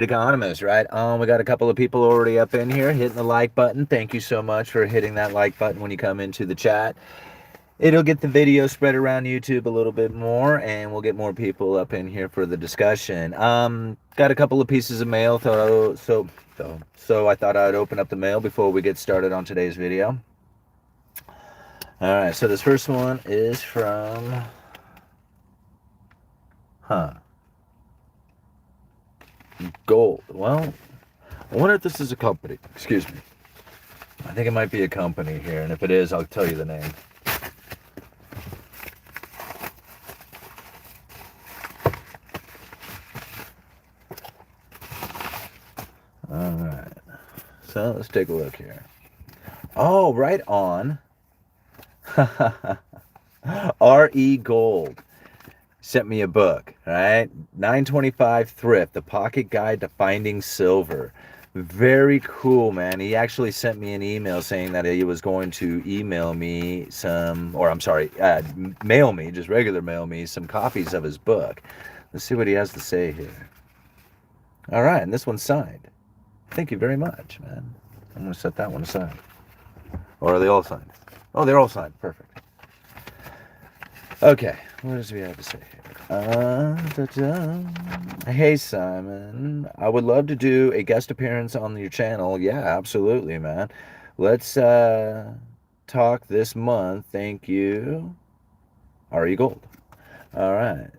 Economist, right? We got a couple of people already up in here hitting the like button. Thank you so much for hitting that like button when you come into the chat. It'll get the video spread around YouTube a little bit more, and we'll get more people up in here for the discussion. Got a couple of pieces of mail, so I thought I'd open up the mail before we get started on today's video. All right, so this first one is from, Gold. Well, I wonder if this is a company. Excuse me. I think it might be a company here, and if it is, I'll tell you the name. All right. So let's take a look here. Oh, right on. R.E. Gold sent me a book, right? 925 Thrift, the pocket guide to finding silver. Very cool, man. He actually sent me an email saying that he was going to email me some, or I'm sorry, mail me, just regular mail me some copies of his book. Let's see what he has to say here. All right, and this one's signed. Thank you very much, man. I'm going to set that one aside. Or are they all signed? Oh, they're all signed. Perfect. Okay, what does he have to say here? Hey, Simon. I would love to do a guest appearance on your channel. Yeah, absolutely, man. Let's talk this month. Thank you. R.E. Gold. All right.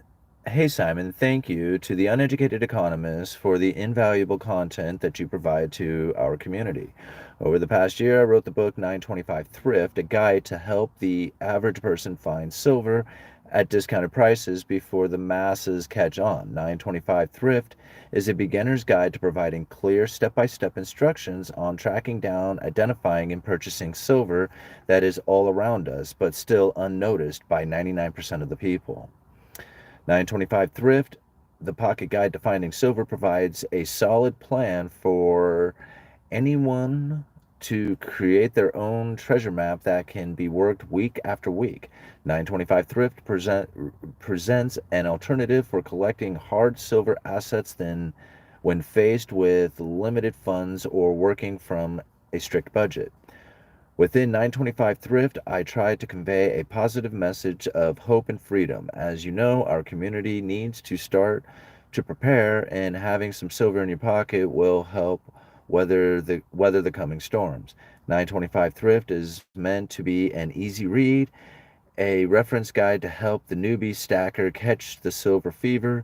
Hey, Simon, thank you to the Uneducated Economist for the invaluable content that you provide to our community. Over the past year, I wrote the book 925 Thrift, a guide to help the average person find silver at discounted prices before the masses catch on. 925 Thrift is a beginner's guide to providing clear step-by-step instructions on tracking down, identifying, and purchasing silver that is all around us, but still unnoticed by 99% of the people. 925 Thrift, the pocket guide to finding silver, provides a solid plan for anyone to create their own treasure map that can be worked week after week. 925 Thrift presents an alternative for collecting hard silver assets than when faced with limited funds or working from a strict budget. Within 925 Thrift, I tried to convey a positive message of hope and freedom. As you know, our community needs to start to prepare, and having some silver in your pocket will help weather the coming storms. 925 Thrift is meant to be an easy read, a reference guide to help the newbie stacker catch the silver fever,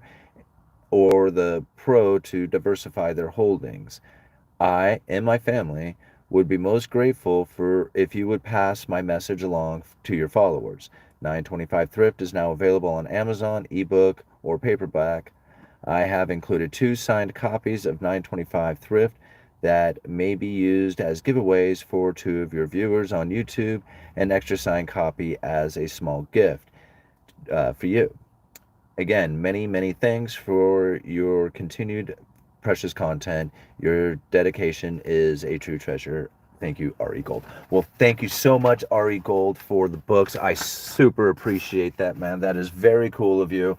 or the pro to diversify their holdings. I and my family would be most grateful for if you would pass my message along to your followers. 925 Thrift is now available on Amazon, ebook, or paperback. I have included 2 signed copies of 925 Thrift that may be used as giveaways for 2 of your viewers on YouTube, an extra signed copy as a small gift for you. Again, many thanks for your continued precious content. Your dedication is a true treasure. Thank you, R.E. Gold. Well, thank you so much, R.E. Gold, for the books. I super appreciate that, man. That is very cool of you.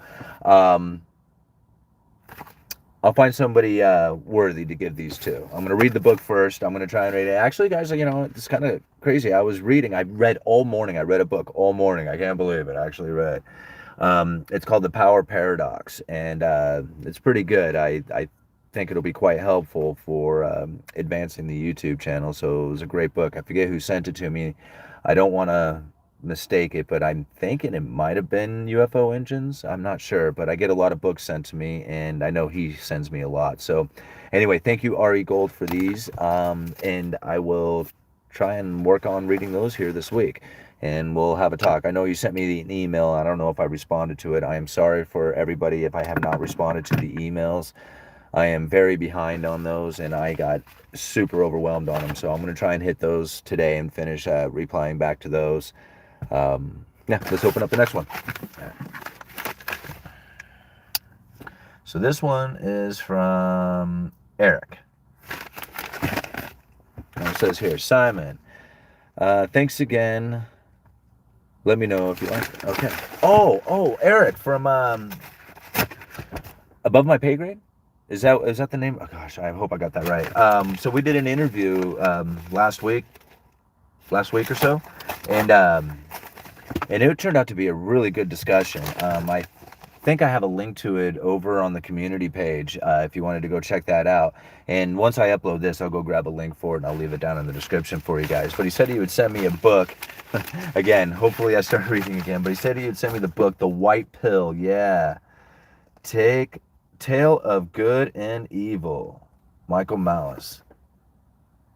I'll find somebody worthy to give these to. I'm going to read the book first. I'm going to try and read it. Actually, guys, you know, it's kind of crazy. I read all morning. I read a book all morning. I can't believe it. I actually read. It's called The Power Paradox, and it's pretty good. I think it'll be quite helpful for advancing the YouTube channel. So it was a great book. I forget who sent it to me. I don't want to mistake it, but I'm thinking it might have been UFO Engines. I'm not sure, but I get a lot of books sent to me, and I know he sends me a lot. So anyway, thank you, R.E. Gold, for these, and I will try and work on reading those here this week, and we'll have a talk. I know you sent me an email. I don't know if I responded to it. I am sorry for everybody if I have not responded to the emails. I am very behind on those, and I got super overwhelmed on them. So I'm going to try and hit those today and finish replying back to those. Yeah, let's open up the next one. So this one is from Eric. And it says here, Simon, thanks again. Let me know if you like it. Okay. Oh, Eric from Above My Pay Grade? Is that the name? Oh gosh, I hope I got that right. So we did an interview last week or so, and and it turned out to be a really good discussion. I think I have a link to it over on the community page if you wanted to go check that out. And once I upload this, I'll go grab a link for it and I'll leave it down in the description for you guys. But he said he would send me a book. Again, hopefully I start reading again. But he said he would send me the book, The White Pill. Yeah. Take Tale of Good and Evil. Michael Malice.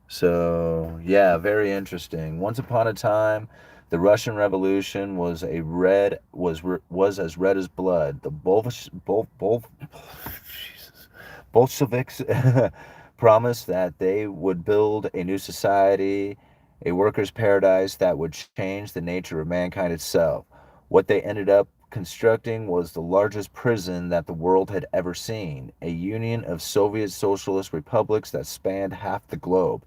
So, yeah, very interesting. Once upon a time, the Russian Revolution was as red as blood. The Jesus, Bolsheviks promised that they would build a new society, a workers' paradise that would change the nature of mankind itself. What they ended up constructing was the largest prison that the world had ever seen, a union of Soviet socialist republics that spanned half the globe.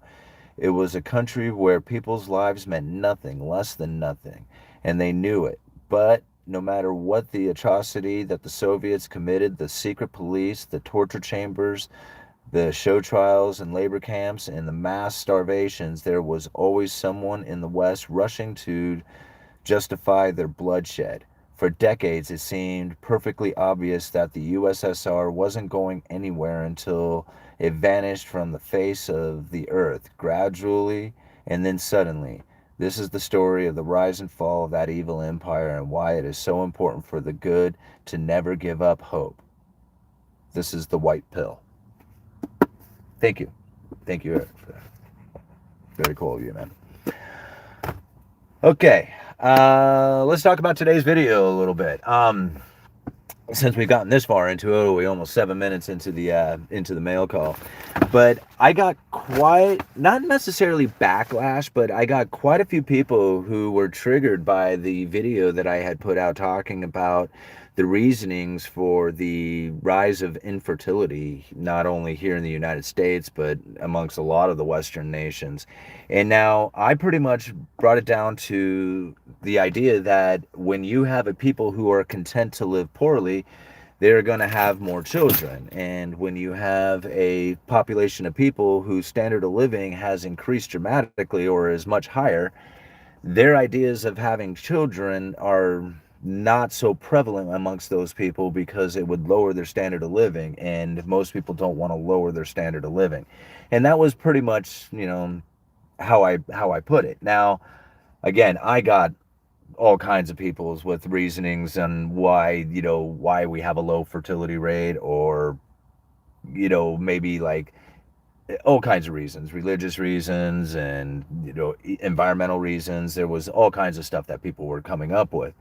It was a country where people's lives meant nothing, less than nothing, and they knew it. But no matter what the atrocity that the Soviets committed, the secret police, the torture chambers, the show trials and labor camps, and the mass starvations, there was always someone in the West rushing to justify their bloodshed. For decades, it seemed perfectly obvious that the USSR wasn't going anywhere until it vanished from the face of the earth, gradually and then suddenly. This is the story of the rise and fall of that evil empire and why it is so important for the good to never give up hope. This is The White Pill. Thank you. Thank you, Eric, for that. Very cool of you, man. Okay, let's talk about today's video a little bit. Since we've gotten this far into it, we almost 7 minutes into the mail call. But I got quite, not necessarily backlash, but I got quite a few people who were triggered by the video that I had put out talking about the reasonings for the rise of infertility, not only here in the United States, but amongst a lot of the Western nations. And now I pretty much brought it down to the idea that when you have a people who are content to live poorly, they're going to have more children. And when you have a population of people whose standard of living has increased dramatically or is much higher, their ideas of having children are not so prevalent amongst those people because it would lower their standard of living, and most people don't want to lower their standard of living. And that was pretty much, how I put it. Now, again, I got all kinds of peoples with reasonings on why we have a low fertility rate, or maybe like all kinds of reasons, religious reasons, and environmental reasons. There was all kinds of stuff that people were coming up with.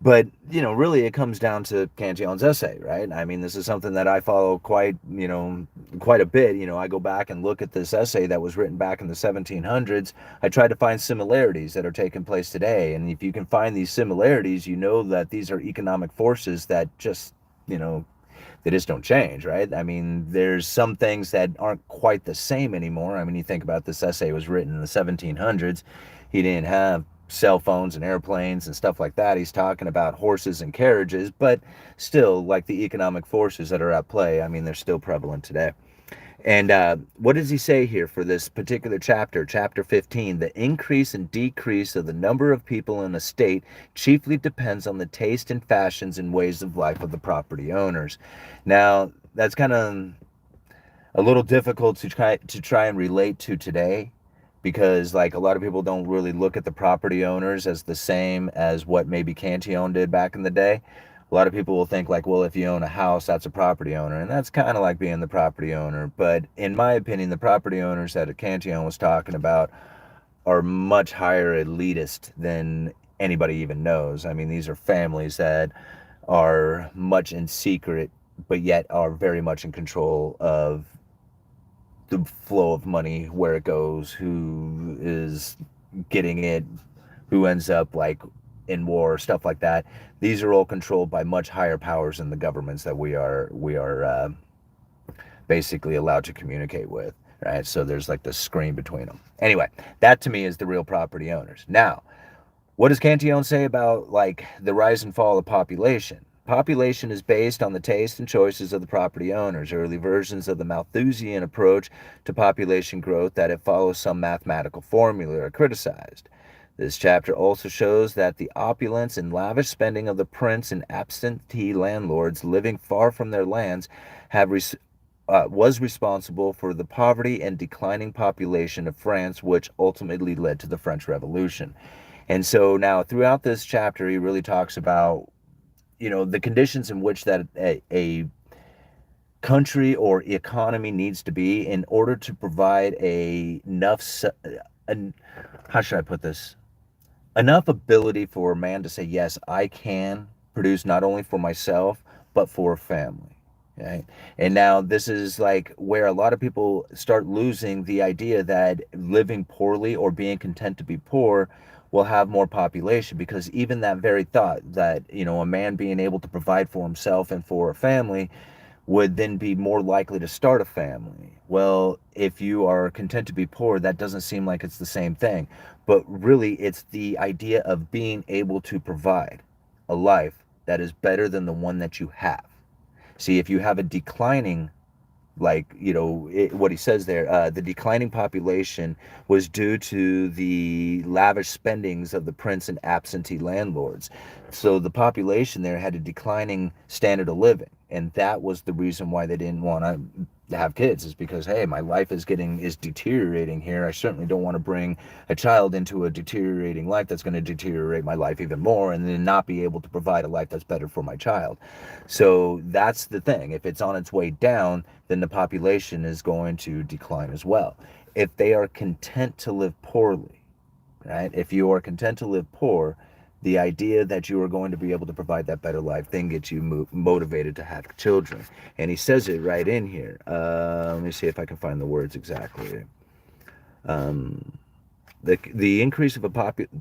But really it comes down to Cantillon's essay, right? I mean, this is something that I follow quite a bit. I go back and look at this essay that was written back in the 1700s. I try to find similarities that are taking place today, and if you can find these similarities, you know that these are economic forces that just they just don't change, right? I mean, there's some things that aren't quite the same anymore. I mean, you think about this essay was written in the 1700s. He didn't have cell phones and airplanes and stuff like that. He's talking about horses and carriages, but still, like, the economic forces that are at play, I mean, they're still prevalent today. And what does he say here for this particular chapter, chapter 15? The increase and decrease of the number of people in a state chiefly depends on the taste and fashions and ways of life of the property owners. Now, that's kind of a little difficult to try and relate to today, because like a lot of people don't really look at the property owners as the same as what maybe Cantillon did back in the day. A lot of people will think like, well, if you own a house, that's a property owner, and that's kind of like being the property owner. But in my opinion, the property owners that Cantillon was talking about are much higher elitist than anybody even knows. I mean, these are families that are much in secret, but yet are very much in control of the flow of money, where it goes, who is getting it, who ends up like in war, stuff like that. These are all controlled by much higher powers than the governments that we are basically allowed to communicate with, right? So there's like this screen between them. Anyway, that to me is the real property owners. Now, what does Cantillon say about like the rise and fall of population? Population is based on the taste and choices of the property owners. Early versions of the Malthusian approach to population growth that it follows some mathematical formula are criticized. This chapter also shows that the opulence and lavish spending of the prince and absentee landlords living far from their lands was responsible for the poverty and declining population of France, which ultimately led to the French Revolution. And so now throughout this chapter, he really talks about, the conditions in which that a country or economy needs to be in order to provide how should I put this? Enough ability for a man to say, yes, I can produce not only for myself, but for a family. Okay? And now this is like where a lot of people start losing the idea that living poorly or being content to be poor will have more population, because even that very thought that, a man being able to provide for himself and for a family would then be more likely to start a family. Well, if you are content to be poor, that doesn't seem like it's the same thing. But really, it's the idea of being able to provide a life that is better than the one that you have. See, if you have a declining, what he says there, the declining population was due to the lavish spendings of the prince and absentee landlords. So the population there had a declining standard of living, and that was the reason why they didn't want to have kids, is because, hey, my life is deteriorating here. I certainly don't want to bring a child into a deteriorating life that's going to deteriorate my life even more, and then not be able to provide a life that's better for my child. So that's the thing. If it's on its way down, then the population is going to decline as well. If they are content to live poorly, right? If you are content to live poor, the idea that you are going to be able to provide that better life then gets you motivated to have children. And he says it right in here. Let me see if I can find the words exactly. Um, the increase of a population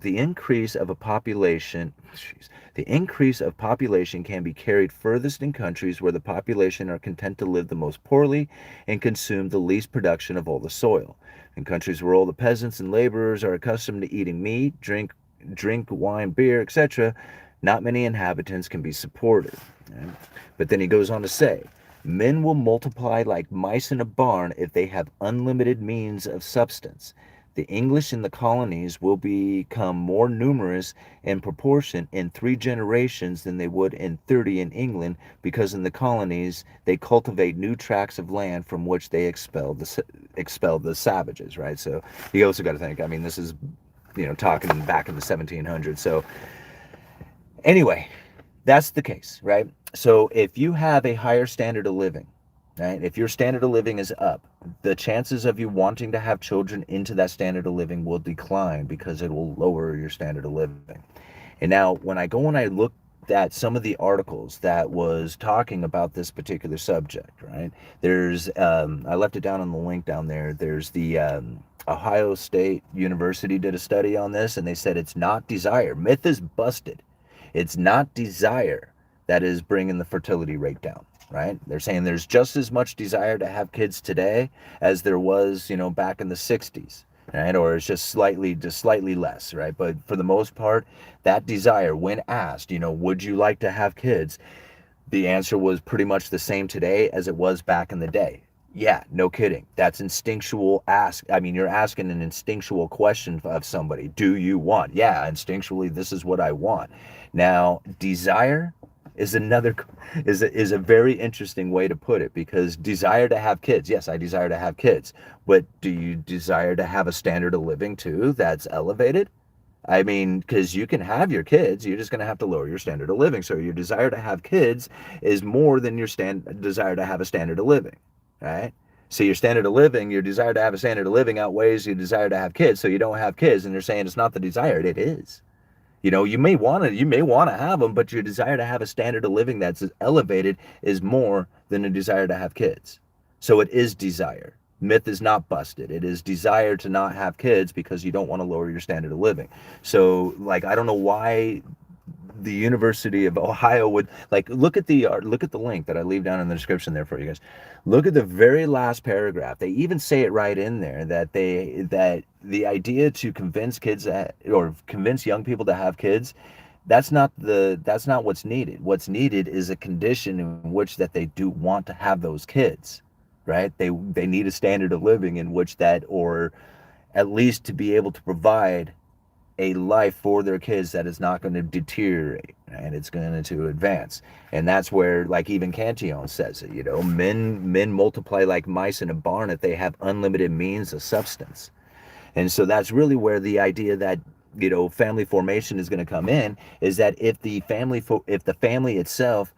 the increase of population can be carried furthest in countries where the population are content to live the most poorly and consume the least production of all the soil. In countries where all the peasants and laborers are accustomed to eating meat, drink wine, beer, etc., not many inhabitants can be supported. Right? But then he goes on to say, men will multiply like mice in a barn if they have unlimited means of substance. The English in the colonies will become more numerous in proportion in 3 generations than they would in 30 in England, because in the colonies they cultivate new tracts of land from which they expel the savages, right? So you also got to think, I mean, this is, talking back in the 1700s. So anyway, that's the case, right? So if you have a higher standard of living, right? If your standard of living is up, the chances of you wanting to have children into that standard of living will decline, because it will lower your standard of living. And now when I look at some of the articles that was talking about this particular subject, right? There's, I left it down on the link down there. There's the Ohio State University did a study on this, and they said it's not desire. Myth is busted. It's not desire that is bringing the fertility rate down, right? They're saying there's just as much desire to have kids today as there was, back in the 60s, right? Or it's just slightly less, right? But for the most part, that desire, when asked, would you like to have kids? The answer was pretty much the same today as it was back in the day. Yeah, no kidding. That's instinctual ask. I mean, you're asking an instinctual question of somebody. Do you want? Yeah, instinctually, this is what I want. Now, desire is a very interesting way to put it, because desire to have kids. Yes, I desire to have kids, but do you desire to have a standard of living too that's elevated? I mean, because you can have your kids, you're just going to have to lower your standard of living. So your desire to have kids is more than your desire to have a standard of living, right? So your standard of living, your desire to have a standard of living outweighs your desire to have kids. So you don't have kids, and they're saying it's not the desired, it is. You may want to have them, but your desire to have a standard of living that's elevated is more than a desire to have kids. So it is desire. Myth is not busted. It is desire to not have kids because you don't want to lower your standard of living. So, I don't know why the University of Ohio would, look at the link that I leave down in the description there for you guys. Look at the very last paragraph. They even say it right in there that the idea to convince kids or convince young people to have kids that's not what's needed. What's needed is a condition in which that they do want to have those kids, right? They need a standard of living in which that, or at least to be able to provide a life for their kids that is not going to deteriorate and it's going to advance. And that's where, like, even Cantillon says it, men multiply like mice in a barn if they have unlimited means of substance. And so that's really where the idea that, family formation is going to come in, is that if the family itself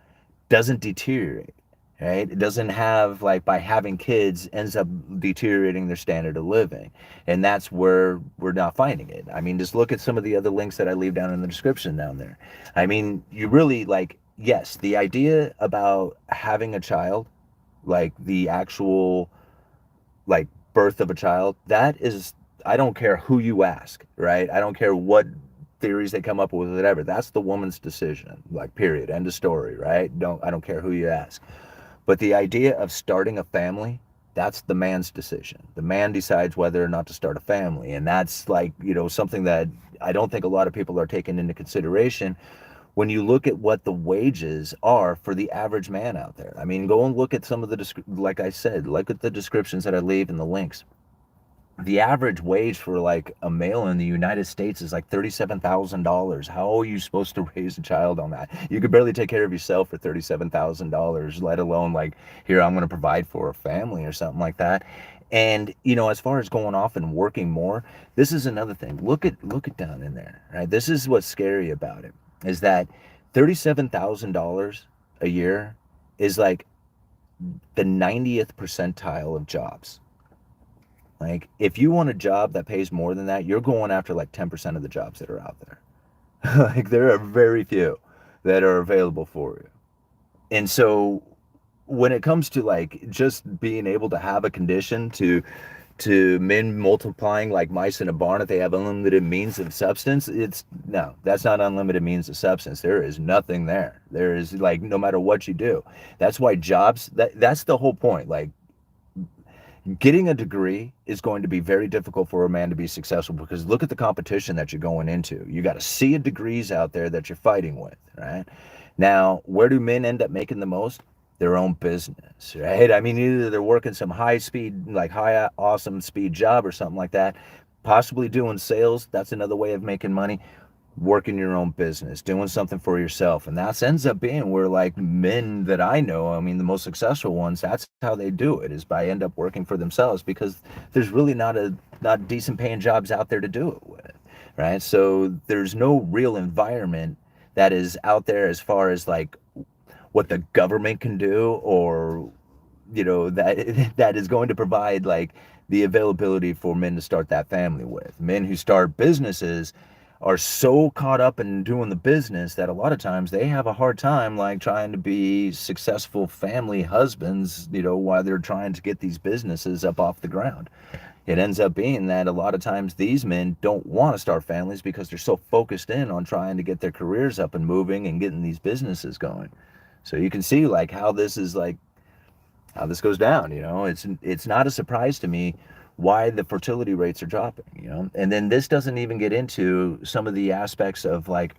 doesn't deteriorate, right? It doesn't have, like, by having kids ends up deteriorating their standard of living. And that's where we're not finding it. I mean, just look at some of the other links that I leave down in the description down there. I mean, you really, like, yes, the idea about having a child, like the actual, like, birth of a child, that is, I don't care who you ask, right? I don't care what theories they come up with, whatever. That's the woman's decision, like, period, end of story, right? I don't care who you ask. But the idea of starting a family, that's the man's decision. The man decides whether or not to start a family. And that's, like, something that I don't think a lot of people are taking into consideration when you look at what the wages are for the average man out there. I mean, go and look at some of like I said, look at the descriptions that I leave in the links. The average wage for, like, a male in the United States is like $37,000. How are you supposed to raise a child on that? You could barely take care of yourself for $37,000, let alone, like, here, I'm going to provide for a family or something like that. And, as far as going off and working more, this is another thing. Look at down in there, right? This is what's scary about it, is that $37,000 a year is like the 90th percentile of jobs. Like, if you want a job that pays more than that, you're going after like 10% of the jobs that are out there. Like, there are very few that are available for you. And so when it comes to, like, just being able to have a condition to men multiplying like mice in a barn if they have unlimited means of substance, it's no, that's not unlimited means of substance. There is nothing there. There is, like, no matter what you do. That's why jobs, that's the whole point. Like, getting a degree is going to be very difficult for a man to be successful, because look at the competition that you're going into. You got a sea of degrees out there that you're fighting with, right? Now, where do men end up making the most? Their own business, right? I mean, either they're working some high speed, like high awesome speed job or something like that, possibly doing sales. That's another way of making money. Working your own business, doing something for yourself. And that ends up being where, like, men that I know, I mean, the most successful ones, that's how they do it, is by end up working for themselves, because there's really not decent paying jobs out there to do it with, right? So there's no real environment that is out there as far as, like, what the government can do, or, that that is going to provide, like, the availability for men to start that family with. Men who start businesses are so caught up in doing the business that a lot of times they have a hard time, like, trying to be successful family husbands, while they're trying to get these businesses up off the ground. It ends up being that a lot of times these men don't want to start families because they're so focused in on trying to get their careers up and moving and getting these businesses going. So you can see, like, how this is, like, how this goes down. It's not a surprise to me why the fertility rates are dropping. And then this doesn't even get into some of the aspects of, like,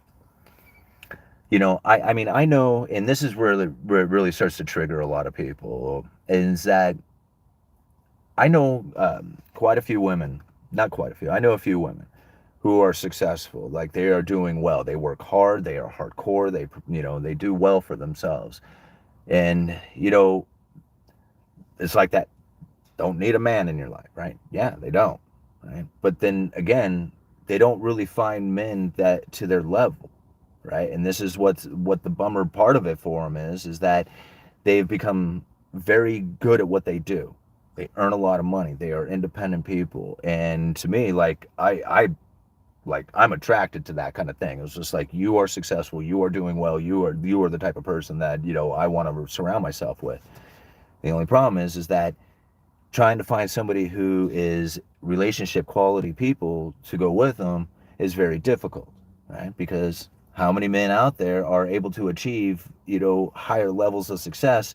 I mean, I know, and this is where it really starts to trigger a lot of people, is that I know, quite a few women, not quite a few, I know a few women who are successful. Like, they are doing well, they work hard, they are hardcore, they do well for themselves. And, it's like that, don't need a man in your life, right? Yeah, they don't, right? But then again, they don't really find men that to their level, right? And this is what the bummer part of it for them is that they've become very good at what they do. They earn a lot of money. They are independent people, and to me, like, I'm attracted to that kind of thing. It's just like, you are successful, you are doing well, you are the type of person that, I want to surround myself with. The only problem is that trying to find somebody who is relationship quality people to go with them is very difficult, right? Because how many men out there are able to achieve, higher levels of success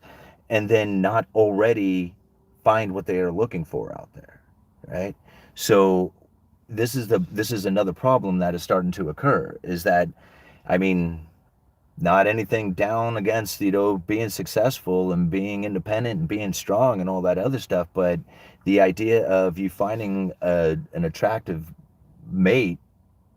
and then not already find what they are looking for out there, right? So this is another problem that is starting to occur, is that I mean, not anything down against, being successful and being independent and being strong and all that other stuff, but the idea of you finding an attractive mate,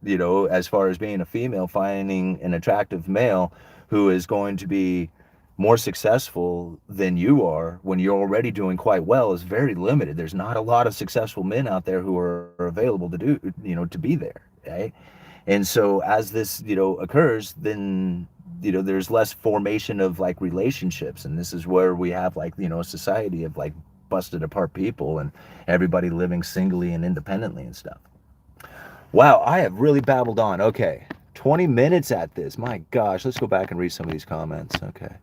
as far as being a female, finding an attractive male who is going to be more successful than you are when you're already doing quite well is very limited. There's not a lot of successful men out there who are available to do, to be there, right? And so as this, occurs, then, there's less formation of like relationships. And this is where we have like, a society of like busted apart people and everybody living singly and independently and stuff. Wow, I have really babbled on. Okay, 20 minutes at this. My gosh, let's go back and read some of these comments. Okay.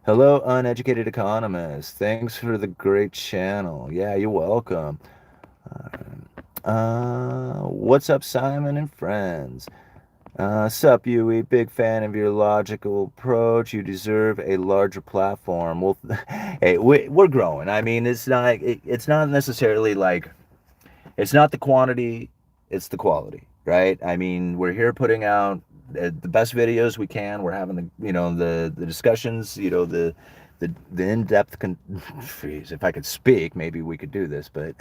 Hello, Uneducated Economist. Thanks for the great channel. Yeah, you're welcome. What's up, Simon and friends? Sup, Yui. Big fan of your logical approach. You deserve a larger platform. Well, hey, we're growing. I mean, it's not necessarily like, it's not the quantity, it's the quality, right? I mean, we're here putting out the best videos we can. We're having the discussions, the in-depth if I could speak, maybe we could do this, but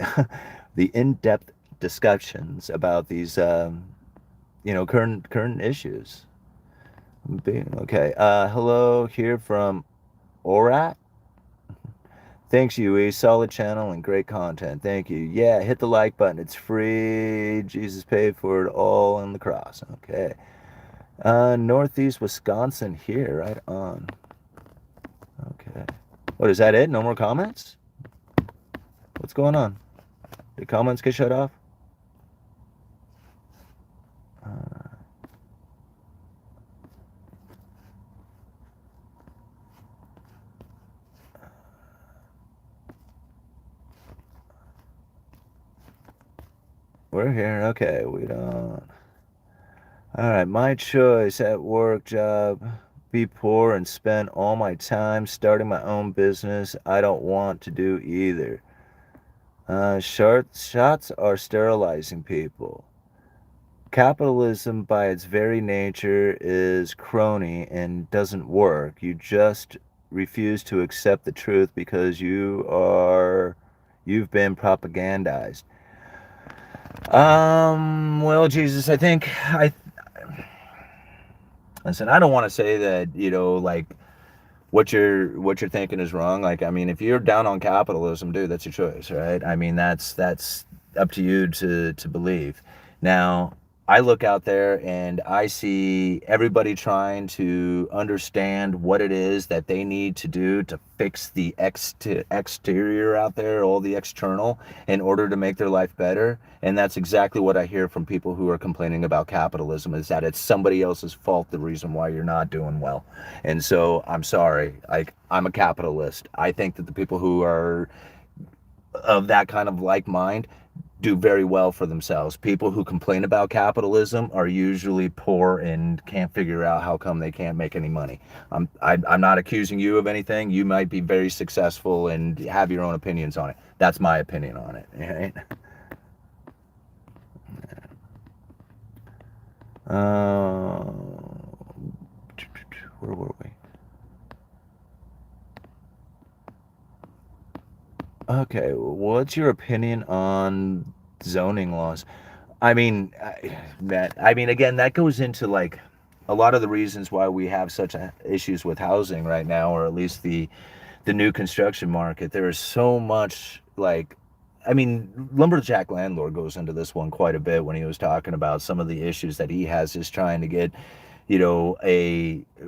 the in-depth discussions about these current issues. Okay. Hello here from Orat. Thanks, Yui. Solid channel and great content. Thank you. Yeah, hit the like button. It's free. Jesus paid for it all on the cross. Okay. Northeast Wisconsin here. Right on. Okay. What, is that it? No more comments? What's going on? Did comments get shut off? We're here. Okay, we don't. All right, my choice at work job. Be poor and spend all my time starting my own business. I don't want to do either. Shots are sterilizing people. Capitalism, by its very nature, is crony and doesn't work. You just refuse to accept the truth because you've been propagandized. Well, Jesus, listen, I don't want to say that, like what you're thinking is wrong. Like, I mean, if you're down on capitalism, dude, that's your choice, right? I mean, that's up to you to believe. Now, I look out there and I see everybody trying to understand what it is that they need to do to fix the exterior out there, all the external, in order to make their life better. And that's exactly what I hear from people who are complaining about capitalism, is that it's somebody else's fault, the reason why you're not doing well. And so I'm sorry, like, I'm a capitalist. I think that the people who are of that kind of like mind do very well for themselves. People who complain about capitalism are usually poor and can't figure out how come they can't make any money. I'm not accusing you of anything. You might be very successful and have your own opinions on it. That's my opinion on it. Right? Where were we? Okay, what's your opinion on zoning laws? I mean, again, that goes into like a lot of the reasons why we have such issues with housing right now, or at least the new construction market. There is so much, like, I mean, Lumberjack Landlord goes into this one quite a bit when he was talking about some of the issues that he has just trying to get,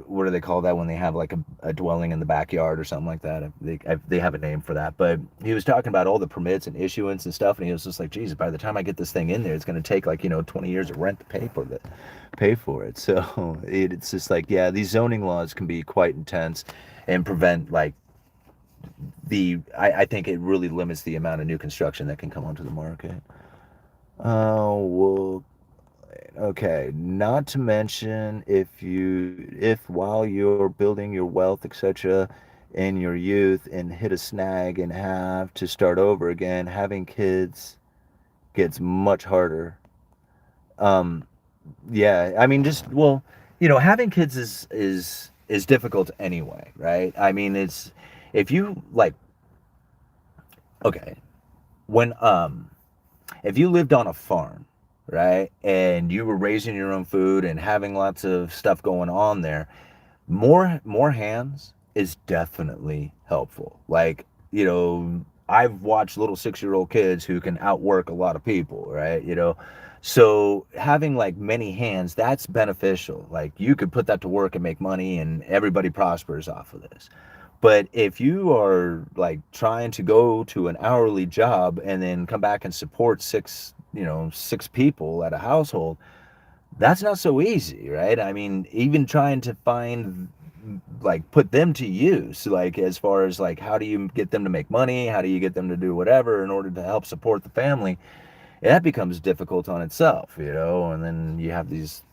what do they call that when they have like a dwelling in the backyard or something like that? They have a name for that. But he was talking about all the permits and issuance and stuff, and he was just like, Jesus, by the time I get this thing in there, it's going to take like, 20 years of rent to pay for it. So it's just like, yeah, these zoning laws can be quite intense and prevent like I think it really limits the amount of new construction that can come onto the market. Well, okay, not to mention if while you're building your wealth, etc., in your youth and hit a snag and have to start over again, having kids gets much harder. Yeah, I mean, just, well, having kids is difficult anyway, right? I mean, it's if you like, okay, when if you lived on a farm, right, and you were raising your own food and having lots of stuff going on there, more hands is definitely helpful. Like, I've watched little 6-year-old kids who can outwork a lot of people, right? So having like many hands, that's beneficial. Like you could put that to work and make money and everybody prospers off of this. But if you are like trying to go to an hourly job and then come back and support six people at a household, that's not so easy, right? I mean, even trying to find like put them to use, like as far as like how do you get them to make money, how do you get them to do whatever in order to help support the family, that becomes difficult on itself, and then you have these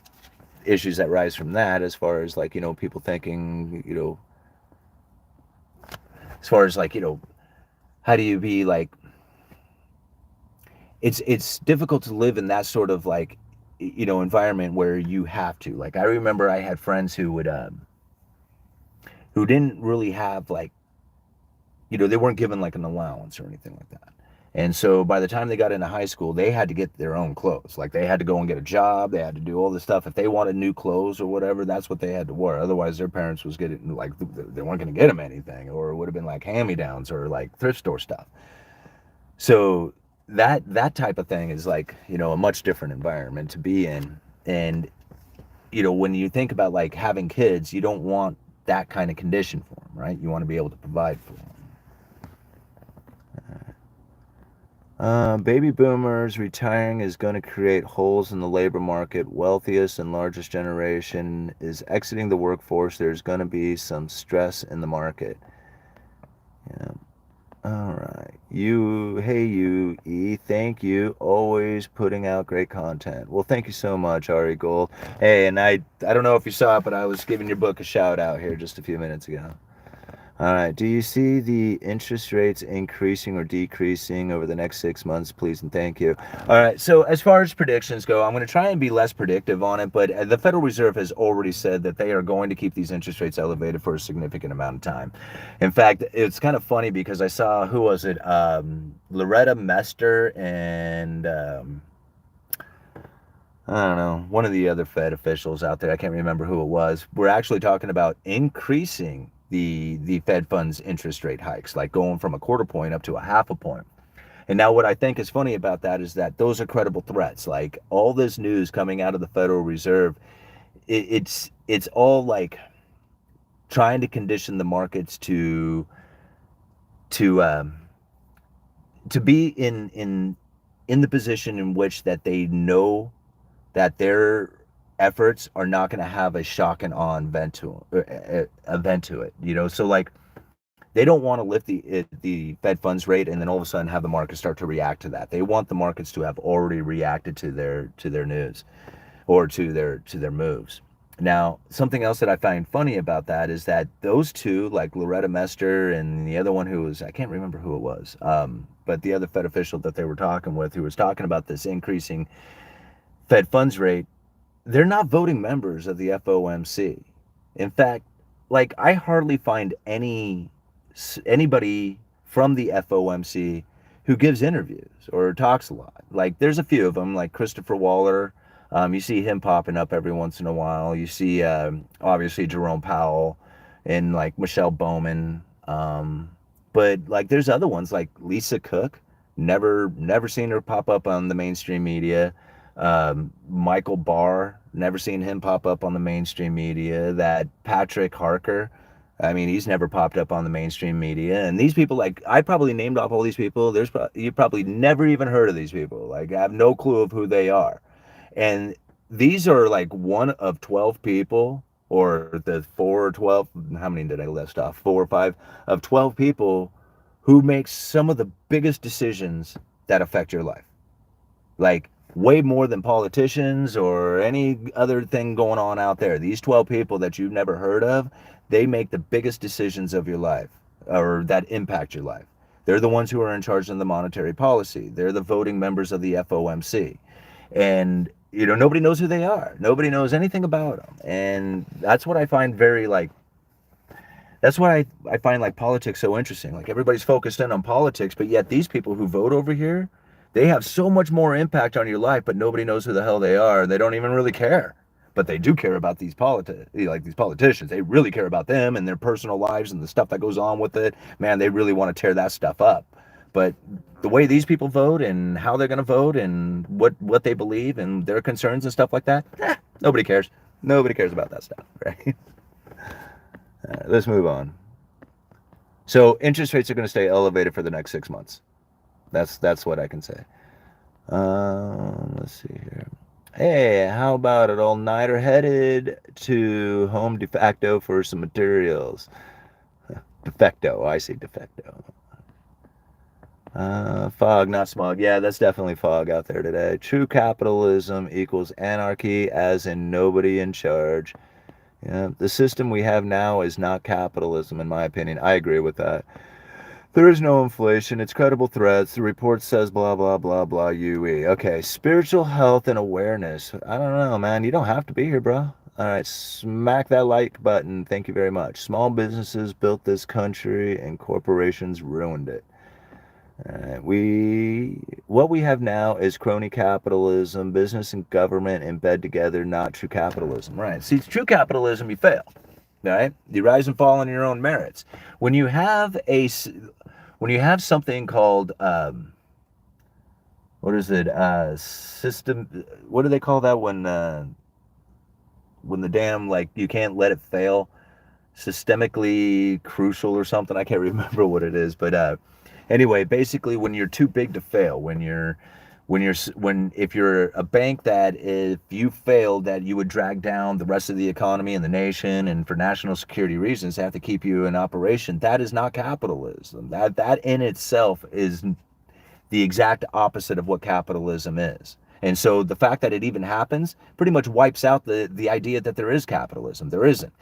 issues that rise from that, as far as like people thinking, as far as like how do you be like, it's difficult to live in that sort of like environment where you have to, like, I remember I had friends who didn't really have like, they weren't given like an allowance or anything like that. And so by the time they got into high school, they had to get their own clothes. Like they had to go and get a job. They had to do all this stuff. If they wanted new clothes or whatever, that's what they had to wear. Otherwise, their parents was getting like they weren't going to get them anything, or it would have been like hand-me-downs or like thrift store stuff. So that type of thing is like a much different environment to be in. And when you think about like having kids, you don't want that kind of condition for them, right? You want to be able to provide for them. Baby boomers retiring is going to create holes in the labor market. Wealthiest and largest generation is exiting the workforce. There's going to be some stress in the market. Yeah. All right. Hey, E. Thank you. Always putting out great content. Well, thank you so much, Ari Gold. Hey, and I don't know if you saw it, but I was giving your book a shout out here just a few minutes ago. All right. Do you see the interest rates increasing or decreasing over the next 6 months, please and thank you? All right. So as far as predictions go, I'm going to try and be less predictive on it, but the Federal Reserve has already said that they are going to keep these interest rates elevated for a significant amount of time. In fact, it's kind of funny because I saw, who was it? Loretta Mester and I don't know, one of the other Fed officials out there, I can't remember who it was, we're actually talking about increasing the Fed funds interest rate hikes, like going from a quarter point up to a half a point. And now what I think is funny about that is that those are credible threats. Like all this news coming out of the Federal Reserve, it's all like trying to condition the markets to um, to be in the position in which that they know that their efforts are not going to have a shock and awe event to it. So like they don't want to lift the Fed funds rate and then all of a sudden have the markets start to react to that. They want the markets to have already reacted to their news or to their moves. Now, something else that I find funny about that is that those two, like Loretta Mester and the other one who was, I can't remember who it was, but the other Fed official that they were talking with, who was talking about this increasing Fed funds rate, they're not voting members of the FOMC. In fact, like I hardly find anybody from the FOMC who gives interviews or talks a lot. Like there's a few of them, like Christopher Waller. You see him popping up every once in a while. You see obviously Jerome Powell and like Michelle Bowman. But like there's other ones like Lisa Cook. Never seen her pop up on the mainstream media. Michael Barr, never seen him pop up on the mainstream media. That Patrick Harker, I mean, he's never popped up on the mainstream media. And these people, like, I probably named off all these people. You probably never even heard of these people. Like, I have no clue of who they are. And these are like one of 12 people, or the 4 or 12, how many did I list off? 4 or 5 of 12 people who make some of the biggest decisions that affect your life. Like, way more than politicians or any other thing going on out there. These 12 people that you've never heard of, they make the biggest decisions of your life, or that impact your life. They're the ones who are in charge of the monetary policy. They're the voting members of the FOMC. And nobody knows who they are. Nobody knows anything about them. And that's what I find very like, that's why I find like politics so interesting. Like everybody's focused in on politics, but yet these people who vote over here, they have so much more impact on your life, but nobody knows who the hell they are. They don't even really care. But they do care about these these politicians. They really care about them and their personal lives and the stuff that goes on with it. Man, they really want to tear that stuff up. But the way these people vote and how they're going to vote and what they believe and their concerns and stuff like that, nobody cares. Nobody cares about that stuff, right? Let's move on. So interest rates are going to stay elevated for the next 6 months. That's what I can say. Let's see here. Hey, how about it? All-nighter headed to Home Defacto for some materials. Defecto, I see defecto. Fog, not smog. Yeah, that's definitely fog out there today. True capitalism equals anarchy, as in nobody in charge. Yeah, the system we have now is not capitalism, in my opinion. I agree with that. There is no inflation. It's credible threats. The report says blah, blah, blah, blah, UE. Okay, spiritual health and awareness. I don't know, man. You don't have to be here, bro. All right, smack that like button. Thank you very much. Small businesses built this country and corporations ruined it. What we have now is crony capitalism, business and government in bed together, not true capitalism. Right. See, true capitalism, you fail. Right? You rise and fall on your own merits. When you have something called what is it? System. What do they call that when the damn like you can't let it fail? Systemically crucial or something. I can't remember what it is, but anyway, basically when you're too big to fail, if you're a bank that if you failed that you would drag down the rest of the economy and the nation, and for national security reasons they have to keep you in operation, that is not capitalism. That in itself is the exact opposite of what capitalism is. And so the fact that it even happens pretty much wipes out the idea that there is capitalism. There isn't.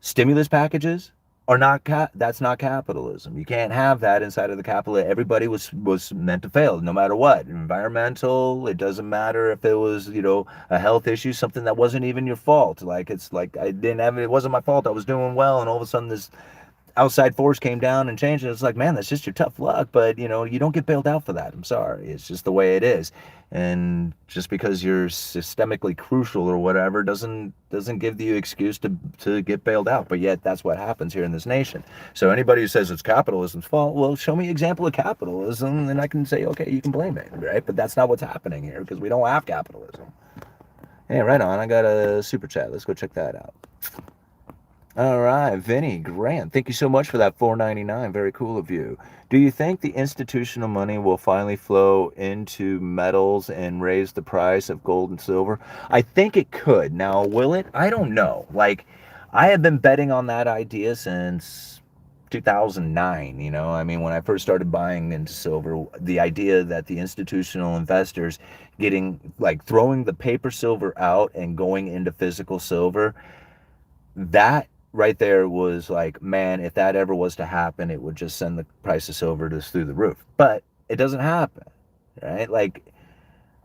Stimulus packages are not that's not capitalism. You can't have that inside of the capital. Everybody was meant to fail no matter what. Environmental, it doesn't matter if it was, a health issue, something that wasn't even your fault. Like it's like it wasn't my fault. I was doing well and all of a sudden this outside force came down and changed it. It's like, man, that's just your tough luck, but you don't get bailed out for that. I'm sorry. It's just the way it is. And just because you're systemically crucial or whatever doesn't give you excuse to get bailed out. But yet that's what happens here in this nation. So anybody who says it's capitalism's fault, well, show me an example of capitalism and I can say, okay, you can blame it, right? But that's not what's happening here because we don't have capitalism. Hey, right on. I got a super chat. Let's go check that out. All right, Vinny Grant, thank you so much for that $4.99. Very cool of you. Do you think the institutional money will finally flow into metals and raise the price of gold and silver? I think it could. Now, will it? I don't know. Like, I have been betting on that idea since 2009. I mean, when I first started buying into silver, the idea that the institutional investors throwing the paper silver out and going into physical silver, that right there was like, man, if that ever was to happen, it would just send the price of silver just through the roof. But it doesn't happen, right? Like,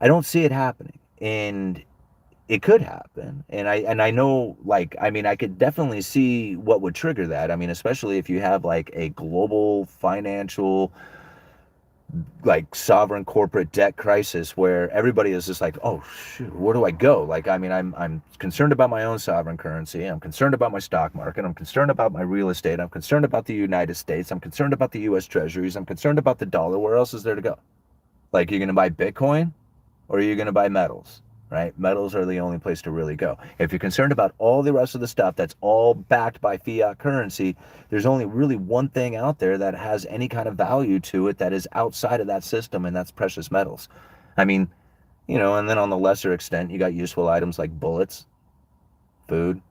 I don't see it happening, and it could happen. And I know, like, I mean, I could definitely see what would trigger that. I mean, especially if you have like a global financial like sovereign corporate debt crisis where everybody is just like, oh shoot, where do I go? Like, I mean, I'm concerned about my own sovereign currency. I'm concerned about my stock market. I'm concerned about my real estate. I'm concerned about the United States. I'm concerned about the U.S. Treasuries. I'm concerned about the dollar. Where else is there to go? Like, you're going to buy Bitcoin or are you going to buy metals? Right? Metals are the only place to really go. If you're concerned about all the rest of the stuff that's all backed by fiat currency, there's only really one thing out there that has any kind of value to it that is outside of that system, and that's precious metals. I mean, and then on the lesser extent, you got useful items like bullets, food,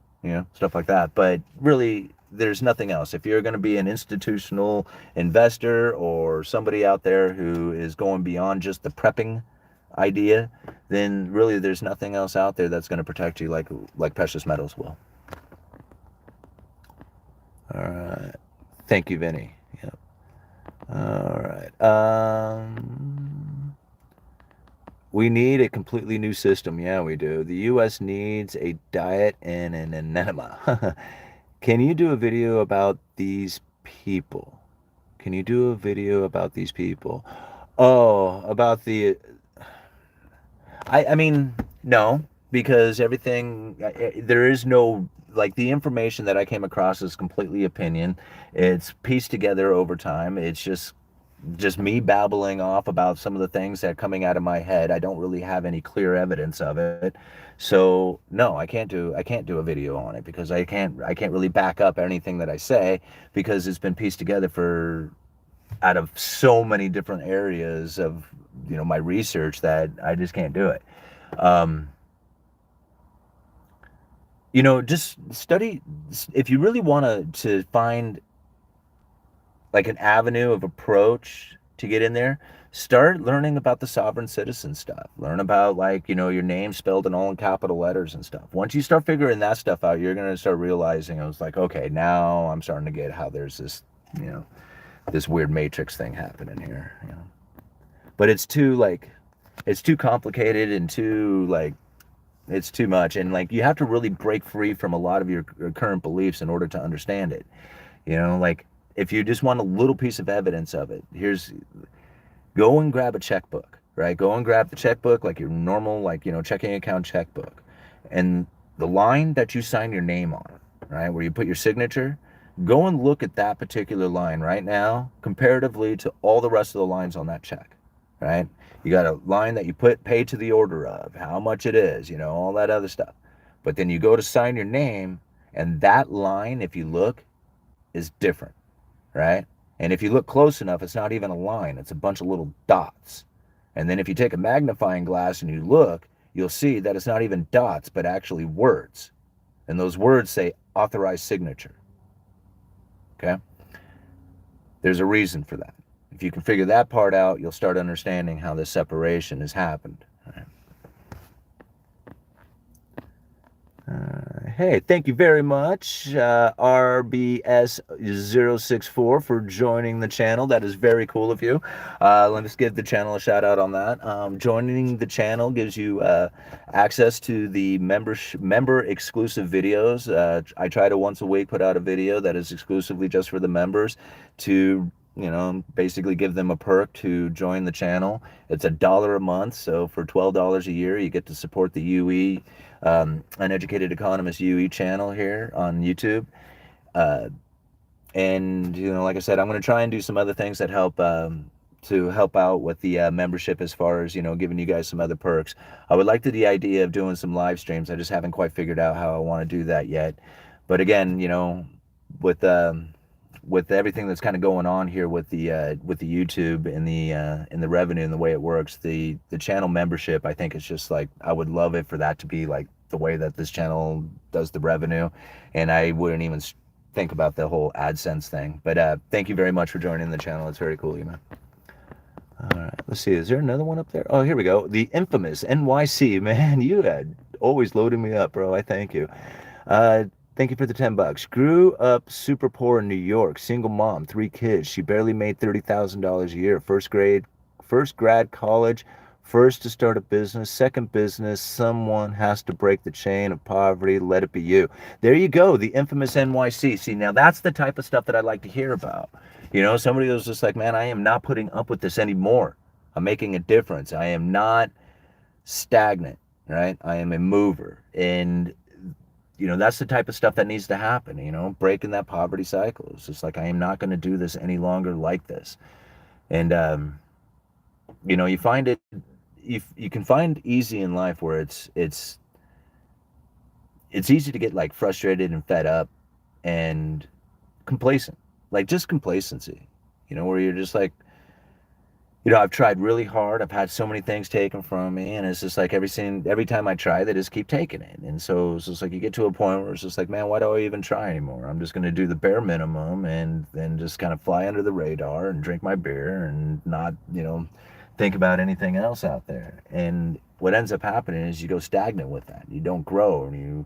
stuff like that. But really, there's nothing else. If you're going to be an institutional investor or somebody out there who is going beyond just the prepping idea, then really there's nothing else out there that's going to protect you like precious metals will. All right. Thank you, Vinny. Yep. All right. We need a completely new system. Yeah, we do. The U.S. needs a diet and an enema. Can you do a video about these people? Can you do a video about these people? Oh, about the I mean, no, because everything there is no like the information that I came across is completely opinion. It's pieced together over time. It's just me babbling off about some of the things that are coming out of my head. I don't really have any clear evidence of it. So, no, I can't do a video on it because I can't really back up anything that I say because it's been pieced together for out of so many different areas of my research that I just can't do it. Um, just study if you really want to find like an avenue of approach to get in there. Start learning about the sovereign citizen stuff. Learn about like your name spelled in all in capital letters and stuff. Once you start figuring that stuff out, you're gonna start realizing I was like, okay, now I'm starting to get how there's this weird matrix thing happening here. But it's too complicated and too like it's too much, and like you have to really break free from a lot of your current beliefs in order to understand it. Like if you just want a little piece of evidence of it, go and grab a checkbook, right? Go and grab the checkbook like your normal checking account checkbook, and the line that you sign your name on, right, where you put your signature. Go and look at that particular line right now comparatively to all the rest of the lines on that check, right? You got a line that you pay to the order of, how much it is, all that other stuff. But then you go to sign your name, and that line, if you look, is different, right? And if you look close enough, it's not even a line, it's a bunch of little dots. And then if you take a magnifying glass and you look, you'll see that it's not even dots, but actually words. And those words say authorized signature. Okay? There's a reason for that. If you can figure that part out, you'll start understanding how this separation has happened. Hey, thank you very much, RBS064, for joining the channel. That is very cool of you. Let us give the channel a shout out on that. Joining the channel gives you access to the member exclusive videos. I try to once a week put out a video that is exclusively just for the members to basically give them a perk to join the channel. It's $1 a month, so for $12 a year, you get to support the UE, Uneducated Economist UE channel here on YouTube. And like I said, I'm going to try and do some other things that help to help out with the membership as far as giving you guys some other perks. I would like the idea of doing some live streams. I just haven't quite figured out how I want to do that yet. But again, with everything that's kind of going on here with the YouTube and the revenue and the way it works, the channel membership, I think it's just like I would love it for that to be like the way that this channel does the revenue, and I wouldn't even think about the whole AdSense thing. But thank you very much for joining the channel. It's very cool, man. All right, let's see. Is there another one up there? Oh, here we go. The infamous NYC, man. You had always loaded me up, bro. I thank you. Thank you for the $10. Grew up super poor in New York. Single mom, 3 kids. She barely made $30,000 a year. First grad college. First to start a business. Second business. Someone has to break the chain of poverty. Let it be you. There you go. The infamous NYC. See, now that's the type of stuff that I like to hear about. Somebody was just like, man, I am not putting up with this anymore. I'm making a difference. I am not stagnant, right? I am a mover. And that's the type of stuff that needs to happen, breaking that poverty cycle. It's just like, I am not going to do this any longer like this. And, you find it, you can find easy in life where it's easy to get like frustrated and fed up and complacent, like just complacency, where you're just like, I've tried really hard. I've had so many things taken from me, and it's just like every time I try, they just keep taking it. And so it's just like you get to a point where it's just like, man, why do I even try anymore? I'm just going to do the bare minimum and then just kind of fly under the radar and drink my beer and not, think about anything else out there. And what ends up happening is you go stagnant with that. You don't grow, and you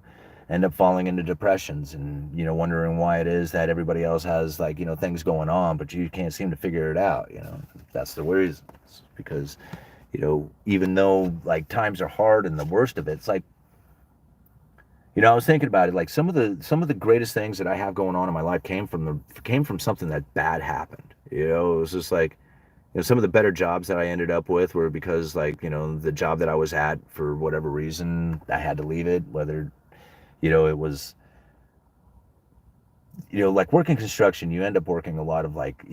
end up falling into depressions and, wondering why it is that everybody else has like, things going on, but you can't seem to figure it out. That's the reason. It's because, even though like times are hard and the worst of it, it's like, I was thinking about it. Like some of the greatest things that I have going on in my life came from something that bad happened. It was just like, some of the better jobs that I ended up with were because, like, the job that I was at, for whatever reason, I had to leave it. Whether, it was, like working construction, you end up working a lot of, like,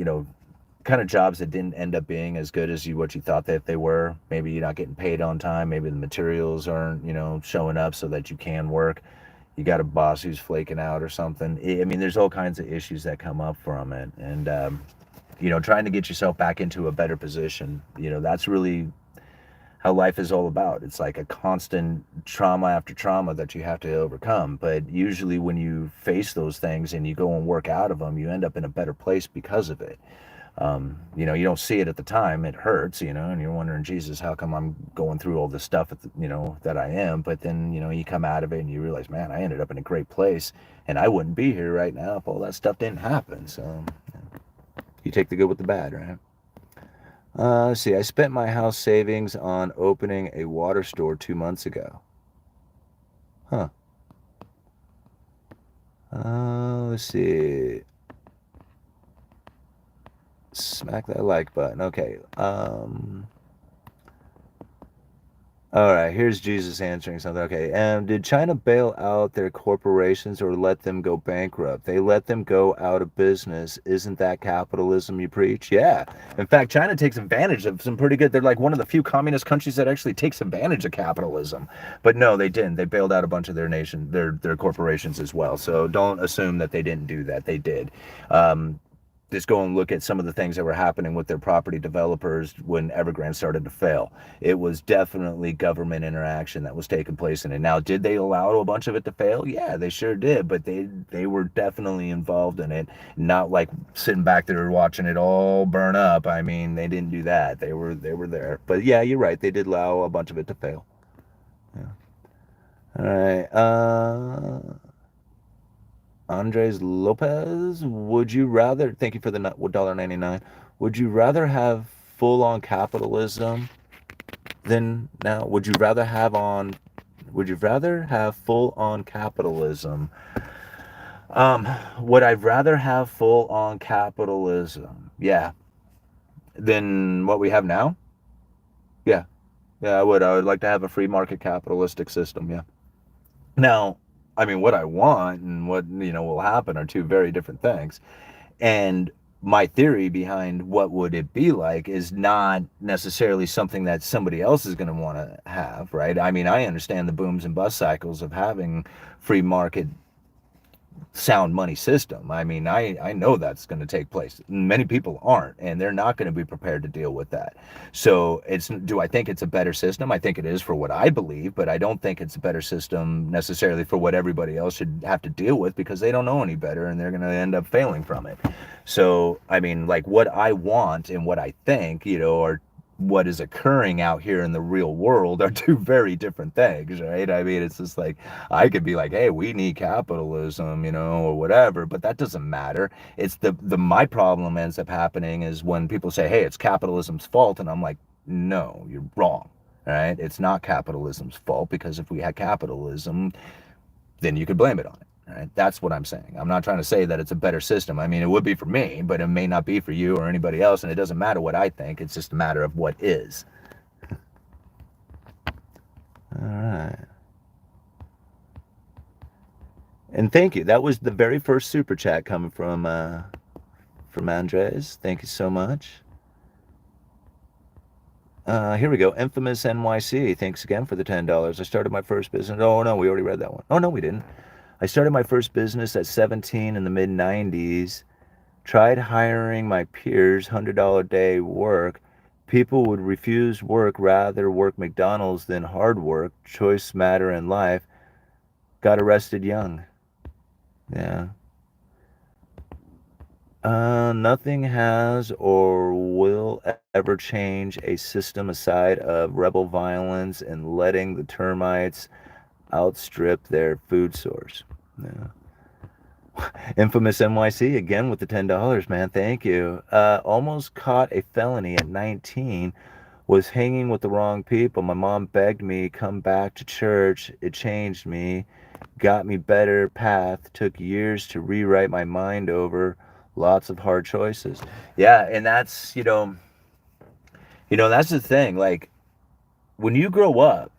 kind of jobs that didn't end up being as good as what you thought that they were. Maybe you're not getting paid on time. Maybe the materials aren't, showing up so that you can work. You got a boss who's flaking out or something. I mean, there's all kinds of issues that come up from it. And, trying to get yourself back into a better position, that's really how life is all about. It's like a constant trauma after trauma that you have to overcome. But usually when you face those things and you go and work out of them, you end up in a better place because of it. You don't see it at the time. It hurts, and you're wondering, Jesus, how come I'm going through all this stuff, that I am? But then, you come out of it and you realize, man, I ended up in a great place, and I wouldn't be here right now if all that stuff didn't happen. So you take the good with the bad, right? Let's see. I spent my house savings on opening a water store 2 months ago. Huh. Let's see. Smack that like button. Okay. All right, here's Jesus answering something. Okay, did China bail out their corporations or let them go bankrupt? They let them go out of business. Isn't that capitalism you preach? Yeah. In fact, China takes advantage of some pretty good. They're like one of the few communist countries that actually takes advantage of capitalism. But no, they didn't. They bailed out a bunch of their corporations as well. So don't assume that they didn't do that. They did. Just go and look at some of the things that were happening with their property developers when Evergrande started to fail. It was definitely government interaction that was taking place in it. Now, did they allow a bunch of it to fail? Yeah, they sure did, but they were definitely involved in it, not like sitting back there watching it all burn up. I mean, they didn't do that. They were there. But yeah, you're right. They did allow a bunch of it to fail. Yeah. All right. Andres Lopez, would you rather, thank you for the $1.99, would you rather have full on capitalism than now? Would you rather have full on capitalism? Would I rather have full on capitalism? Yeah. Than what we have now? Yeah. Yeah, I would. I would like to have a free market capitalistic system. Yeah. Now, I mean, what I want and what, will happen are two very different things. And my theory behind what would it be like is not necessarily something that somebody else is going to want to have, right? I mean, I understand the booms and bust cycles of having free market sound money system. I mean, I know that's going to take place. Many people aren't, and they're not going to be prepared to deal with that. So do I think it's a better system? I think it is for what I believe, but I don't think it's a better system necessarily for what everybody else should have to deal with, because they don't know any better and they're going to end up failing from it. So, I mean, like what I want and what I think, are what is occurring out here in the real world are two very different things, right? I mean, it's just like, I could be like, hey, we need capitalism, or whatever, but that doesn't matter. It's the my problem ends up happening is when people say, hey, it's capitalism's fault, and I'm like, no, you're wrong, right? It's not capitalism's fault, because if we had capitalism, then you could blame it on it. Right? That's what I'm saying. I'm not trying to say that it's a better system. I mean, it would be for me, but it may not be for you or anybody else, and it doesn't matter what I think. It's just a matter of what is. All right. And thank you. That was the very first super chat coming from Andres. Thank you so much. Here we go. Infamous NYC. Thanks again for the $10. I started my first business. Oh, no, we already read that one. Oh, no, we didn't. I started my first business at 17 in the mid-90s. Tried hiring my peers, $100 a day work. People would refuse work, rather work McDonald's than hard work. Choice matter in life. Got arrested young. Yeah. Nothing has or will ever change a system aside of rebel violence and letting the termites outstrip their food source. Yeah. Infamous NYC again with the $10, man. Thank you. Almost caught a felony at 19. Was hanging with the wrong people. My mom begged me, come back to church. It changed me, got me better path, took years to rewrite my mind over, lots of hard choices. Yeah, and that's, that's the thing. Like, when you grow up,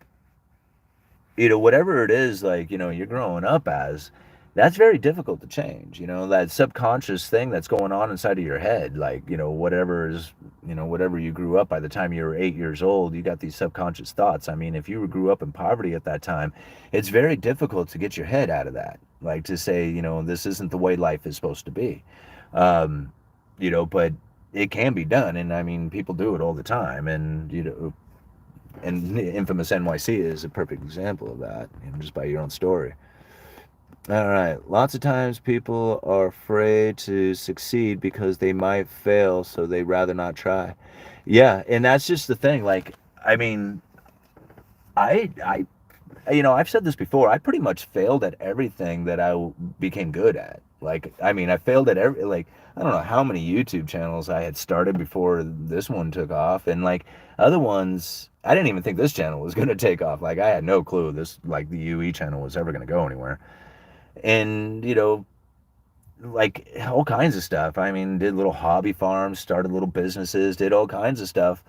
whatever it is, like, you're growing up as, that's very difficult to change. That subconscious thing that's going on inside of your head, like, whatever you grew up, by the time you were 8 years old, you got these subconscious thoughts. I mean, if you grew up in poverty at that time, it's very difficult to get your head out of that. Like, to say, this isn't the way life is supposed to be. But it can be done. And I mean, people do it all the time. And infamous NYC is a perfect example of that, just by your own story. All right. Lots of times people are afraid to succeed because they might fail, so they rather not try. Yeah, and that's just the thing. Like, I mean, I I've said this before. I pretty much failed at everything that became good at. Like, I mean, I failed at like, I don't know how many YouTube channels I had started before this one took off. And like other ones, I didn't even think this channel was going to take off. Like, I had no clue like the UE channel was ever going to go anywhere. And, like all kinds of stuff. I mean, did little hobby farms, started little businesses, did all kinds of stuff.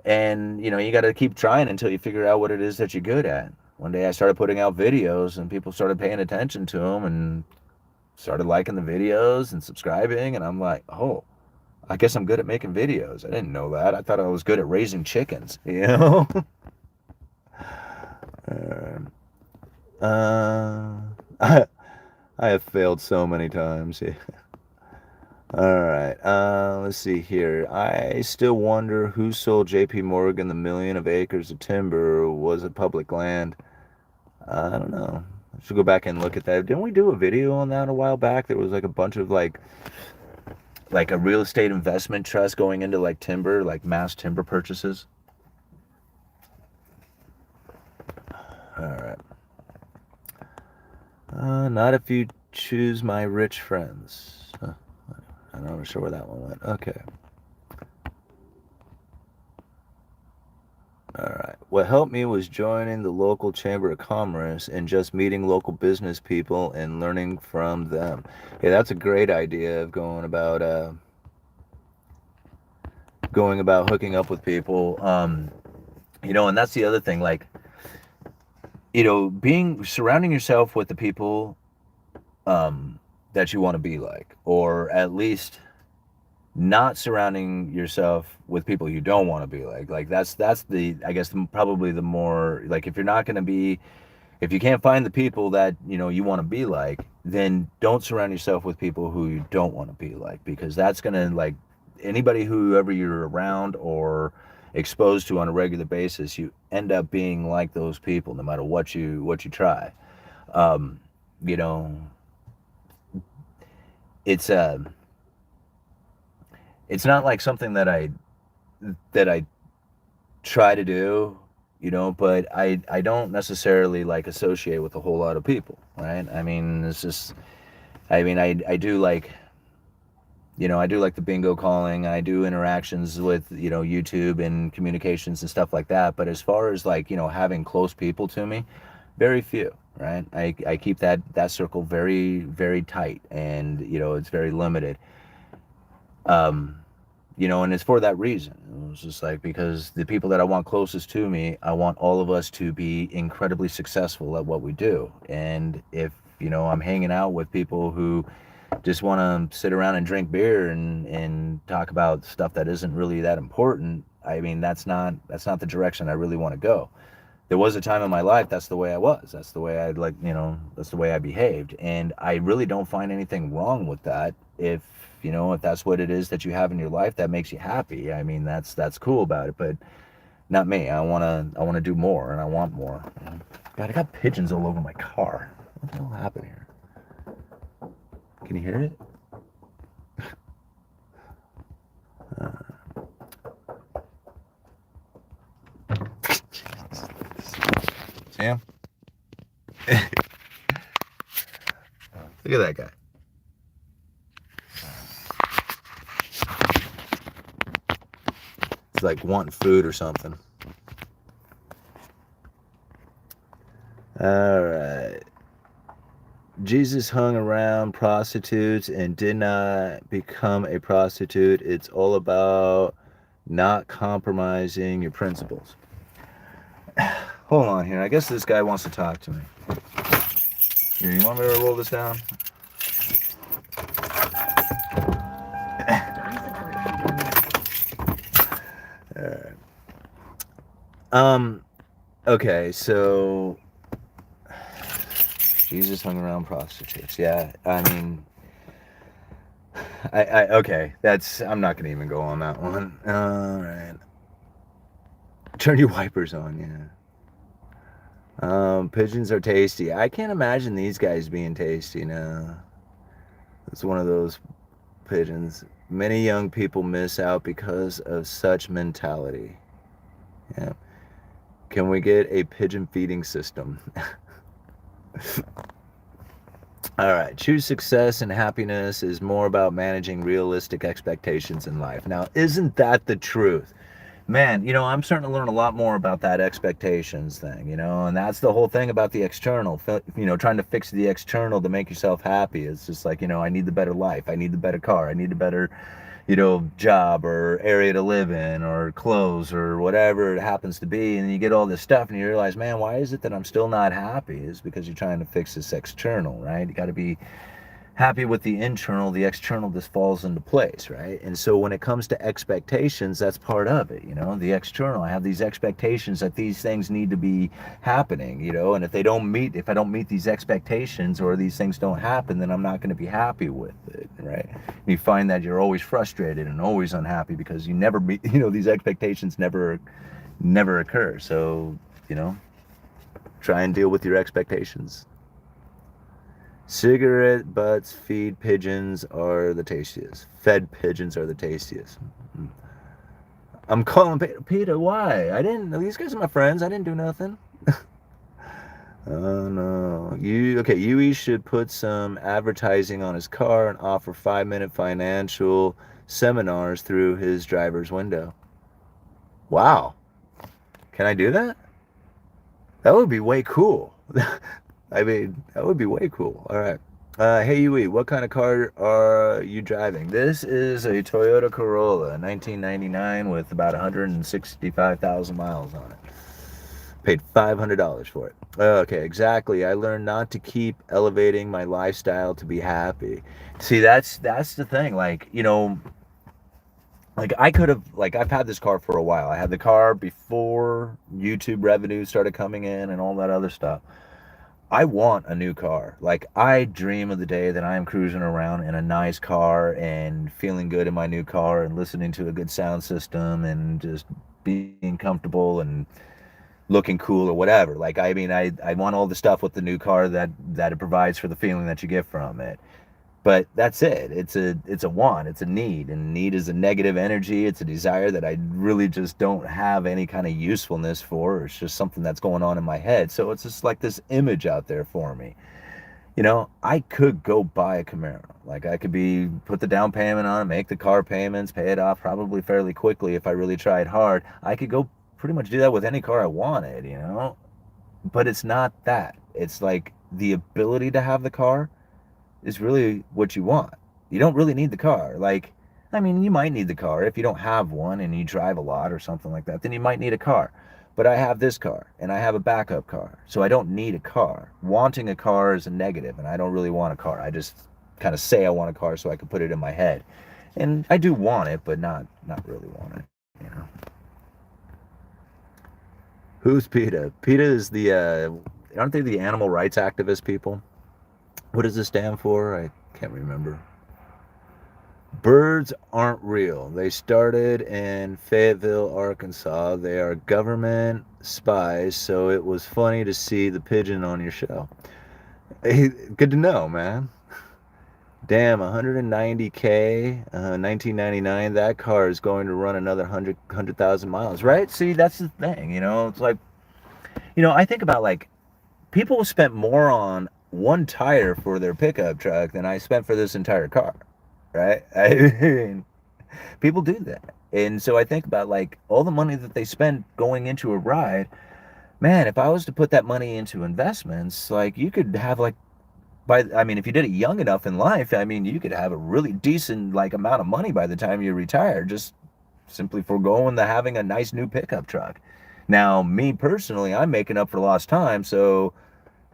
And, you got to keep trying until you figure out what it is that you're good at. One day I started putting out videos and people started paying attention to them and started liking the videos and subscribing. And I'm like, oh, I guess I'm good at making videos. I didn't know that. I thought I was good at raising chickens, I, I have failed so many times. Yeah. All right. Let's see here. I still wonder who sold J.P. Morgan the million of acres of timber, or was it public land? I don't know. I should go back and look at that. Didn't we do a video on that a while back? There was like a bunch of like a real estate investment trust going into like timber, like mass timber purchases. All right. Not if you choose my rich friends. I'm not sure where that one went. Okay. All right. What helped me was joining the local chamber of commerce and just meeting local business people and learning from them. Yeah, that's a great idea of going about hooking up with people. And that's the other thing. Like, surrounding yourself with the people that you want to be like, or at least not surrounding yourself with people you don't want to be like. Like, that's the, I guess, probably the more, like, if you can't find the people that you want to be like, then don't surround yourself with people who you don't want to be like, because that's gonna, like, anybody whoever you're around or exposed to on a regular basis, you end up being like those people no matter what you try. um you know it's it's not like something that I try to do, but I don't necessarily like associate with a whole lot of people, right? I mean, it's just, I mean, I do like, I do like the bingo calling. I do interactions with, YouTube and communications and stuff like that. But as far as like, having close people to me, very few, right? I keep that circle very, very tight, and, it's very limited. Um, and it's for that reason. It was just like, because the people that I want closest to me, I want all of us to be incredibly successful at what we do. And if, I'm hanging out with people who just want to sit around and drink beer and talk about stuff that isn't really that important, I mean, that's not the direction I really want to go. There was a time in my life that's the way I was. That's the way that's the way I behaved. And I really don't find anything wrong with that. If that's what it is that you have in your life that makes you happy, I mean, that's cool about it. But not me. I wanna do more, and I want more. God, I got pigeons all over my car. What the hell happened here? Can you hear it? Sam? Look at that guy. like wanting food or something. All right. Jesus hung around prostitutes and did not become a prostitute. It's all about not compromising your principles. Hold on here. I guess this guy wants to talk to me. Here, you want me to roll this down? Okay, so Jesus hung around prostitutes. Yeah, I mean, okay, I'm not gonna even go on that one. All right, turn your wipers on. Yeah. Pigeons are tasty. I can't imagine these guys being tasty. No, it's one of those pigeons. Many young people miss out because of such mentality. Yeah. Can we get a pigeon feeding system? All right. Choose success and happiness is more about managing realistic expectations in life. Now, isn't that the truth? Man, I'm starting to learn a lot more about that expectations thing, and that's the whole thing about the external, trying to fix the external to make yourself happy. It's just like, I need the better life. I need the better car. I need the better, job or area to live in or clothes or whatever it happens to be. And you get all this stuff and you realize, man, why is it that I'm still not happy? It's because you're trying to fix this external, right? You got to be happy with the internal. The external just falls into place, right? And so when it comes to expectations, that's part of it, the external. I have these expectations that these things need to be happening, and if I don't meet these expectations or these things don't happen, then I'm not going to be happy with it, right? And you find that you're always frustrated and always unhappy because you never meet, these expectations never occur. So, try and deal with your expectations. Cigarette butts fed pigeons are the tastiest. I'm calling Peter. Why? These guys are my friends. I didn't do nothing. Oh no. Yui should put some advertising on his car and offer 5-minute financial seminars through his driver's window. Wow. Can I do that? That would be way cool. I mean, that would be way cool. All right. Hey, Yui, what kind of car are you driving? This is a Toyota Corolla, 1999, with about 165,000 miles on it. Paid $500 for it. Okay, exactly. I learned not to keep elevating my lifestyle to be happy. See, that's the thing. Like, I could have, I've had this car for a while. I had the car before YouTube revenue started coming in and all that other stuff. I want a new car. I dream of the day that I am cruising around in a nice car and feeling good in my new car and listening to a good sound system and just being comfortable and looking cool or whatever. I want all the stuff with the new car that it provides for the feeling that you get from it. But that's it. It's a want. It's a need. And need is a negative energy. It's a desire that I really just don't have any kind of usefulness for. It's just something that's going on in my head. So it's just like this image out there for me. I could go buy a Camaro. I could put the down payment on it, make the car payments, pay it off probably fairly quickly if I really tried hard. I could go pretty much do that with any car I wanted, But it's not that. It's like the ability to have the car is really what you want. You don't really need the car. You might need the car if you don't have one and you drive a lot or something like that, then you might need a car. But I have this car and I have a backup car, so I don't need a car. Wanting a car is a negative, and I don't really want a car. I just kind of say I want a car so I can put it in my head. And I do want it, but not really want it, Who's PETA? PETA is aren't they the animal rights activist people? What does this stand for? I can't remember. Birds aren't real. They started in Fayetteville, Arkansas. They are government spies, so it was funny to see the pigeon on your show. Hey, good to know, man. Damn, 190K, 1999. That car is going to run another 100,000 miles, right? See, that's the thing, It's like, I think about, people spent more on one tire for their pickup truck than I spent for this entire car, right? I mean, People do that. And so I think about like all the money that they spend going into a ride. Man, if I was to put that money into investments, like you could have like I mean, if you did it young enough in life, I mean, you could have a really decent like amount of money by the time you retire, just simply foregoing the having a nice new pickup truck. Now, me personally, I'm making up for lost time, so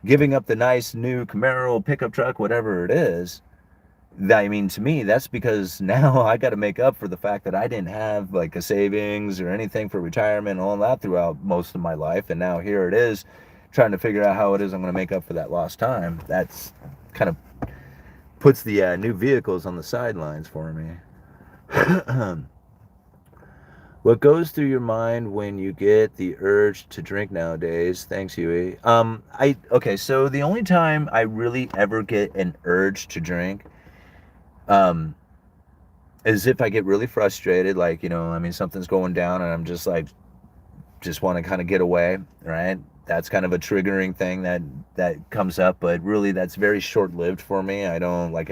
giving up the nice new Camaro pickup truck, whatever it is, I mean, to me, that's because now I got to make up for the fact that I didn't have like a savings or anything for retirement and all that throughout most of my life. And now here it is, trying to figure out how it is I'm going to make up for that lost time. That's kind of puts the new vehicles on the sidelines for me. What goes through your mind when you get the urge to drink nowadays? Thanks, Huey. Okay, so the only time I really ever get an urge to drink, um, is if I get really frustrated, like, I mean, something's going down and I'm just like, just want to kind of get away, right? That's kind of a triggering thing that comes up, but really that's very short-lived for me. I don't like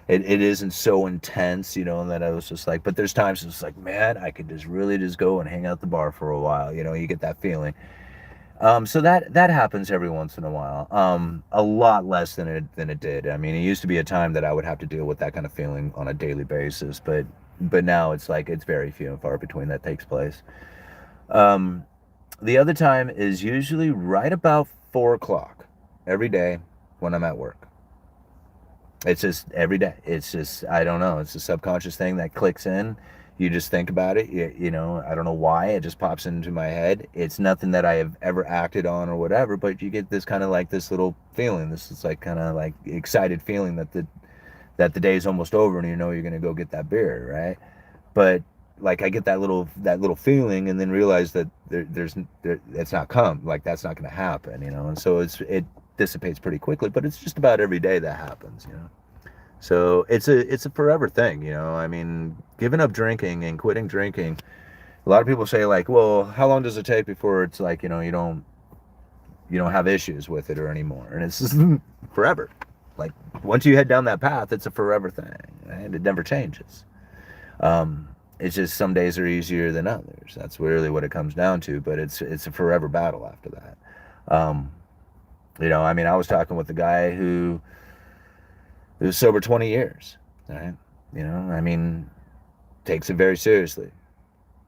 it isn't so intense, that I was just like, but there's times it's like, man, I could just really just go and hang out the bar for a while, you get that feeling. So that happens every once in a while. A lot less than it did. I mean, it used to be a time that I would have to deal with that kind of feeling on a daily basis, but now it's like it's very few and far between that takes place. The other time is usually right about 4 o'clock every day when I'm at work. It's just every day. It's just, I don't know. It's a subconscious thing that clicks in. You just think about it. I don't know why. It just pops into my head. It's nothing that I have ever acted on or whatever, but you get this kind of like this little feeling. This is like kind of like excited feeling that the day is almost over and you're going to go get that beer, right? But like I get that little feeling and then realize that it's not like that's not going to happen, and so it dissipates pretty quickly, but it's just about every day that happens. So it's a forever thing. I mean, giving up drinking and quitting drinking, a lot of people say like, well, how long does it take before it's like, you don't have issues with it or anymore? And it's just forever. Like once you head down that path, it's a forever thing, right? It never changes. It's just some days are easier than others. That's really what it comes down to, but it's a forever battle after that. I mean, I was talking with a guy who was sober 20 years, right? I mean, takes it very seriously.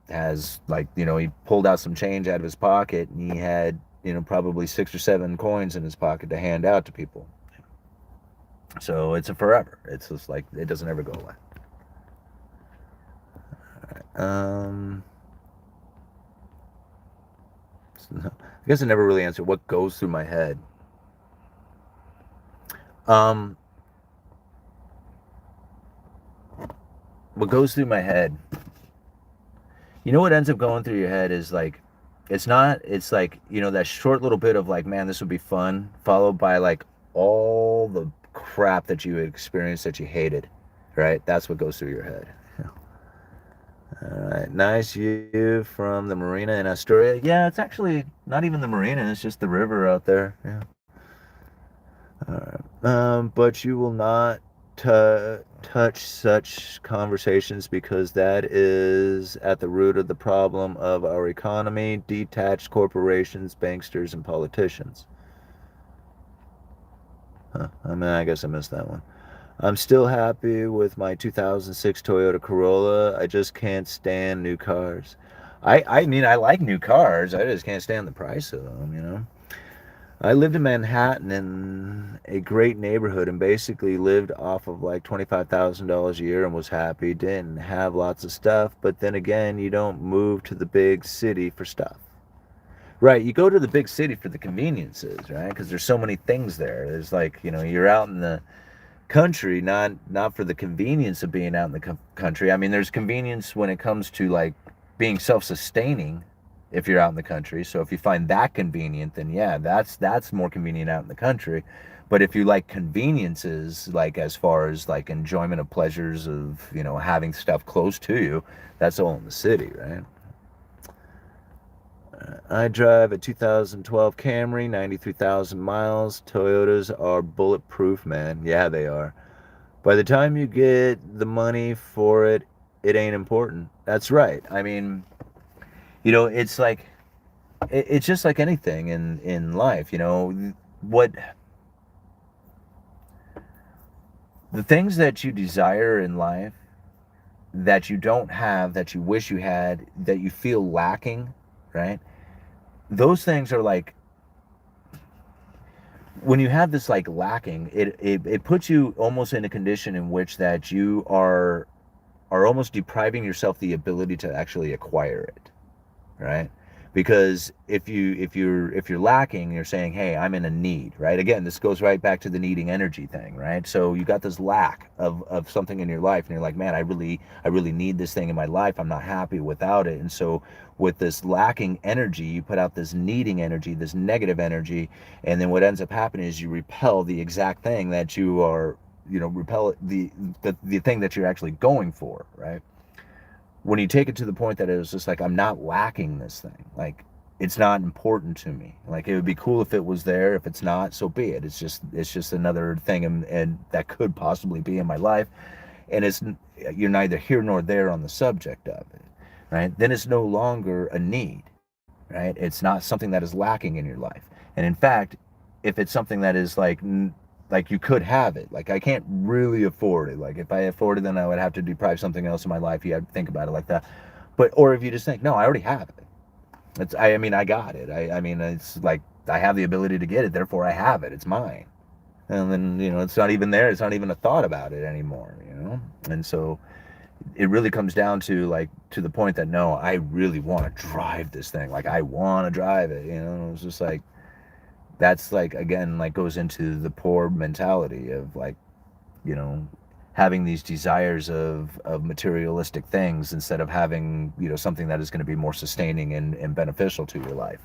Has like, he pulled out some change out of his pocket and he had, probably 6 or 7 coins in his pocket to hand out to people. So it's a forever. It's just like, it doesn't ever go away. I guess I never really answered what goes through my head. What goes through my head, what ends up going through your head is like, it's like, that short little bit of like, man, this would be fun, followed by like all the crap that you experienced that you hated, right? That's what goes through your head. All right, nice view from the marina in Astoria. Yeah, it's actually not even the marina, it's just the river out there. Yeah. All right. But you will not touch such conversations because that is at the root of the problem of our economy, detached corporations, banksters, and politicians. Huh. I mean, I guess I missed that one. I'm still happy with my 2006 Toyota Corolla. I just can't stand new cars. I mean, I like new cars. I just can't stand the price of them. I lived in Manhattan in a great neighborhood and basically lived off of like $25,000 a year and was happy. Didn't have lots of stuff, but then again, you don't move to the big city for stuff. Right, you go to the big city for the conveniences, right? Because there's so many things there. There's like, you're out in the country, not for the convenience of being out in the country. I mean, there's convenience when it comes to like being self-sustaining if you're out in the country. So if you find that convenient, then yeah, that's more convenient out in the country. But if you like conveniences, like as far as like enjoyment of pleasures of, having stuff close to you, that's all in the city, right? I drive a 2012 Camry, 93,000 miles. Toyotas are bulletproof, man. Yeah, they are. By the time you get the money for it it ain't important. That's right. I mean, it's like it's just like anything in life. What the things that you desire in life that you don't have, that you wish you had, that you feel lacking, right? Those things are like, when you have this like lacking, it puts you almost in a condition in which that you are almost depriving yourself the ability to actually acquire it, right? Because if you're lacking, you're saying, hey, I'm in a need, right? Again, this goes right back to the needing energy thing, right? So you got this lack of something in your life, and you're like, man, I really need this thing in my life. I'm not happy without it. And so with this lacking energy, you put out this needing energy, this negative energy, and then what ends up happening is you repel the exact thing that you are, repel the thing that you're actually going for, right? When you take it to the point that it was just like, I'm not lacking this thing, like, it's not important to me, like, it would be cool if it was there. If it's not, so be it. It's just another thing, and that could possibly be in my life, and you're neither here nor there on the subject of it, right? Then it's no longer a need, right? It's not something that is lacking in your life. And in fact, if it's something that is like you could have it, like, I can't really afford it, like, if I afford it, then I would have to deprive something else in my life. You have to think about it like that. But, or if you just think, no, I already have it. I mean, I got it. I mean, it's like, I have the ability to get it, therefore I have it, it's mine. And then, it's not even there, it's not even a thought about it anymore. And so it really comes down to, like, to the point that, no, I really want to drive this thing, like, I want to drive it. It's just like, that's like, again, like, goes into the poor mentality of, like, you know having these desires of materialistic things, instead of having, something that is going to be more sustaining and beneficial to your life.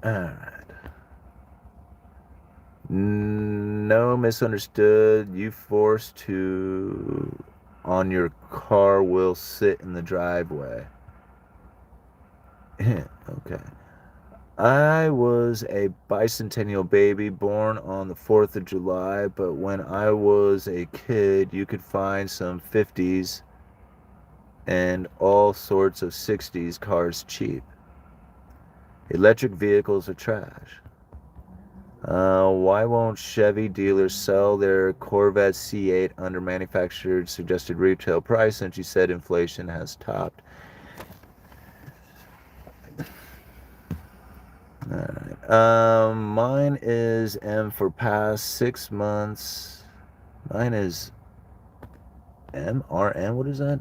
All right. No, misunderstood. You forced to on your car will sit in the driveway. Okay. I was a bicentennial baby born on the 4th of July, but when I was a kid, you could find some 50s and all sorts of 60s cars cheap. Electric vehicles are trash. Why won't Chevy dealers sell their Corvette C8 under manufactured suggested retail price, since you said inflation has topped? All right. Mine is M for past 6 months. Mine is MRN. What is that?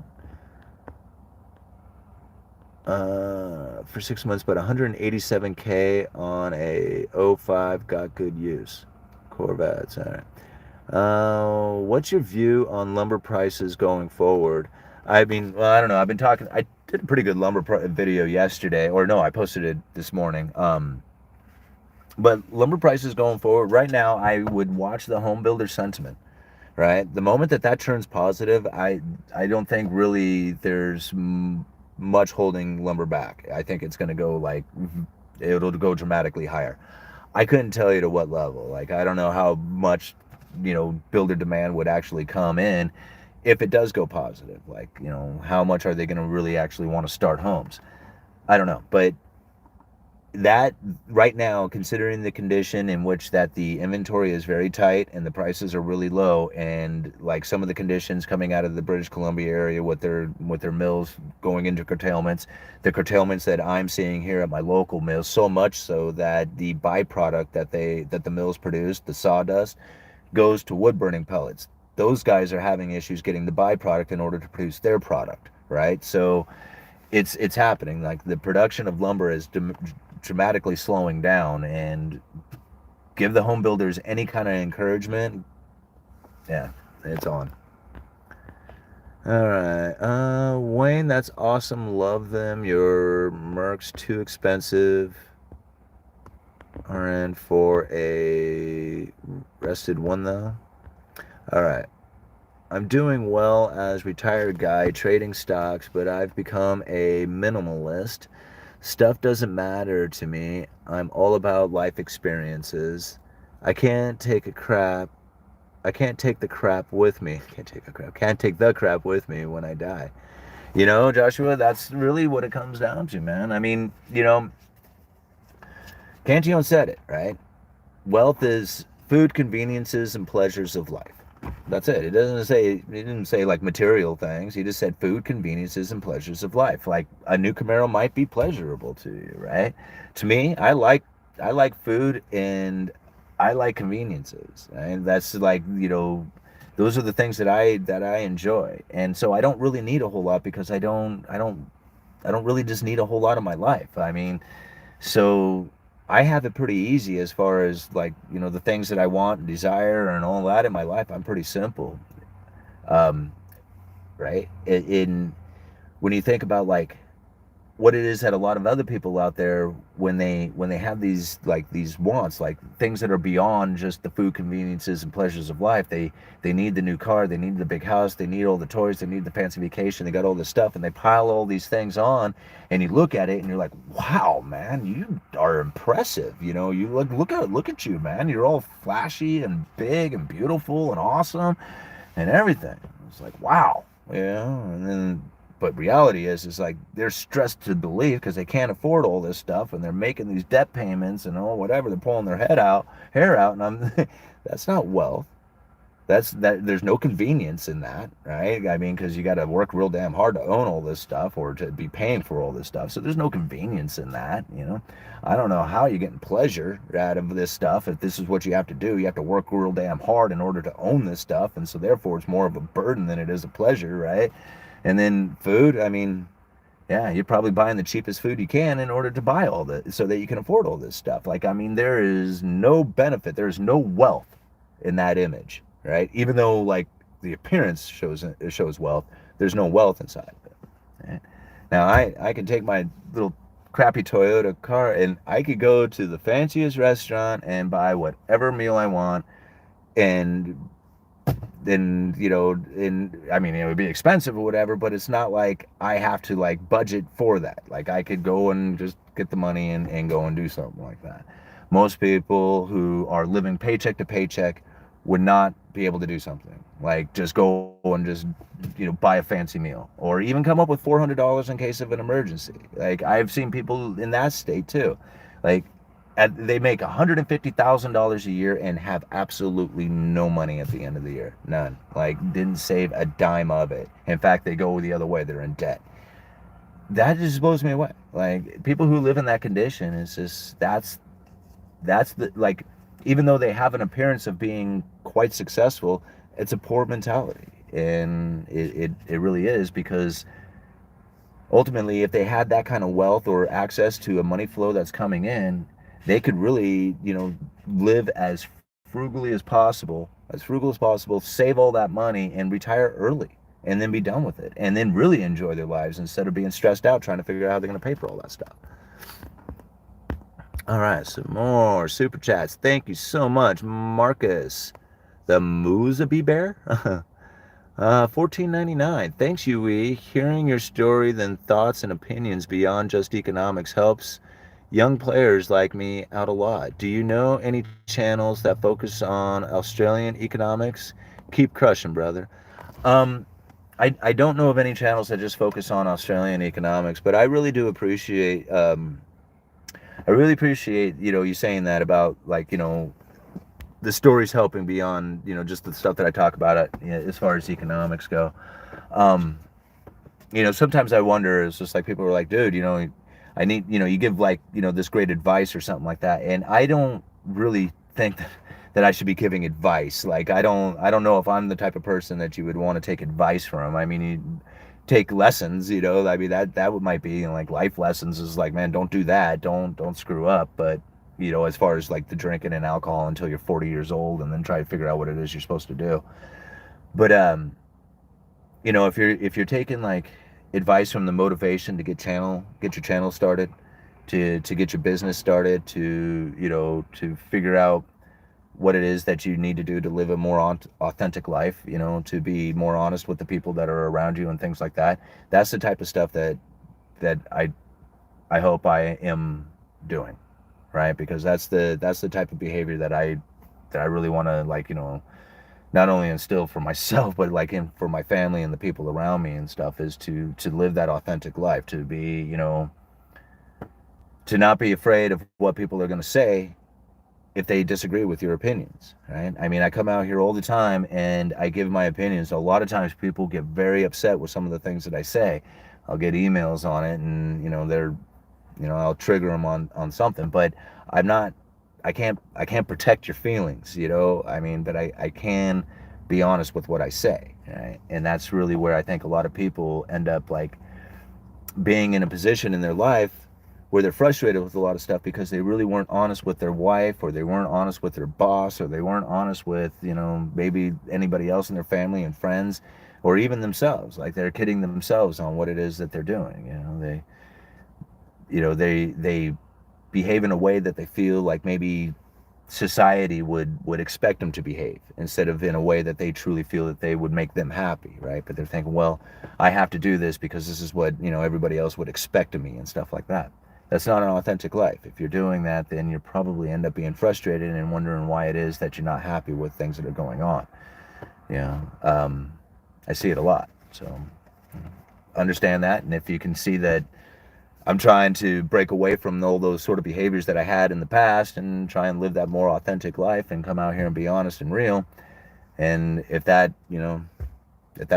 For 6 months, but 187K on a '05, got good use. Corvettes. All right. What's your view on lumber prices going forward? I mean, well, I don't know. I've been talking. I did a pretty good lumber video yesterday, or no, I posted it this morning. But lumber prices going forward, right now, I would watch the home builder sentiment. Right, the moment that turns positive, I don't think really there's much holding lumber back. I think it's going to go, like, it'll go dramatically higher. I couldn't tell you to what level. Like, I don't know how much, builder demand would actually come in if it does go positive. Like, how much are they going to really actually want to start homes? I don't know. But that, right now, considering the condition in which that the inventory is very tight and the prices are really low, and like some of the conditions coming out of the British Columbia area with their mills going into curtailments, the curtailments that I'm seeing here at my local mills, so much so that the byproduct that the mills produce, the sawdust, goes to wood burning pellets. Those guys are having issues getting the byproduct in order to produce their product, right? So it's happening. Like, the production of lumber is dramatically slowing down, and give the home builders any kind of encouragement. Yeah, it's on. All right. Wayne, that's awesome. Love them. Your Merc's too expensive. RN for a rested one, though. All right. I'm doing well as retired guy trading stocks, but I've become a minimalist. Stuff doesn't matter to me. I'm all about life experiences. I can't take a crap I can't take the crap with me. Can't take the crap with me when I die. You know, Joshua, that's really what it comes down to, man. I mean, you know, Cantillon said it, right? Wealth is food, conveniences, and pleasures of life. That's it. It didn't say like material things. He just said food, conveniences, and pleasures of life. Like a new Camaro might be pleasurable to you, right? To me, I like food and I like conveniences. And that's like, you know, those are the things that I enjoy. And so I don't really need a whole lot because I don't really just need a whole lot of my life. I mean, so I have it pretty easy as far as like, you know, the things that I want and desire and all that in my life. I'm pretty simple. Um, right? When you think about like what it is that a lot of other people out there when they have these like these wants, like things that are beyond just the food conveniences and pleasures of life. They need the new car, they need the big house, they need all the toys, they need the fancy vacation, they got all this stuff, and they pile all these things on, and you look at it and you're like, wow, man, you are impressive. You know, you look at you, man, you're all flashy and big and beautiful and awesome and everything. It's like, wow. Yeah. And then but reality is like they're stressed to believe because they can't afford all this stuff and they're making these debt payments and all whatever. They're pulling their hair out, and I'm that's not wealth. That there's no convenience in that, right? I mean, because you got to work real damn hard to own all this stuff or to be paying for all this stuff. So there's no convenience in that, you know. I don't know how you're getting pleasure out of this stuff if this is what you have to do. You have to work real damn hard in order to own this stuff, and so therefore it's more of a burden than it is a pleasure, right? And then food, I mean, yeah, you're probably buying the cheapest food you can in order to buy all this so that you can afford all this stuff. Like, I mean, there is no benefit, there's no wealth in that image, right? Even though like the appearance shows wealth, there's no wealth inside of it. Right? Now, I can take my little crappy Toyota car and I could go to the fanciest restaurant and buy whatever meal I want and then you know and I mean it would be expensive or whatever, but it's not like I have to like budget for that. Like I could go and just get the money and go and do something like that. Most people who are living paycheck to paycheck would not be able to do something like just go and just you know buy a fancy meal or even come up with $400 in case of an emergency. Like I've seen people in that state too. Like they make $150,000 a year and have absolutely no money at the end of the year. None. Like, didn't save a dime of it. In fact, they go the other way. They're in debt. That just blows me away. Like, people who live in that condition, it's just, that's the, like, even though they have an appearance of being quite successful, it's a poor mentality. And it really is because ultimately, if they had that kind of wealth or access to a money flow that's coming in, they could really, you know, live as frugal as possible, save all that money and retire early and then be done with it and then really enjoy their lives instead of being stressed out trying to figure out how they're going to pay for all that stuff. All right, some more super chats. Thank you so much, Marcus. The Moozaby Bear? 14.99. Thanks, UE. Hearing your story, then thoughts and opinions beyond just economics helps young players like me out a lot. Do you know any channels that focus on Australian economics? Keep crushing, brother. Um, I don't know of any channels that just focus on Australian economics, but I really do appreciate I really appreciate you know you saying that about like you know the stories helping beyond you know just the stuff that I talk about it, you know, as far as economics go. Um, you know, sometimes I wonder, it's just like people are like, dude, you know, I need, you know, you give like, you know, this great advice or something like that. And I don't really think that I should be giving advice. Like, I don't know if I'm the type of person that you would want to take advice from. I mean, you take lessons, you know, I mean, that might be, you know, like life lessons is like, man, don't do that. Don't screw up. But, you know, as far as like the drinking and alcohol until you're 40 years old and then try to figure out what it is you're supposed to do. But, you know, if you're taking like advice from the motivation to get your channel started, to get your business started, to you know to figure out what it is that you need to do to live a more authentic life, you know, to be more honest with the people that are around you and things like that. That's the type of stuff that I hope I am doing, right? Because that's the type of behavior that I really want to like you know not only instill for myself, but like for my family and the people around me and stuff, is to live that authentic life, to be, to not be afraid of what people are going to say if they disagree with your opinions, right? I mean, I come out here all the time and I give my opinions. A lot of times people get very upset with some of the things that I say. I'll get emails on it, and I'll trigger them on something, but I'm not I can't protect your feelings, I mean, but I can be honest with what I say, right? And that's really where I think a lot of people end up, like, being in a position in their life where they're frustrated with a lot of stuff because they really weren't honest with their wife, or they weren't honest with their boss, or they weren't honest with, maybe anybody else in their family and friends, or even themselves. Like, they're kidding themselves on what it is that they're doing. They behave in a way that they feel like maybe society would expect them to behave, instead of in a way that they truly feel that they would make them happy, right? But they're thinking, well, I have to do this because this is what, everybody else would expect of me, and stuff like that. That's not an authentic life. If you're doing that, then you probably end up being frustrated and wondering why it is that you're not happy with things that are going on. I see it a lot. So understand that, and if you can see that I'm trying to break away from all those sort of behaviors that I had in the past, and try and live that more authentic life and come out here and be honest and real. And if that's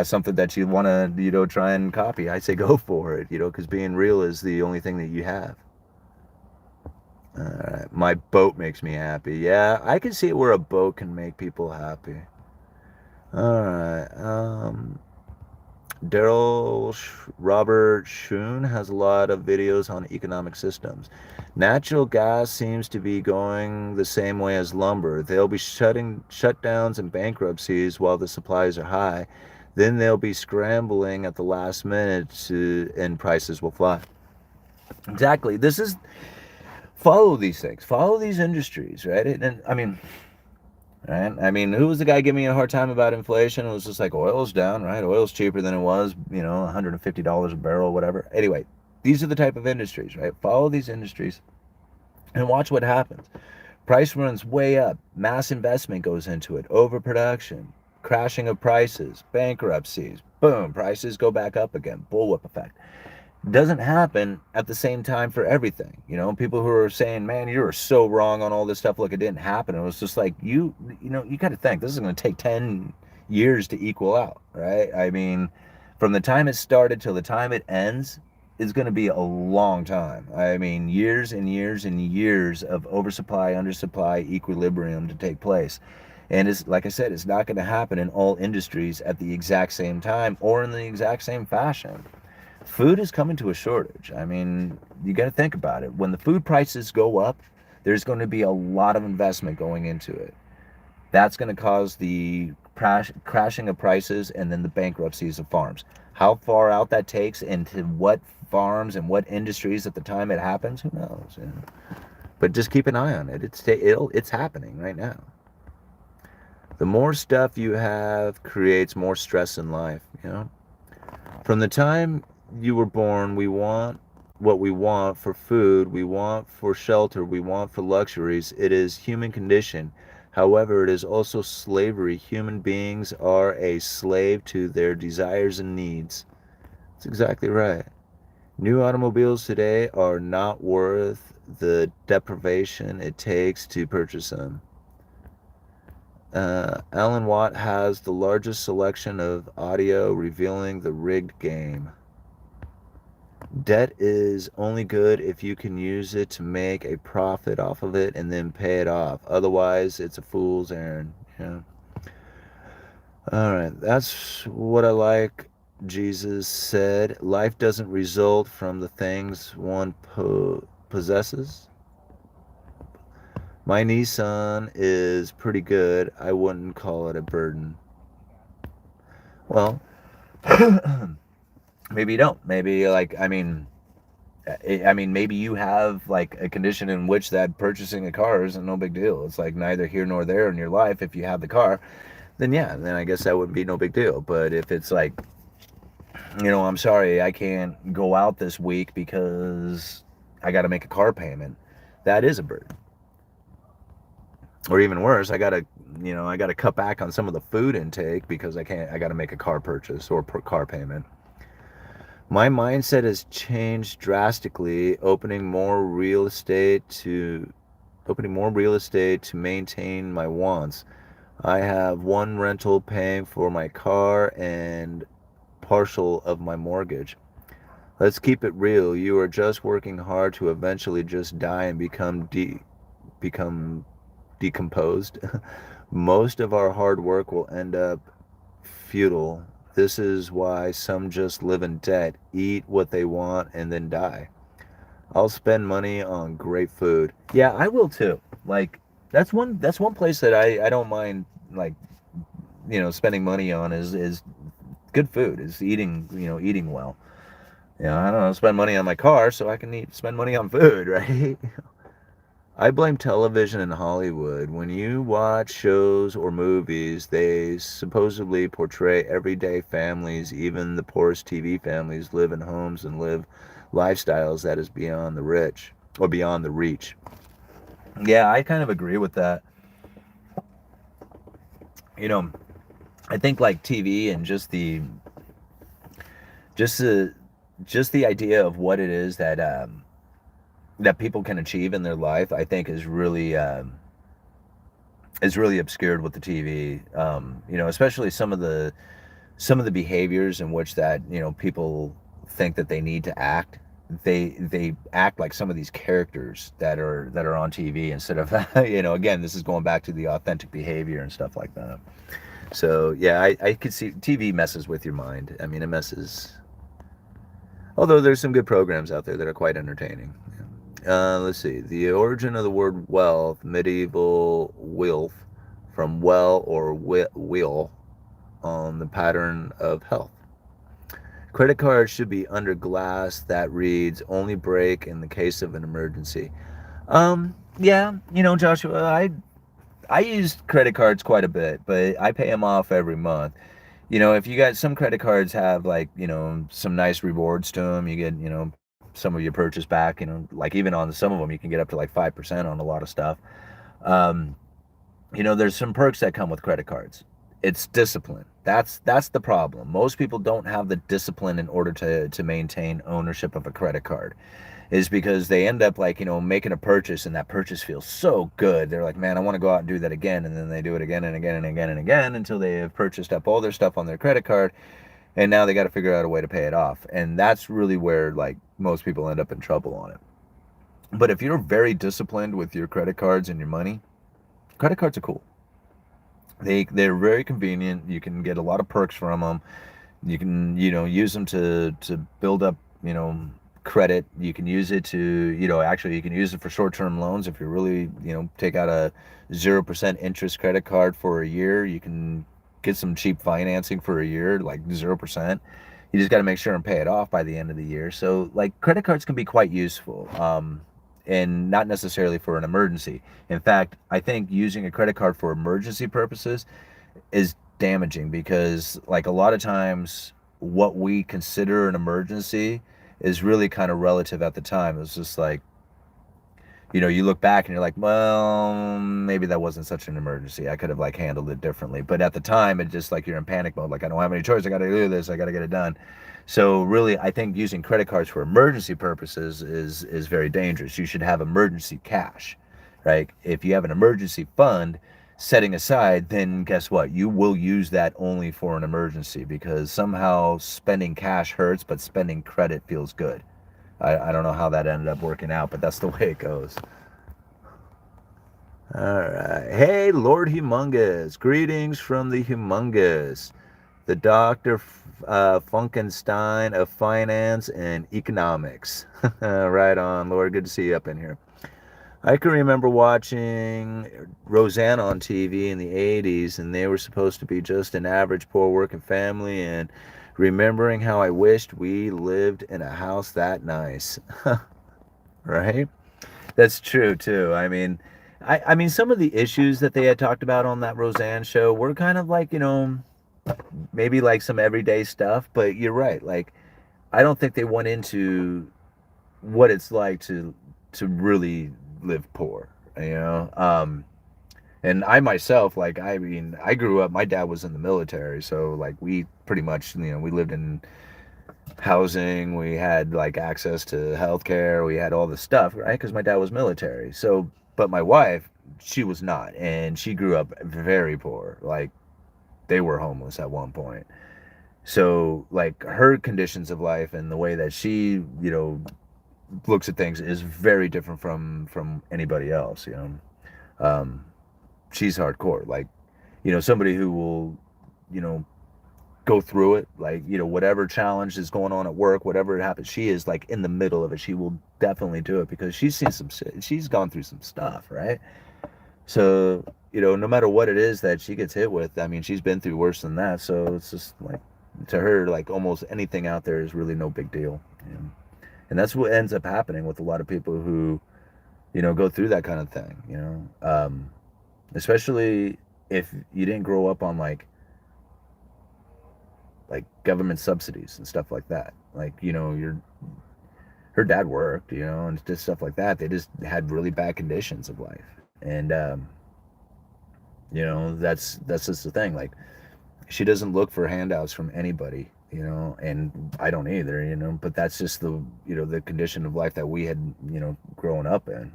something that you want to, try and copy, I say go for it, because being real is the only thing that you have. All right. My boat makes me happy. Yeah, I can see where a boat can make people happy. All right. Robert Schoon has a lot of videos on economic systems. Natural gas seems to be going the same way as lumber. They'll be shutdowns and bankruptcies while the supplies are high. Then they'll be scrambling at the last minute and prices will fly. Exactly. Follow these things. Follow these industries, right? And I mean, right? I mean, who was the guy giving me a hard time about inflation? It was just like, oil's down, right? Oil's cheaper than it was, $150 a barrel, whatever. Anyway, these are the type of industries, right? Follow these industries and watch what happens. Price runs way up. Mass investment goes into it. Overproduction. Crashing of prices. Bankruptcies. Boom. Prices go back up again. Bullwhip effect. Doesn't happen at the same time for everything. People who are saying, man, you're so wrong on all this stuff. Look, it didn't happen. It was just like, you got to think this is going to take 10 years to equal out, right? I mean, from the time it started till the time it ends is going to be a long time. I mean, years and years and years of oversupply, undersupply, equilibrium to take place. And it's, like I said, it's not going to happen in all industries at the exact same time or in the exact same fashion. Food is coming to a shortage. I mean, you got to think about it. When the food prices go up, there's going to be a lot of investment going into it. That's going to cause the crashing of prices and then the bankruptcies of farms. How far out that takes into what farms and what industries at the time it happens, who knows? But just keep an eye on it. It's happening right now. The more stuff you have creates more stress in life, From the time you were born, we want what we want for food, we want for shelter, we want for luxuries. It is human condition. However, it is also slavery. Human beings are a slave to their desires and needs. That's exactly right. New automobiles today are not worth the deprivation it takes to purchase them. Alan Watt has the largest selection of audio revealing the rigged game. Debt is only good if you can use it to make a profit off of it and then pay it off. Otherwise, it's a fool's errand. All right, that's what I like. Jesus said, life doesn't result from the things one possesses. My Nissan is pretty good. I wouldn't call it a burden. Well, maybe you don't. Maybe, maybe you have like a condition in which that purchasing a car isn't no big deal. It's like neither here nor there in your life. If you have the car, then I guess that wouldn't be no big deal. But if it's like, I'm sorry, I can't go out this week because I got to make a car payment, that is a burden. or even worse, I gotta cut back on some of the food intake because I gotta make a car purchase or car payment. My mindset has changed drastically, opening more real estate to maintain my wants. I have one rental paying for my car and partial of my mortgage. Let's keep it real. You are just working hard to eventually just die and become decomposed. Most of our hard work will end up futile. This is why some just live in debt, eat what they want, and then die. I'll spend money on great food. Yeah, I will too. Like that's one place that I don't mind, like, spending money on is good food, is eating, eating well. I don't know, spend money on my car so I can spend money on food, right? I blame television and Hollywood. When you watch shows or movies, they supposedly portray everyday families. Even the poorest TV families live in homes and live lifestyles that is beyond the rich or beyond the reach. Yeah, I kind of agree with that. You know, I think like TV and just the just the idea of what it is that people can achieve in their life, I think is really obscured with the TV. Especially some of the behaviors in which that people think that they need to act. They act like some of these characters that are on TV instead of again, this is going back to the authentic behavior and stuff like that. So yeah, I could see TV messes with your mind. I mean, it messes. Although there's some good programs out there that are quite entertaining. Let's see. The origin of the word wealth, medieval wealth, from well or wheel on the pattern of health. Credit cards should be under glass that reads only break in the case of an emergency. Yeah, Joshua, I use credit cards quite a bit, but I pay them off every month. If you got some credit cards have like, some nice rewards to them, you get, some of your purchase back, like even on some of them, you can get up to like 5% on a lot of stuff. Um, there's some perks that come with credit cards. It's discipline. That's the problem. Most people don't have the discipline in order to maintain ownership of a credit card. Is because they end up like, making a purchase and that purchase feels so good. They're like, man, I want to go out and do that again. And then they do it again and again and again and again until they have purchased up all their stuff on their credit card. And now they got to figure out a way to pay it off. And that's really where like most people end up in trouble on it. But if you're very disciplined with your credit cards and your money, credit cards are cool. They're very convenient. You can get a lot of perks from them. You can, use them to build up, credit. You can use it to, actually you can use it for short-term loans. If you really, take out a 0% interest credit card for a year, you can get some cheap financing for a year, like 0%. You just got to make sure and pay it off by the end of the year. So like credit cards can be quite useful. And not necessarily for an emergency. In fact, I think using a credit card for emergency purposes is damaging because like a lot of times what we consider an emergency is really kind of relative at the time. It's just like, you look back and you're like, well, maybe that wasn't such an emergency. I could have like handled it differently. But at the time, it's just like you're in panic mode. Like, I don't have any choice. I got to do this. I got to get it done. So really, I think using credit cards for emergency purposes is very dangerous. You should have emergency cash, right? If you have an emergency fund setting aside, then guess what? You will use that only for an emergency because somehow spending cash hurts, but spending credit feels good. I don't know how that ended up working out, but that's the way it goes. All right. Hey, Lord Humongous. Greetings from the Humongous, the Dr. Funkenstein of finance and economics. Right on, Lord. Good to see you up in here. I can remember watching Roseanne on TV in the 80s, and they were supposed to be just an average poor working family, and remembering how I wished we lived in a house that nice. Right? That's true, too. I mean, some of the issues that they had talked about on that Roseanne show were kind of like, maybe like some everyday stuff, but you're right. Like, I don't think they went into what it's like to really live poor, you know? And I myself, like, I mean, I grew up, my dad was in the military, so like we pretty much, we lived in housing, we had like access to healthcare, we had all this stuff, right? Because my dad was military. So, but my wife, she was not, and she grew up very poor. Like, they were homeless at one point. So, like, her conditions of life and the way that she, looks at things is very different from anybody else. Um, she's hardcore. Like, somebody who will, you know, go through it, like, whatever challenge is going on at work, whatever it happens, she is like in the middle of it. She will definitely do it because she's seen some shit. She's gone through some stuff, right? So, no matter what it is that she gets hit with, I mean, she's been through worse than that. So it's just like, to her, like, almost anything out there is really no big deal. And that's what ends up happening with a lot of people who, go through that kind of thing, especially if you didn't grow up on like government subsidies and stuff like that. Like, her dad worked, and just stuff like that. They just had really bad conditions of life. And that's just the thing. Like, she doesn't look for handouts from anybody, and I don't either, but that's just the condition of life that we had, growing up in.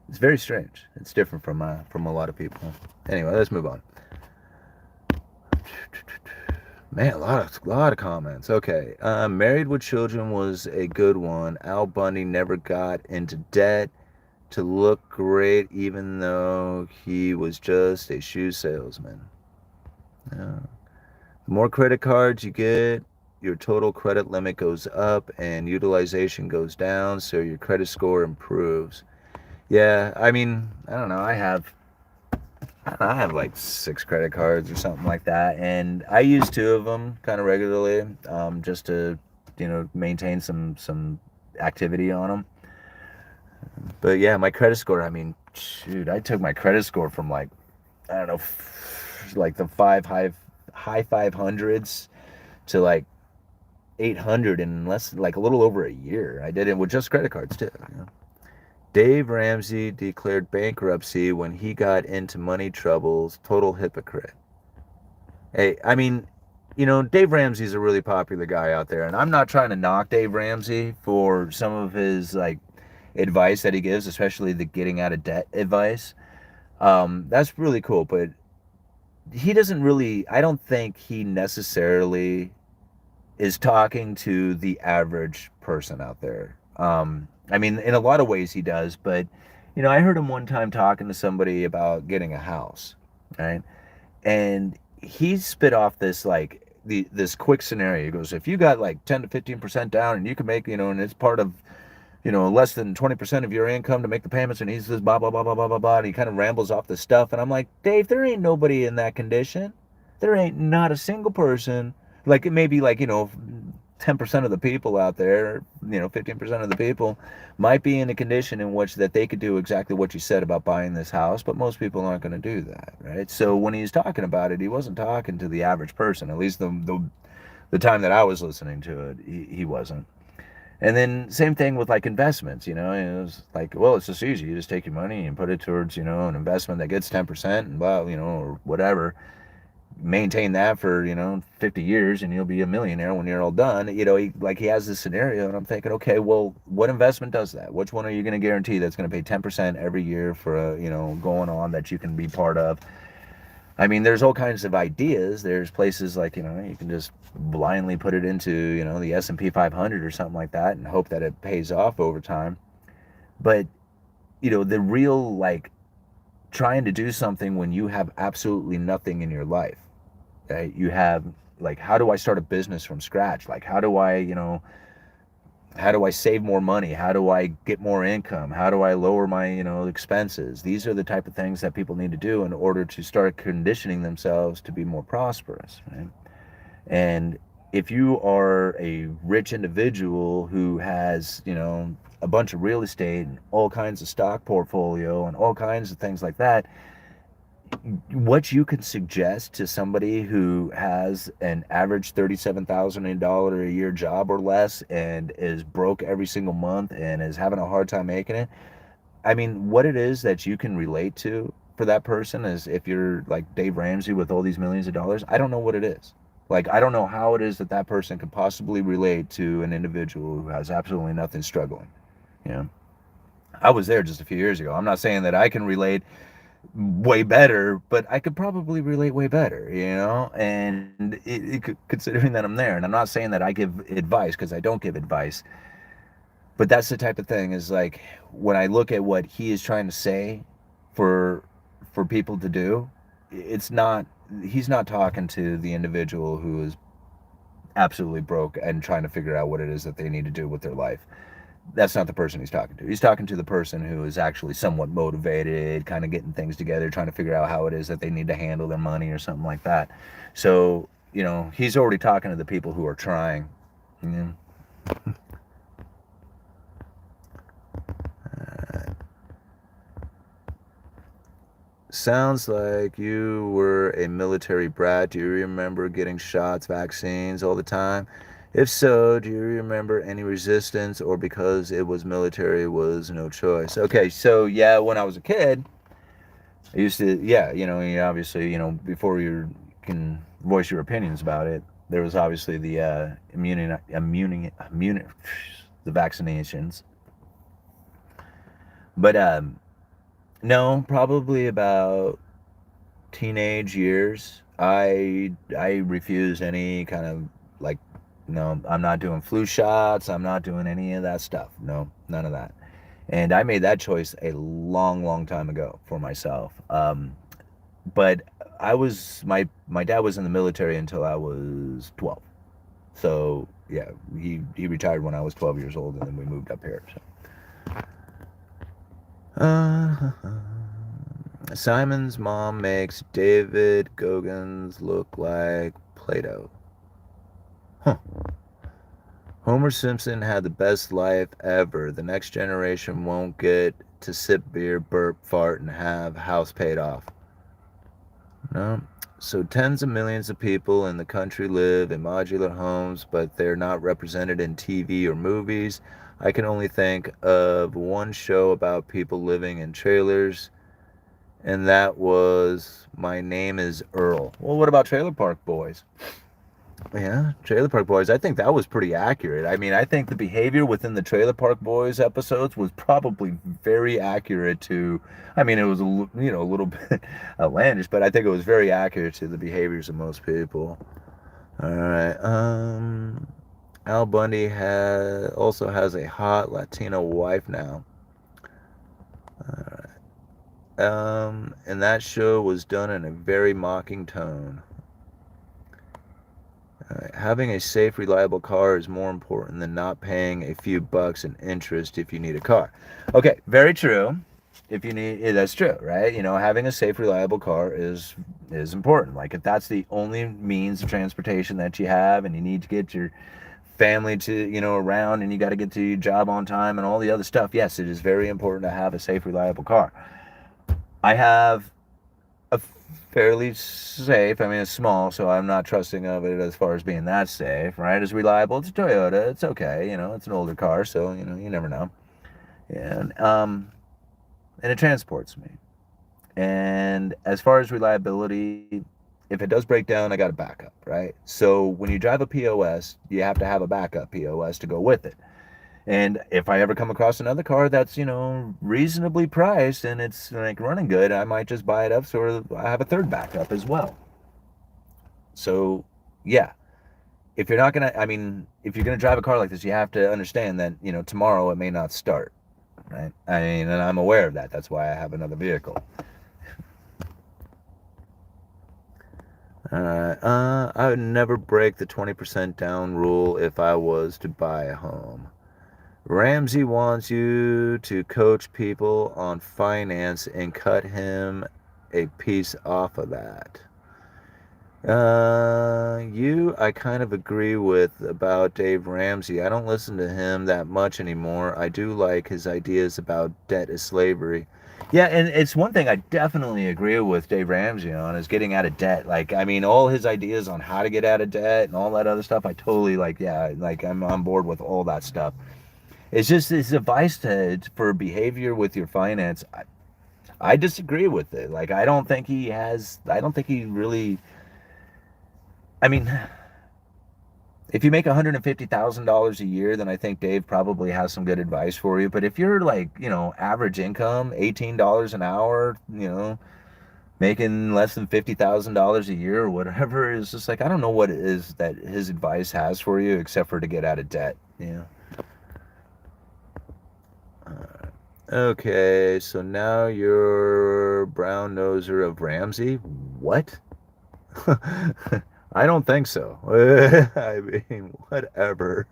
It's very strange. It's different from a lot of people. Anyway, let's move on. Man, a lot of comments. Okay, Married with Children was a good one. Al Bundy never got into debt to look great, even though he was just a shoe salesman. Yeah. The more credit cards you get, your total credit limit goes up and utilization goes down, so your credit score improves. Yeah, I mean, I don't know. I have like 6 credit cards or something like that, and I use 2 of them kind of regularly, just to, maintain some activity on them. But yeah, my credit score. I mean, shoot, I took my credit score from like, I don't know, like the high 500s to like 800 in less, like a little over a year. I did it with just credit cards too. Dave Ramsey declared bankruptcy when he got into money troubles. Total hypocrite. Hey, I mean, Dave Ramsey's a really popular guy out there, and I'm not trying to knock Dave Ramsey for some of his like advice that he gives, especially the getting out of debt advice. That's really cool, but he doesn't really, I don't think he necessarily is talking to the average person out there. I mean, in a lot of ways he does, but I heard him one time talking to somebody about getting a house, right? And he spit off this like this quick scenario. He goes, if you got like 10 to 15% down, and you can make, and it's part of, less than 20% of your income to make the payments, and he says blah blah blah blah blah blah blah, and he kind of rambles off this stuff, and I'm like, Dave, there ain't nobody in that condition. There ain't not a single person. Like, it may be like, 10% of the people out there, 15% of the people might be in a condition in which that they could do exactly what you said about buying this house, but most people aren't going to do that, right? So when he's talking about it, he wasn't talking to the average person. At least the time that I was listening to it, he wasn't. And then same thing with like investments, it was like, well, it's just easy. You just take your money and put it towards, an investment that gets 10% and blah, or whatever. Maintain that for, 50 years and you'll be a millionaire when you're all done. He has this scenario, and I'm thinking, okay, well, what investment does that? Which one are you going to guarantee that's going to pay 10% every year for going on that you can be part of? I mean, there's all kinds of ideas. There's places like, you can just blindly put it into, the S&P 500 or something like that and hope that it pays off over time. But, the real, like, trying to do something when you have absolutely nothing in your life, right? You have, like, how do I start a business from scratch? Like, how do I save more money? How do I get more income? How do I lower my, expenses? These are the type of things that people need to do in order to start conditioning themselves to be more prosperous, right? And if you are a rich individual who has, a bunch of real estate and all kinds of stock portfolio and all kinds of things like that, what you can suggest to somebody who has an average $37,000 a year job or less and is broke every single month and is having a hard time making it, I mean, what it is that you can relate to for that person is if you're like Dave Ramsey with all these millions of dollars, I don't know what it is. Like, I don't know how it is that that person could possibly relate to an individual who has absolutely nothing struggling. You know, I was there just a few years ago. I'm not saying that I can relate way better, but I could probably relate way better, and considering that I'm there, and I'm not saying that I give advice because I don't give advice, but that's the type of thing is like when I look at what he is trying to say for people to do, it's not he's not talking to the individual who is absolutely broke and trying to figure out what it is that they need to do with their life. That's not the person he's talking to. He's talking to the person who is actually somewhat motivated, kind of getting things together, trying to figure out how it is that they need to handle their money or something like that. So, he's already talking to the people who are trying. You know? Sounds like you were a military brat. Do you remember getting shots, vaccines all the time? If so, do you remember any resistance or because it was military was no choice? Okay, so yeah, when I was a kid, I used to, yeah, obviously, before you can voice your opinions about it, there was obviously the the vaccinations. But no, probably about teenage years. I refuse any kind of like, no, I'm not doing flu shots. I'm not doing any of that stuff. No, none of that. And I made that choice a long, long time ago for myself. But my dad was in the military until I was 12. So yeah, he retired when I was 12 years old, and then we moved up here. So. Simon's mom makes David Goggins look like Play-Doh. Huh. Homer Simpson had the best life ever. The next generation won't get to sip beer, burp, fart, and have house paid off. No. So tens of millions of people in the country live in modular homes, but they're not represented in TV or movies. I can only think of one show about people living in trailers, and that was My Name is Earl. Well, what about Trailer Park Boys? Yeah, Trailer Park Boys. I think that was pretty accurate. I mean, I think the behavior within the Trailer Park Boys episodes was probably very accurate to. I mean, it was a little bit outlandish, but I think it was very accurate to the behaviors of most people. All right. Al Bundy also has a hot Latino wife now. All right. And that show was done in a very mocking tone. Having a safe, reliable car is more important than not paying a few bucks in interest if you need a car. Okay, very true. If you need, that's true, right? Having a safe, reliable car is important. Like if that's the only means of transportation that you have, and you need to get your family to around, and you got to get to your job on time and all the other stuff. Yes, it is very important to have a safe, reliable car. I have a fairly safe, I mean, it's small, so I'm not trusting of it as far as being that safe, right? It's reliable. It's a Toyota. It's okay. It's an older car, so, you never know. And it transports me. And as far as reliability, if it does break down, I got a backup, right? So when you drive a POS, you have to have a backup POS to go with it. And if I ever come across another car that's, reasonably priced and it's like running good, I might just buy it up so I have a third backup as well. So, yeah. If you're not going to, I mean, if you're going to drive a car like this, you have to understand that, tomorrow it may not start, right? I mean, and I'm aware of that. That's why I have another vehicle. I would never break the 20% down rule if I was to buy a home. Ramsey wants you to coach people on finance and cut him a piece off of that. I kind of agree with about Dave Ramsey. I don't listen to him that much anymore. I do like his ideas about debt is slavery. Yeah, and it's one thing I definitely agree with Dave Ramsey on is getting out of debt. Like, I mean, all his ideas on how to get out of debt and all that other stuff, I totally like, yeah, like I'm on board with all that stuff. It's just this advice for behavior with your finance. I disagree with it. Like, I don't think he really, I mean, if you make $150,000 a year, then I think Dave probably has some good advice for you. But if you're like, average income, $18 an hour, making less than $50,000 a year or whatever, is just like, I don't know what it is that his advice has for you except for to get out of debt. Okay, so now you're brown noser of Ramsey. What? I don't think so. I mean, whatever.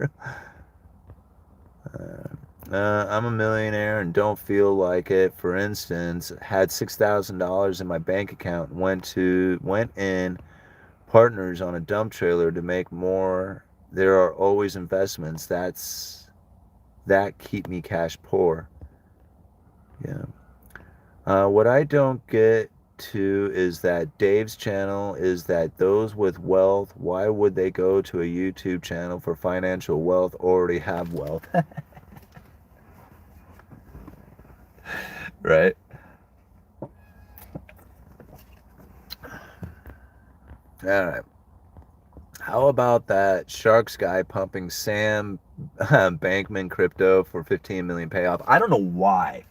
I'm a millionaire and don't feel like it. For instance, had $6,000 in my bank account and went in partners on a dump trailer to make more. There are always investments. That keep me cash poor. Yeah. What I don't get to is that Dave's channel is that those with wealth, why would they go to a YouTube channel for financial wealth? Already have wealth. Right? All right. How about that Sharks guy pumping Sam Bankman crypto for 15 million payoff? I don't know why.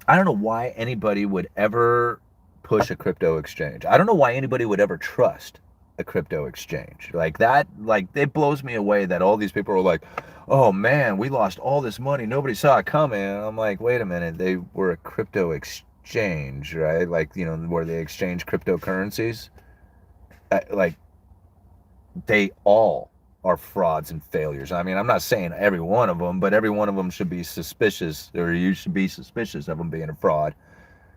I don't know why anybody would ever push a crypto exchange. I don't know why anybody would ever trust a crypto exchange. Like that, like it blows me away that all these people are like, oh man, we lost all this money. Nobody saw it coming. And I'm like, wait a minute, they were a crypto exchange, right? Like, where they exchange cryptocurrencies. Like, they all are frauds and failures. I mean, I'm not saying every one of them, but every one of them should be suspicious, or you should be suspicious of them being a fraud.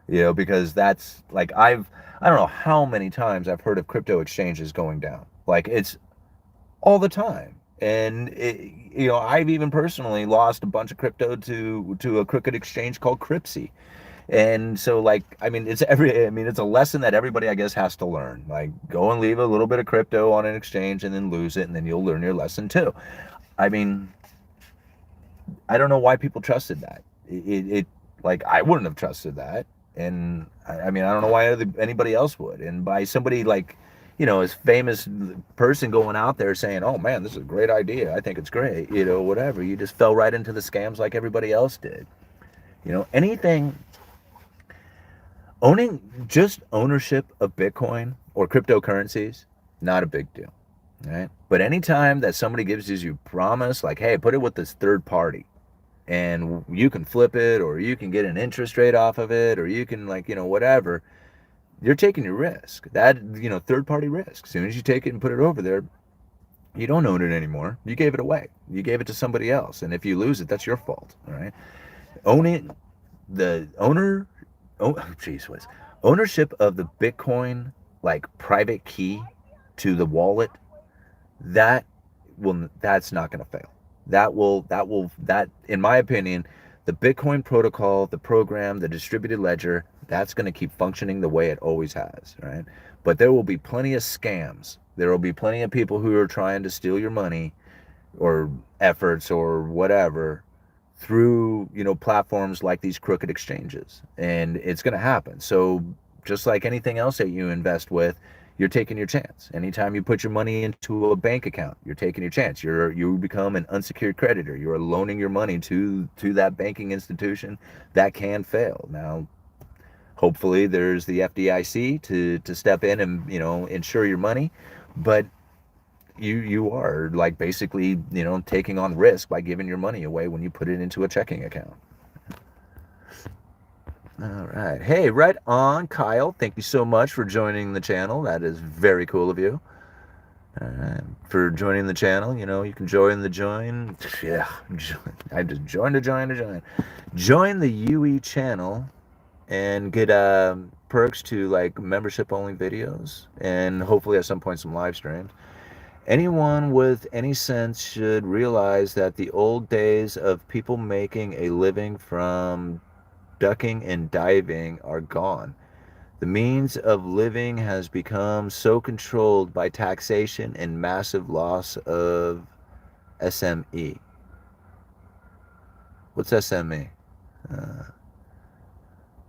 Because that's like I don't know how many times I've heard of crypto exchanges going down. Like, it's all the time. And I've even personally lost a bunch of crypto to a crooked exchange called Crypsy. And so, like, it's a lesson that everybody, I guess, has to learn. Like, go and leave a little bit of crypto on an exchange and then lose it, and then you'll learn your lesson too. I mean, I don't know why people trusted that. Like, I wouldn't have trusted that. And I mean, I don't know why anybody else would. And by somebody like, as famous person going out there saying, oh man, this is a great idea. I think it's great, whatever. You just fell right into the scams like everybody else did. Anything just ownership of Bitcoin or cryptocurrencies, not a big deal, right? But anytime that somebody gives you promise, like, hey, put it with this third party, and you can flip it, or you can get an interest rate off of it, or you can, like, whatever, you're taking your risk. That, third party risk. As soon as you take it and put it over there, you don't own it anymore. You gave it away. You gave it to somebody else. And if you lose it, that's your fault. All right. Own it. The owner, ownership of the Bitcoin, like, private key to the wallet, that's not going to fail. That, in my opinion, the Bitcoin protocol, the program, the distributed ledger, that's going to keep functioning the way it always has, right? But there will be plenty of scams. There will be plenty of people who are trying to steal your money or efforts or whatever through, platforms like these crooked exchanges. And it's going to happen. So just like anything else that you invest with, you're taking your chance. Anytime you put your money into a bank account, you're taking your chance. You become an unsecured creditor. You're loaning your money to that banking institution that can fail. Now, hopefully there's the FDIC to step in and, insure your money, but you are, like, basically, taking on risk by giving your money away when you put it into a checking account. All right. Hey, right on, Kyle. Thank you so much for joining the channel. That is very cool of you. For joining the channel, you can join the join. Yeah, I just joined to join. Join the UE channel and get perks to, like, membership only videos, and hopefully at some point some live streams. Anyone with any sense should realize that the old days of people making a living from ducking and diving are gone. The means of living has become so controlled by taxation and massive loss of SME. What's SME?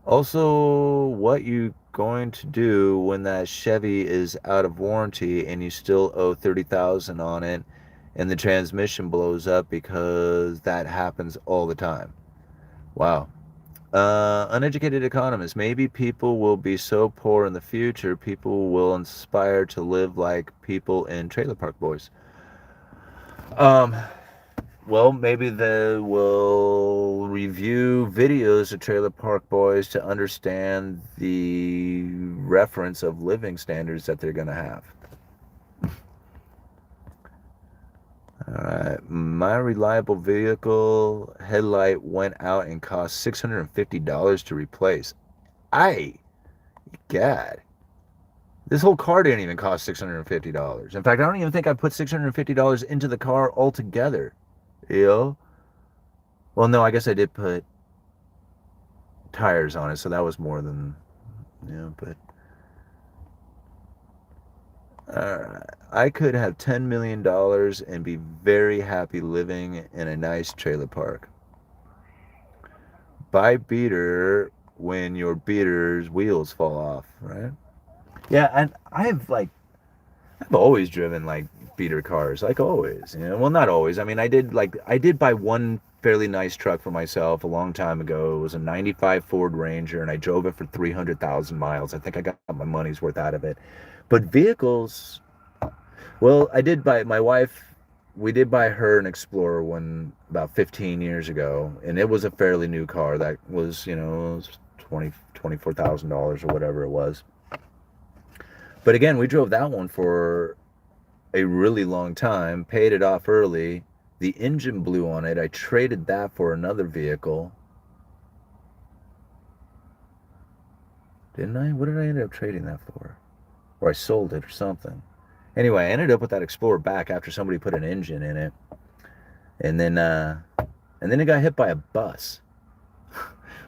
Also, what you going to do when that Chevy is out of warranty and you still owe 30,000 on it and the transmission blows up, because that happens all the time. Wow. Uneducated economist. Maybe people will be so poor in the future, people will inspire to live like people in Trailer Park Boys. Um, well, maybe they will review videos of Trailer Park Boys to understand the reference of living standards that they're going to have. All right. My reliable vehicle headlight went out and cost $650 to replace. God. This whole car didn't even cost $650. In fact, I don't even think I put $650 into the car altogether. You know? Well, no, I guess I did put tires on it, so that was more than, but I could have $10 million and be very happy living in a nice trailer park. Buy beater when your beater's wheels fall off, right? Yeah, and I've always driven like beater cars, like always. Well, not always. I mean, I did buy one fairly nice truck for myself a long time ago. It was a '95 Ford Ranger, and I drove it for 300,000 miles. I think I got my money's worth out of it. But vehicles, well, I did buy my wife. We did buy her an Explorer when about 15 years ago, and it was a fairly new car. That was, it was $24,000 or whatever it was. But again, we drove that one for a really long time, paid it off early. The engine blew on it. I traded that for another vehicle. Didn't I? What did I end up trading that for? Or I sold it or something. Anyway, I ended up with that Explorer back after somebody put an engine in it. And then it got hit by a bus,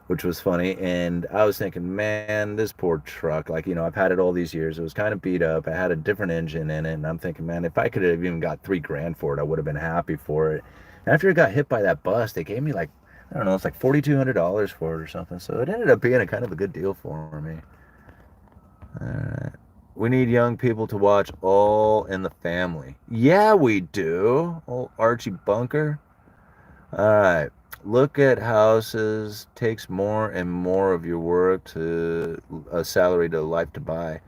which was funny. And I was thinking, man, this poor truck, like, I've had it all these years. It was kind of beat up. I had a different engine in it. And I'm thinking, man, if I could have even got $3,000 for it, I would have been happy for it. And after it got hit by that bus, they gave me like, I don't know, it's like $4,200 for it or something. So it ended up being a kind of a good deal for me. All right. We need young people to watch All in the Family. Yeah, we do. Old Archie Bunker. All right. Look at houses. Takes more and more of your work to a salary to life to buy.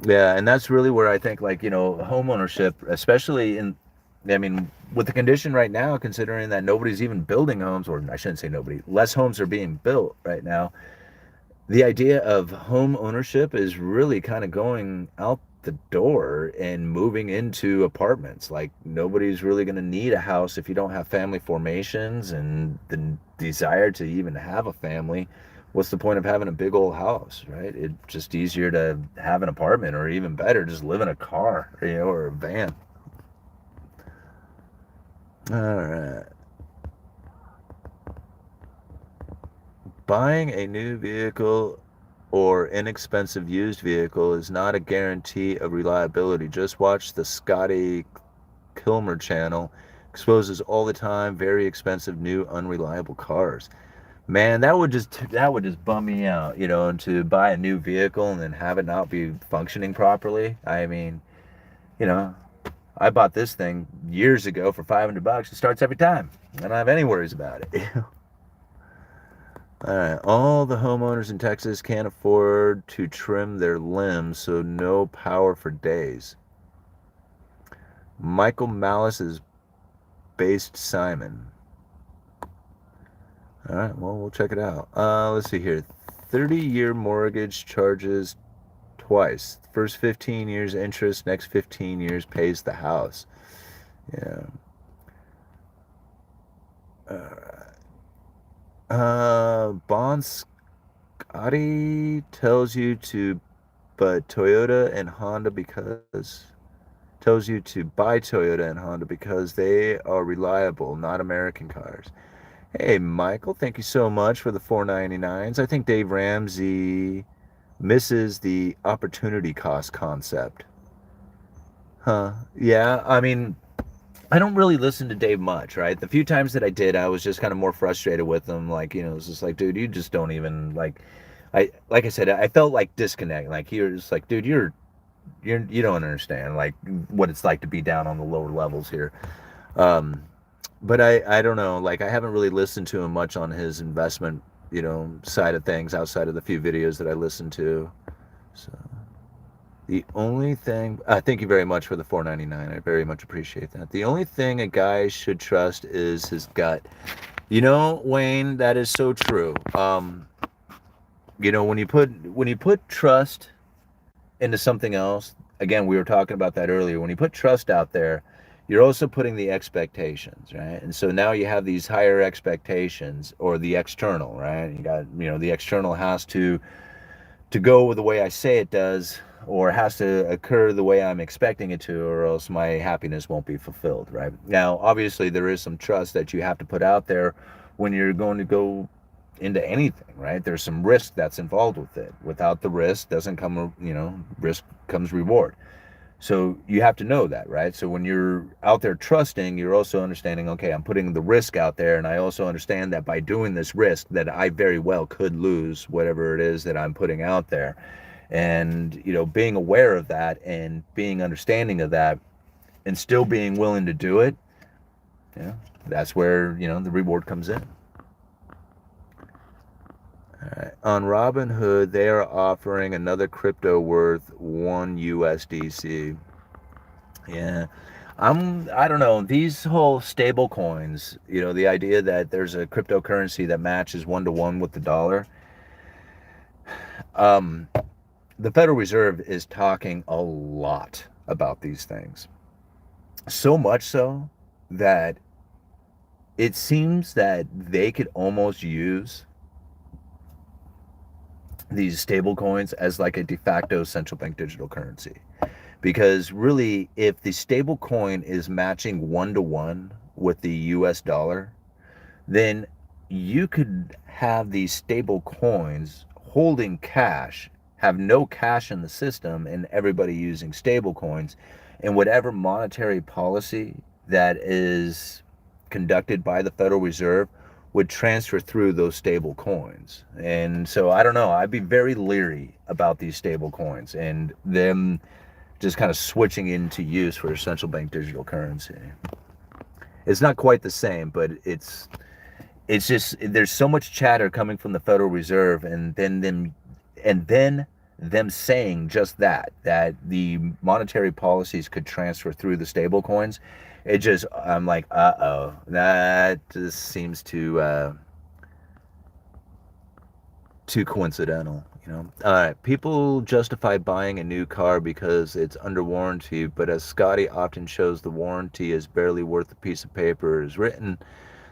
Yeah, and that's really where I think, like, home ownership, especially I mean, with the condition right now, considering that nobody's even building homes, or I shouldn't say nobody, less homes are being built right now. The idea of home ownership is really kind of going out the door and moving into apartments. Like, nobody's really going to need a house if you don't have family formations and the desire to even have a family. What's the point of having a big old house, right? It's just easier to have an apartment, or even better, just live in a car, or a van. All right. Buying a new vehicle or inexpensive used vehicle is not a guarantee of reliability. Just watch the Scotty Kilmer channel. Exposes all the time very expensive new unreliable cars. Man, that would just bum me out, and to buy a new vehicle and then have it not be functioning properly. I mean, you know, I bought this thing years ago for $500. It starts every time. I don't have any worries about it. All right. All the homeowners in Texas can't afford to trim their limbs, so no power for days. Michael Malice is based Simon. All right. Well, we'll check it out. Let's see here. 30-year mortgage charges twice. First 15 years interest, next 15 years pays the house. Yeah. Bon Scotty tells you to but Toyota and Honda because tells you to buy Toyota and Honda because they are reliable, not American cars. Hey, Michael, thank you so much for the 4.99s. I think Dave Ramsey misses the opportunity cost concept. Huh. Yeah, I mean, I don't really listen to Dave much, right? The few times that I did, I was just kind of more frustrated with him. Like, you know, it's just like, dude, you just don't even like I said, I felt like disconnect. Like he was like, dude, you don't understand like what it's like to be down on the lower levels here. Um, but I don't know. Like I haven't really listened to him much on his investment, side of things outside of the few videos that I listened to. So the only thing, thank you very much for the 4.99. I very much appreciate that. The only thing a guy should trust is his gut. Wayne, that is so true. When you put trust into something else, again, we were talking about that earlier. When you put trust out there, you're also putting the expectations, right? And so now you have these higher expectations, or the external, right? You got, the external has to go the way I say it does, or has to occur the way I'm expecting it to, or else my happiness won't be fulfilled, right? Now, obviously, there is some trust that you have to put out there when you're going to go into anything, right? There's some risk that's involved with it. Without the risk doesn't come, risk comes reward. So you have to know that, right? So when you're out there trusting, you're also understanding, okay, I'm putting the risk out there, and I also understand that by doing this risk that I very well could lose whatever it is that I'm putting out there. And, being aware of that and being understanding of that and still being willing to do it, that's where, the reward comes in. All right. On Robinhood, they are offering another crypto worth 1 USDC. Yeah. I don't know. These whole stable coins, the idea that there's a cryptocurrency that matches 1-to-1 with the dollar. Um, the Federal Reserve is talking a lot about these things. So much so that it seems that they could almost use these stable coins as like a de facto central bank digital currency. Because really, if the stable coin is matching 1-to-1 with the US dollar, then you could have these stable coins holding cash, have no cash in the system, and everybody using stable coins. And whatever monetary policy that is conducted by the Federal Reserve would transfer through those stable coins. And so I don't know, I'd be very leery about these stable coins and them just kind of switching into use for a central bank digital currency. It's not quite the same, but it's just, there's so much chatter coming from the Federal Reserve, and then them saying just that the monetary policies could transfer through the stable coins. It just, I'm like, that just seems too coincidental. All right, people justify buying a new car because it's under warranty, but as Scotty often shows, the warranty is barely worth the piece of paper it is written.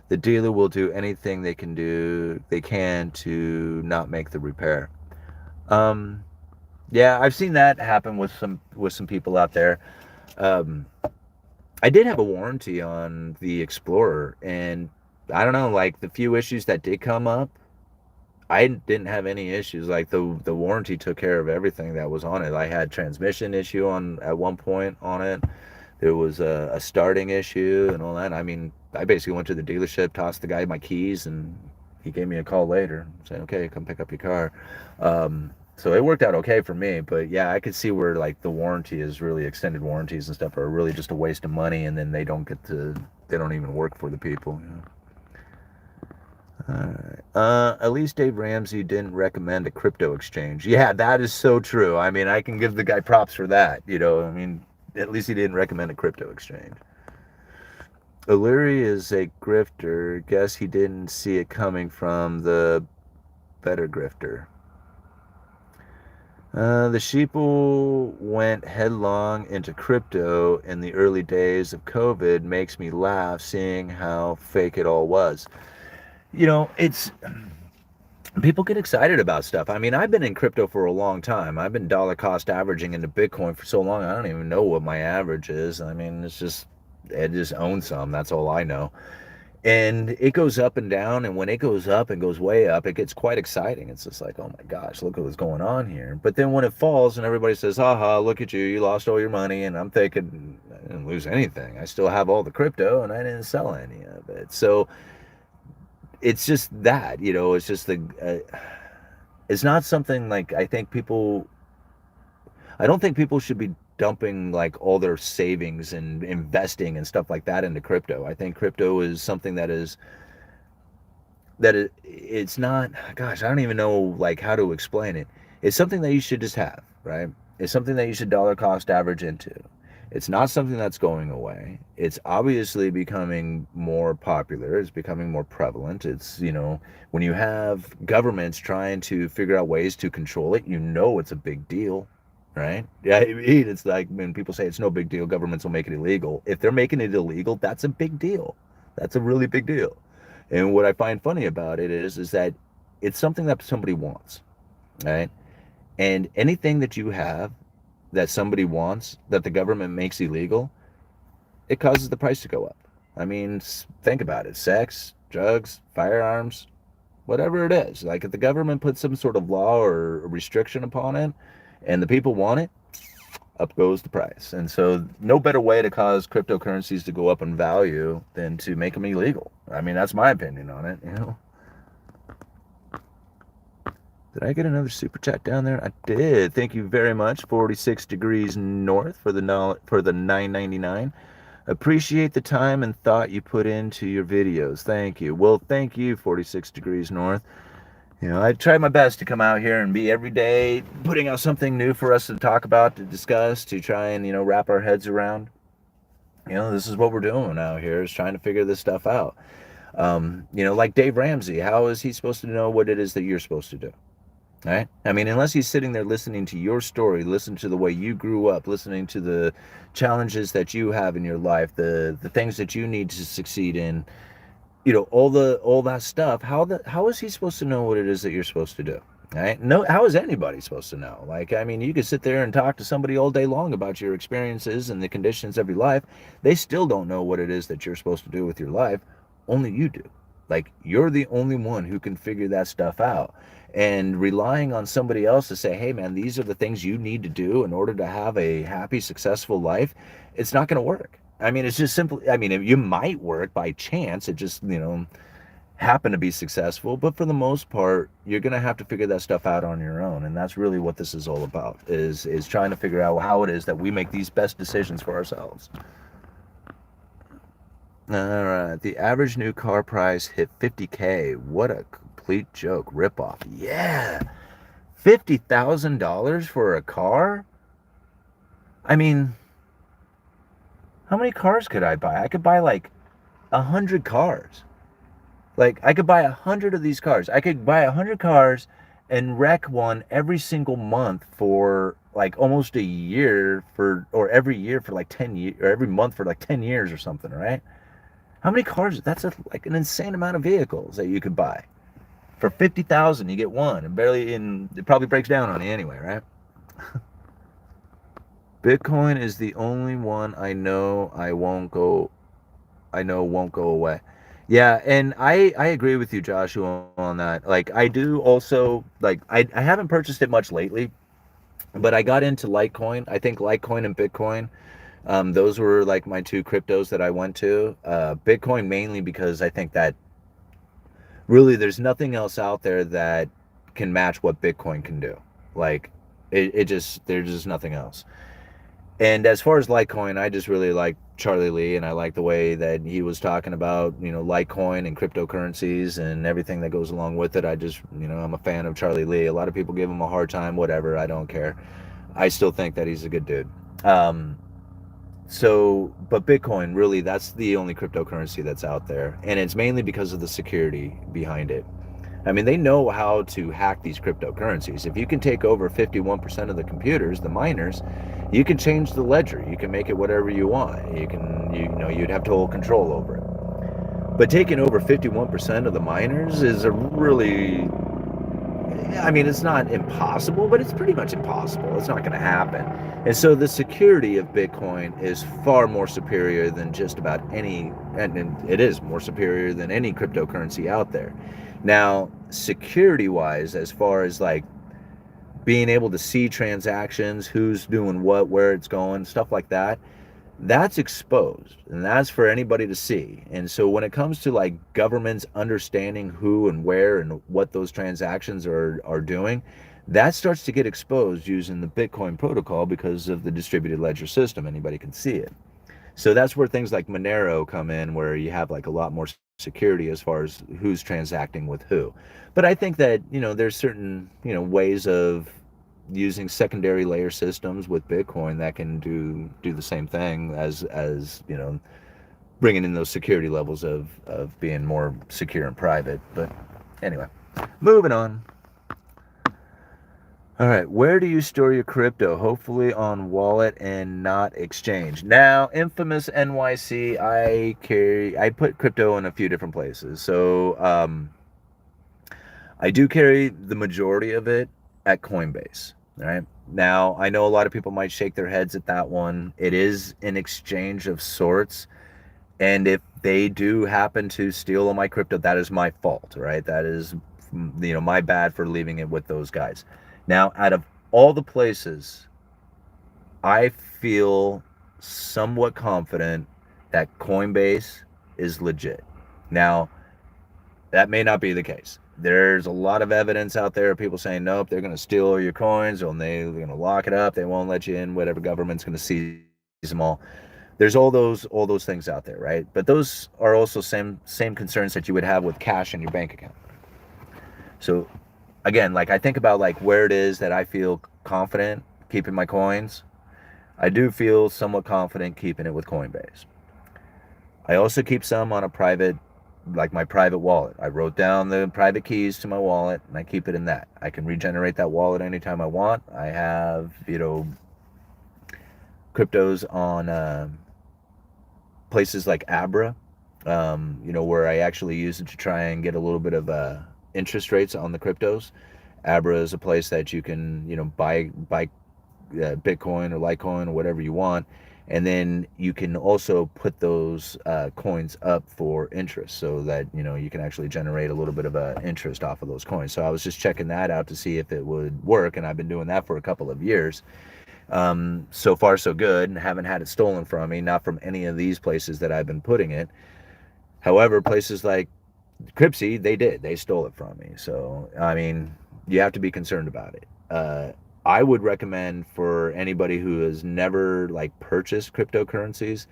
The dealer will do anything they can to not make the repair. Yeah, I've seen that happen with some people out there. I did have a warranty on the Explorer, and I don't know, like the few issues that did come up, I didn't have any issues. Like the warranty took care of everything that was on it. I had transmission issue at one point on it. There was a starting issue and all that. I mean, I basically went to the dealership, tossed the guy my keys, and he gave me a call later saying, okay, come pick up your car. So it worked out okay for me. But yeah, I could see where like the warranty is really, extended warranties and stuff are really just a waste of money, and then they don't even work for the people. Alright. At least Dave Ramsey didn't recommend a crypto exchange. Yeah, that is so true. I mean, I can give the guy props for that. I mean, at least he didn't recommend a crypto exchange. O'Leary is a grifter. Guess he didn't see it coming from the better grifter. The sheeple went headlong into crypto in the early days of COVID. Makes me laugh seeing how fake it all was. It's, people get excited about stuff. I mean, I've been in crypto for a long time. I've been dollar cost averaging into Bitcoin for so long, I don't even know what my average is. I mean, I just own some. That's all I know. And it goes up and down, and when it goes up and goes way up, it gets quite exciting. It's just like, oh my gosh, look at what's going on here. But then when it falls and everybody says, haha, look at you, you lost all your money, and I'm thinking, I didn't lose anything. I still have all the crypto and I didn't sell any of it. So it's just that, it's just it's not something like I don't think people should be dumping like all their savings and investing and stuff like that into crypto. I think crypto is something it's not, gosh, I don't even know like how to explain it. It's something that you should just have, right? It's something that you should dollar cost average into. It's not something that's going away. It's obviously becoming more popular. It's becoming more prevalent. It's, when you have governments trying to figure out ways to control it, it's a big deal, right? Yeah, it's like when people say it's no big deal, governments will make it illegal. If they're making it illegal, that's a big deal. That's a really big deal. And what I find funny about it is that it's something that somebody wants, right? And anything that you have that somebody wants that the government makes illegal, it causes the price to go up. I mean, think about it. Sex, drugs, firearms, whatever it is. Like if the government puts some sort of law or restriction upon it and the people want it, up goes the price. And so no better way to cause cryptocurrencies to go up in value than to make them illegal. I mean, that's my opinion on it, Did I get another super chat down there? I did. Thank you very much. 46 degrees north for the $9.99. Appreciate the time and thought you put into your videos. Thank you. Well, thank you, 46 degrees north. I try my best to come out here and be every day putting out something new for us to talk about, to discuss, to try and, wrap our heads around. This is what we're doing out here, is trying to figure this stuff out. Like Dave Ramsey, how is he supposed to know what it is that you're supposed to do? Right? I mean, unless he's sitting there listening to your story, listening to the way you grew up, listening to the challenges that you have in your life, the things that you need to succeed in, all that stuff, how is he supposed to know what it is that you're supposed to do? Right? No, how is anybody supposed to know? Like, I mean, you could sit there and talk to somebody all day long about your experiences and the conditions of your life. They still don't know what it is that you're supposed to do with your life. Only you do. Like, you're the only one who can figure that stuff out. And relying on somebody else to say, hey, man, these are the things you need to do in order to have a happy, successful life, it's not going to work. I mean, it's just simply, you might work by chance. It just, happen to be successful. But for the most part, you're going to have to figure that stuff out on your own. And that's really what this is all about, is trying to figure out how it is that we make these best decisions for ourselves. All right. The average new car price hit $50K. What a complete joke. Ripoff. Yeah. $50,000 for a car? I mean, how many cars could I buy? I could buy like 100 cars. Like, I could buy 100 of these cars. I could buy 100 cars and wreck one every single month for like almost a year or every year for like 10 years, or every month for like 10 years or something, right? How many cars? That's like an insane amount of vehicles that you could buy. For 50,000, you get one, and it probably breaks down on you anyway, right? Bitcoin is the only one I know won't go away. Yeah, and I agree with you, Joshua, on that. Like, I do also, like, I haven't purchased it much lately, but I got into Litecoin. I think Litecoin and Bitcoin, those were like my two cryptos that I went to. Bitcoin mainly because I think that really there's nothing else out there that can match what Bitcoin can do. Like, there's just nothing else. And as far as Litecoin, I just really like Charlie Lee, and I like the way that he was talking about, Litecoin and cryptocurrencies and everything that goes along with it. I'm a fan of Charlie Lee. A lot of people give him a hard time, whatever. I don't care. I still think that he's a good dude. But Bitcoin, really, that's the only cryptocurrency that's out there. And it's mainly because of the security behind it. I mean, they know how to hack these cryptocurrencies. If you can take over 51% of the computers, the miners, you can change the ledger. You can make it whatever you want. You'd have total control over it. But taking over 51% of the miners is a really, I mean, it's not impossible, but it's pretty much impossible. It's not going to happen. And so the security of Bitcoin is far more superior than just about any, and it is more superior than any cryptocurrency out there. Now, security wise, as far as like being able to see transactions, who's doing what, where it's going, stuff like that, that's exposed and that's for anybody to see. And so when it comes to like governments understanding who and where and what those transactions are doing, that starts to get exposed using the Bitcoin protocol because of the distributed ledger system. Anybody can see it. So that's where things like Monero come in, where you have like a lot more security as far as who's transacting with who. But I think that, there's certain, ways of using secondary layer systems with Bitcoin that can do the same thing as bringing in those security levels of being more secure and private. But anyway, moving on. All right, where do you store your crypto? Hopefully on wallet and not exchange. Now, infamous NYC, I put crypto in a few different places. So I do carry the majority of it at Coinbase. All right. Now, I know a lot of people might shake their heads at that one. It is an exchange of sorts. And if they do happen to steal all my crypto, that is my fault, right? That is, my bad for leaving it with those guys. Now, out of all the places, I feel somewhat confident that Coinbase is legit. Now, that may not be the case. There's a lot of evidence out there of people saying, nope, they're going to steal all your coins, or they're going to lock it up, they won't let you in, whatever, government's going to seize them all. There's all those things out there, right? But those are also same concerns that you would have with cash in your bank account. So again, like I think about like where it is that I feel confident keeping my coins. I do feel somewhat confident keeping it with Coinbase. I also keep some on a private, like my private wallet. I wrote down the private keys to my wallet and I keep it in that. I can regenerate that wallet anytime I want. I have, cryptos on places like Abra, where I actually use it to try and get a little bit of interest rates on the cryptos. Abra is a place that you can, buy Bitcoin or Litecoin or whatever you want, and then you can also put those coins up for interest, so that you can actually generate a little bit of interest off of those coins. So I was just checking that out to see if it would work, and I've been doing that for a couple of years. So far so good, and haven't had it stolen from me, not from any of these places that I've been putting it. However, places like Cripsy, they stole it from me. So I mean, you have to be concerned about it. I would recommend for anybody who has never like purchased cryptocurrencies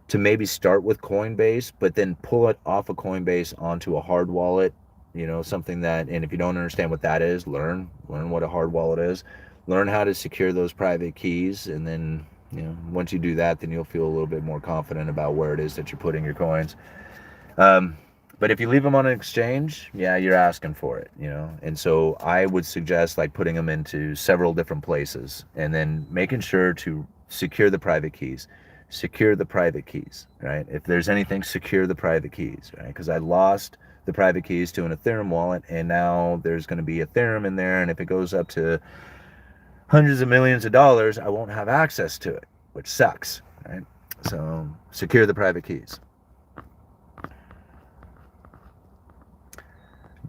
to maybe start with Coinbase, but then pull it off of Coinbase onto a hard wallet, something that, and if you don't understand what that is, learn what a hard wallet is, learn how to secure those private keys, and then, once you do that, then you'll feel a little bit more confident about where it is that you're putting your coins. But if you leave them on an exchange, yeah, you're asking for it, And so I would suggest like putting them into several different places and then making sure to secure the private keys. Secure the private keys, right? If there's anything, secure the private keys, right? Because I lost the private keys to an Ethereum wallet, and now there's going to be Ethereum in there, and if it goes up to hundreds of millions of dollars, I won't have access to it, which sucks, right? So secure the private keys.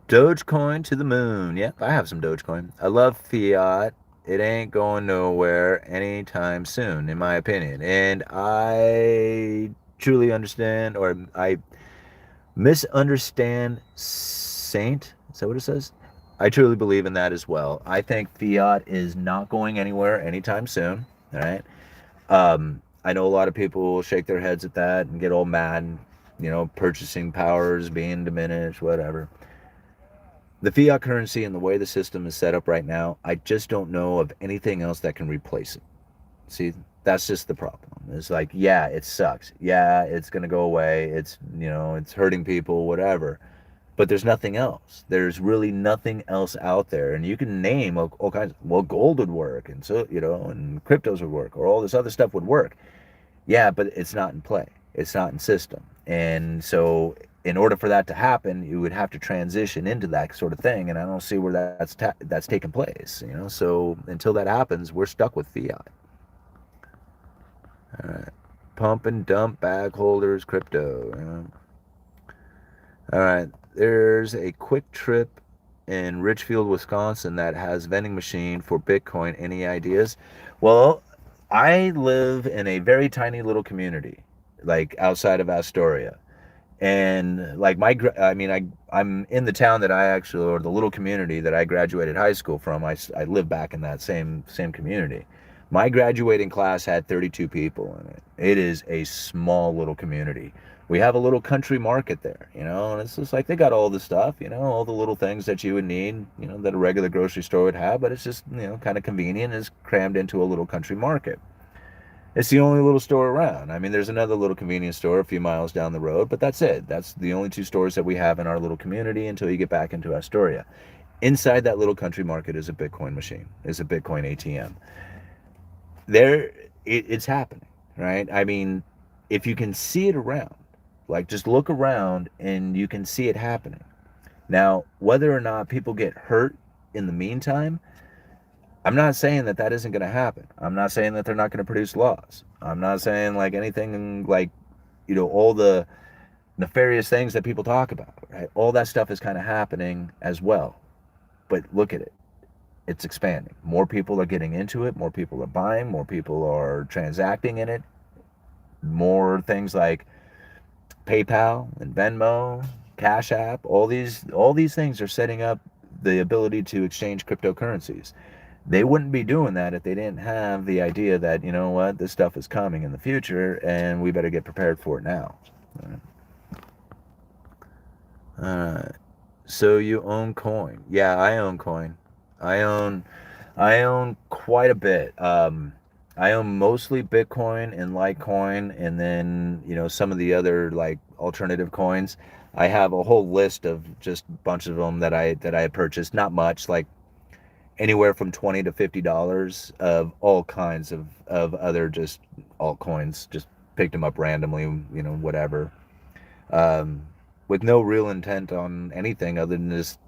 Dogecoin to the moon. Yep, I have some Dogecoin. I love Fiat. It ain't going nowhere anytime soon, in my opinion. And I truly understand, or I misunderstand Saint. Is that what it says? I truly believe in that as well. I think Fiat is not going anywhere anytime soon. All right. I know a lot of people will shake their heads at that and get all mad, purchasing powers being diminished, whatever. The fiat currency and the way the system is set up right now, I just don't know of anything else that can replace it. See, that's just the problem. It's like, yeah, it sucks. Yeah, it's going to go away. It's, it's hurting people, whatever. But there's nothing else. There's really nothing else out there. And you can name all kinds. Well, gold would work, and so, and cryptos would work, or all this other stuff would work. Yeah, but it's not in play. It's not in system. And so in order for that to happen, you would have to transition into that sort of thing, and I don't see where that's taking place. So until that happens, we're stuck with fiat. All right, pump and dump bag holders, crypto. All right, there's a quick trip in Richfield, Wisconsin that has vending machine for Bitcoin. Any ideas? Well, I live in a very tiny little community, like outside of Astoria. And like I'm in the town that I actually, or the little community that I graduated high school from. I live back in that same community. My graduating class had 32 people in it. It is a small little community. We have a little country market there, and it's just like they got all the stuff, all the little things that you would need, that a regular grocery store would have, but it's just, kind of convenient. It's crammed into a little country market. It's the only little store around. I mean, there's another little convenience store a few miles down the road, but that's it. That's the only two stores that we have in our little community until you get back into Astoria. Inside that little country market is a Bitcoin machine, is a Bitcoin ATM. It's happening, right? I mean, if you can see it around, like just look around and you can see it happening. Now, whether or not people get hurt in the meantime, I'm not saying that isn't going to happen. I'm not saying that they're not going to produce laws. I'm not saying like anything like, all the nefarious things that people talk about, right? All that stuff is kind of happening as well. But look at it. It's expanding. More people are getting into it. More people are buying. More people are transacting in it. More things like PayPal and Venmo, Cash App, all these things are setting up the ability to exchange cryptocurrencies. They wouldn't be doing that if they didn't have the idea that, this stuff is coming in the future and we better get prepared for it now. So you own coin? Yeah, I own coin. I own I own quite a bit. I own mostly Bitcoin and Litecoin, and then some of the other like alternative coins. I have a whole list of just a bunch of them that I purchased. Not much, like anywhere from $20 to $50 of all kinds of other just altcoins. Just picked them up randomly, whatever, um, with no real intent on anything other than just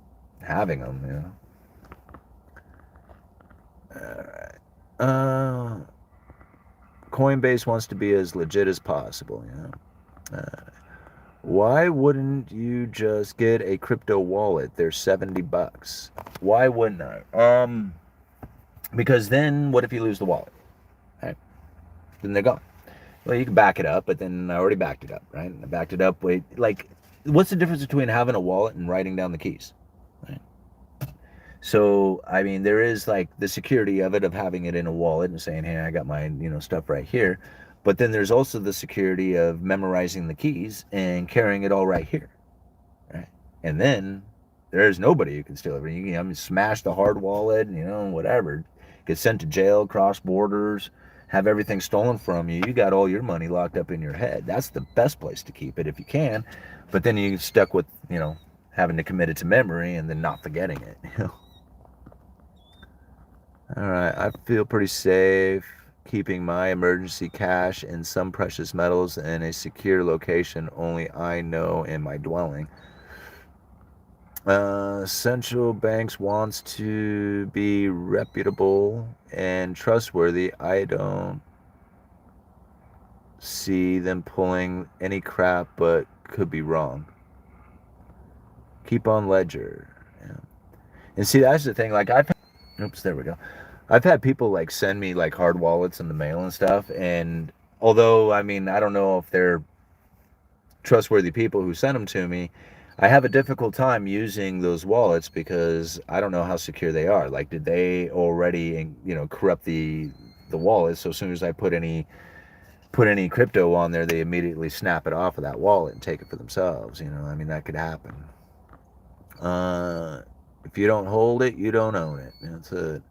having them. Alright. Uh, Coinbase wants to be as legit as possible. Why wouldn't you just get a crypto wallet? They're $70. Why wouldn't I? Because then what if you lose the wallet? Right? Then they're gone. Well, you can back it up, but then I already backed it up, right? I backed it up. Wait, like, what's the difference between having a wallet and writing down the keys? Right? So, I mean, there is like the security of it, of having it in a wallet and saying, hey, I got my, stuff right here. But then there's also the security of memorizing the keys and carrying it all right here. Right? And then there's nobody who can steal it. You can smash the hard wallet, whatever. Get sent to jail, cross borders, have everything stolen from you. You got all your money locked up in your head. That's the best place to keep it if you can. But then you get stuck with, having to commit it to memory and then not forgetting it. All right, I feel pretty safe keeping my emergency cash and some precious metals in a secure location only I know in my dwelling. Central banks wants to be reputable and trustworthy. I don't see them pulling any crap, but could be wrong. Keep on ledger. Yeah. And see, that's the thing. Like oops, there we go. I've had people like send me like hard wallets in the mail and stuff, and although I mean I don't know if they're trustworthy people who sent them to me, I have a difficult time using those wallets because I don't know how secure they are. Like, did they already corrupt the wallet? So as soon as I put any crypto on there, they immediately snap it off of that wallet and take it for themselves. I mean, that could happen. If you don't hold it, you don't own it. That's it.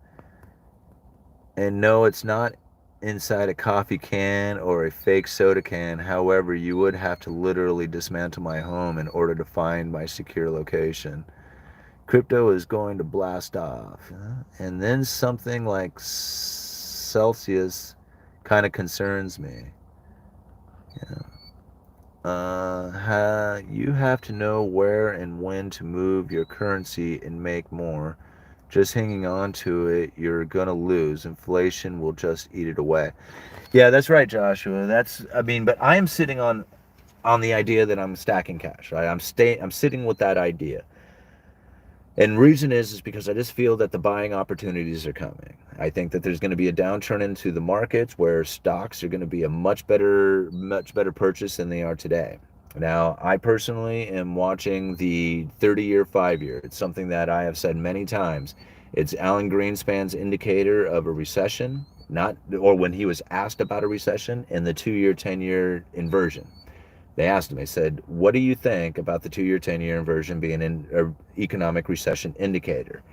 And no, it's not inside a coffee can or a fake soda can. However, you would have to literally dismantle my home in order to find my secure location. Crypto is going to blast off. And then something like Celsius kind of concerns me. Yeah. You have to know where and when to move your currency and make more. Just hanging on to it, you're gonna lose. Inflation will just eat it away. Yeah, that's right, Joshua. I mean, but I am sitting on the idea that I'm stacking cash, right? I'm sitting with that idea. And reason is because I just feel that the buying opportunities are coming. I think that there's going to be a downturn into the markets where stocks are going to be a much better purchase than they are today. Now, I personally am watching the 30-year, 5-year. It's something that I have said many times. It's Alan Greenspan's indicator of a recession, not or when he was asked about a recession, and the 2-year, 10-year inversion. They asked him, they said, what do you think about the 2-year, 10-year inversion being an economic recession indicator?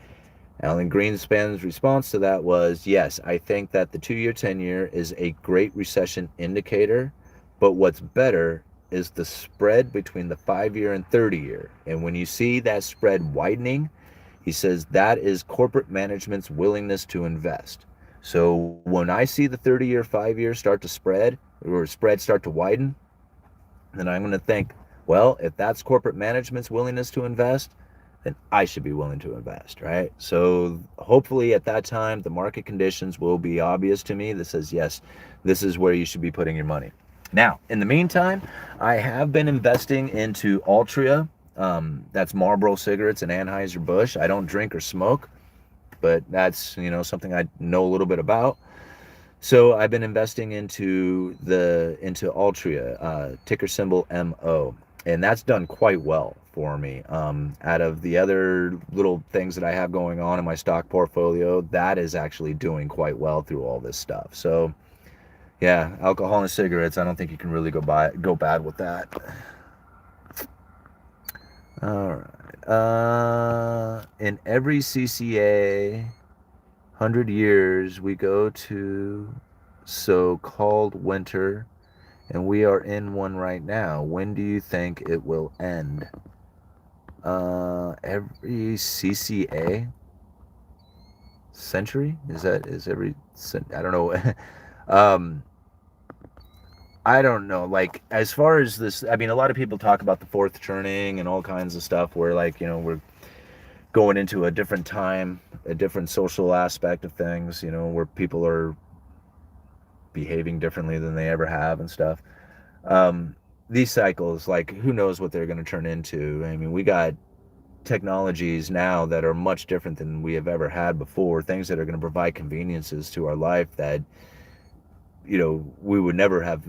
Alan Greenspan's response to that was, yes, I think that the 2-year, 10-year is a great recession indicator, but what's better is the spread between the 5-year and 30-year. And when you see that spread widening, he says that is corporate management's willingness to invest. So when I see the 30-year, 5-year start to spread, or spread start to widen, then I'm going to think, well, if that's corporate management's willingness to invest, then I should be willing to invest, right? So hopefully at that time, the market conditions will be obvious to me that says, yes, this is where you should be putting your money. Now, in the meantime, I have been investing into Altria. That's Marlboro cigarettes and Anheuser-Busch. I don't drink or smoke, but that's, something I know a little bit about. So I've been investing into Altria, ticker symbol MO, and that's done quite well for me. Out of the other little things that I have going on in my stock portfolio, that is actually doing quite well through all this stuff. So yeah, alcohol and cigarettes, I don't think you can really go bad with that. All right. In every CCA 100 years, we go to so-called winter, and we are in one right now. When do you think it will end? Every CCA century? Is every, I don't know. um, I don't know. Like, as far as this, I mean, a lot of people talk about the fourth turning and all kinds of stuff where, like, we're going into a different time, a different social aspect of things, where people are behaving differently than they ever have and stuff. These cycles, like, who knows what they're going to turn into? I mean, we got technologies now that are much different than we have ever had before, things that are going to provide conveniences to our life that, we would never have,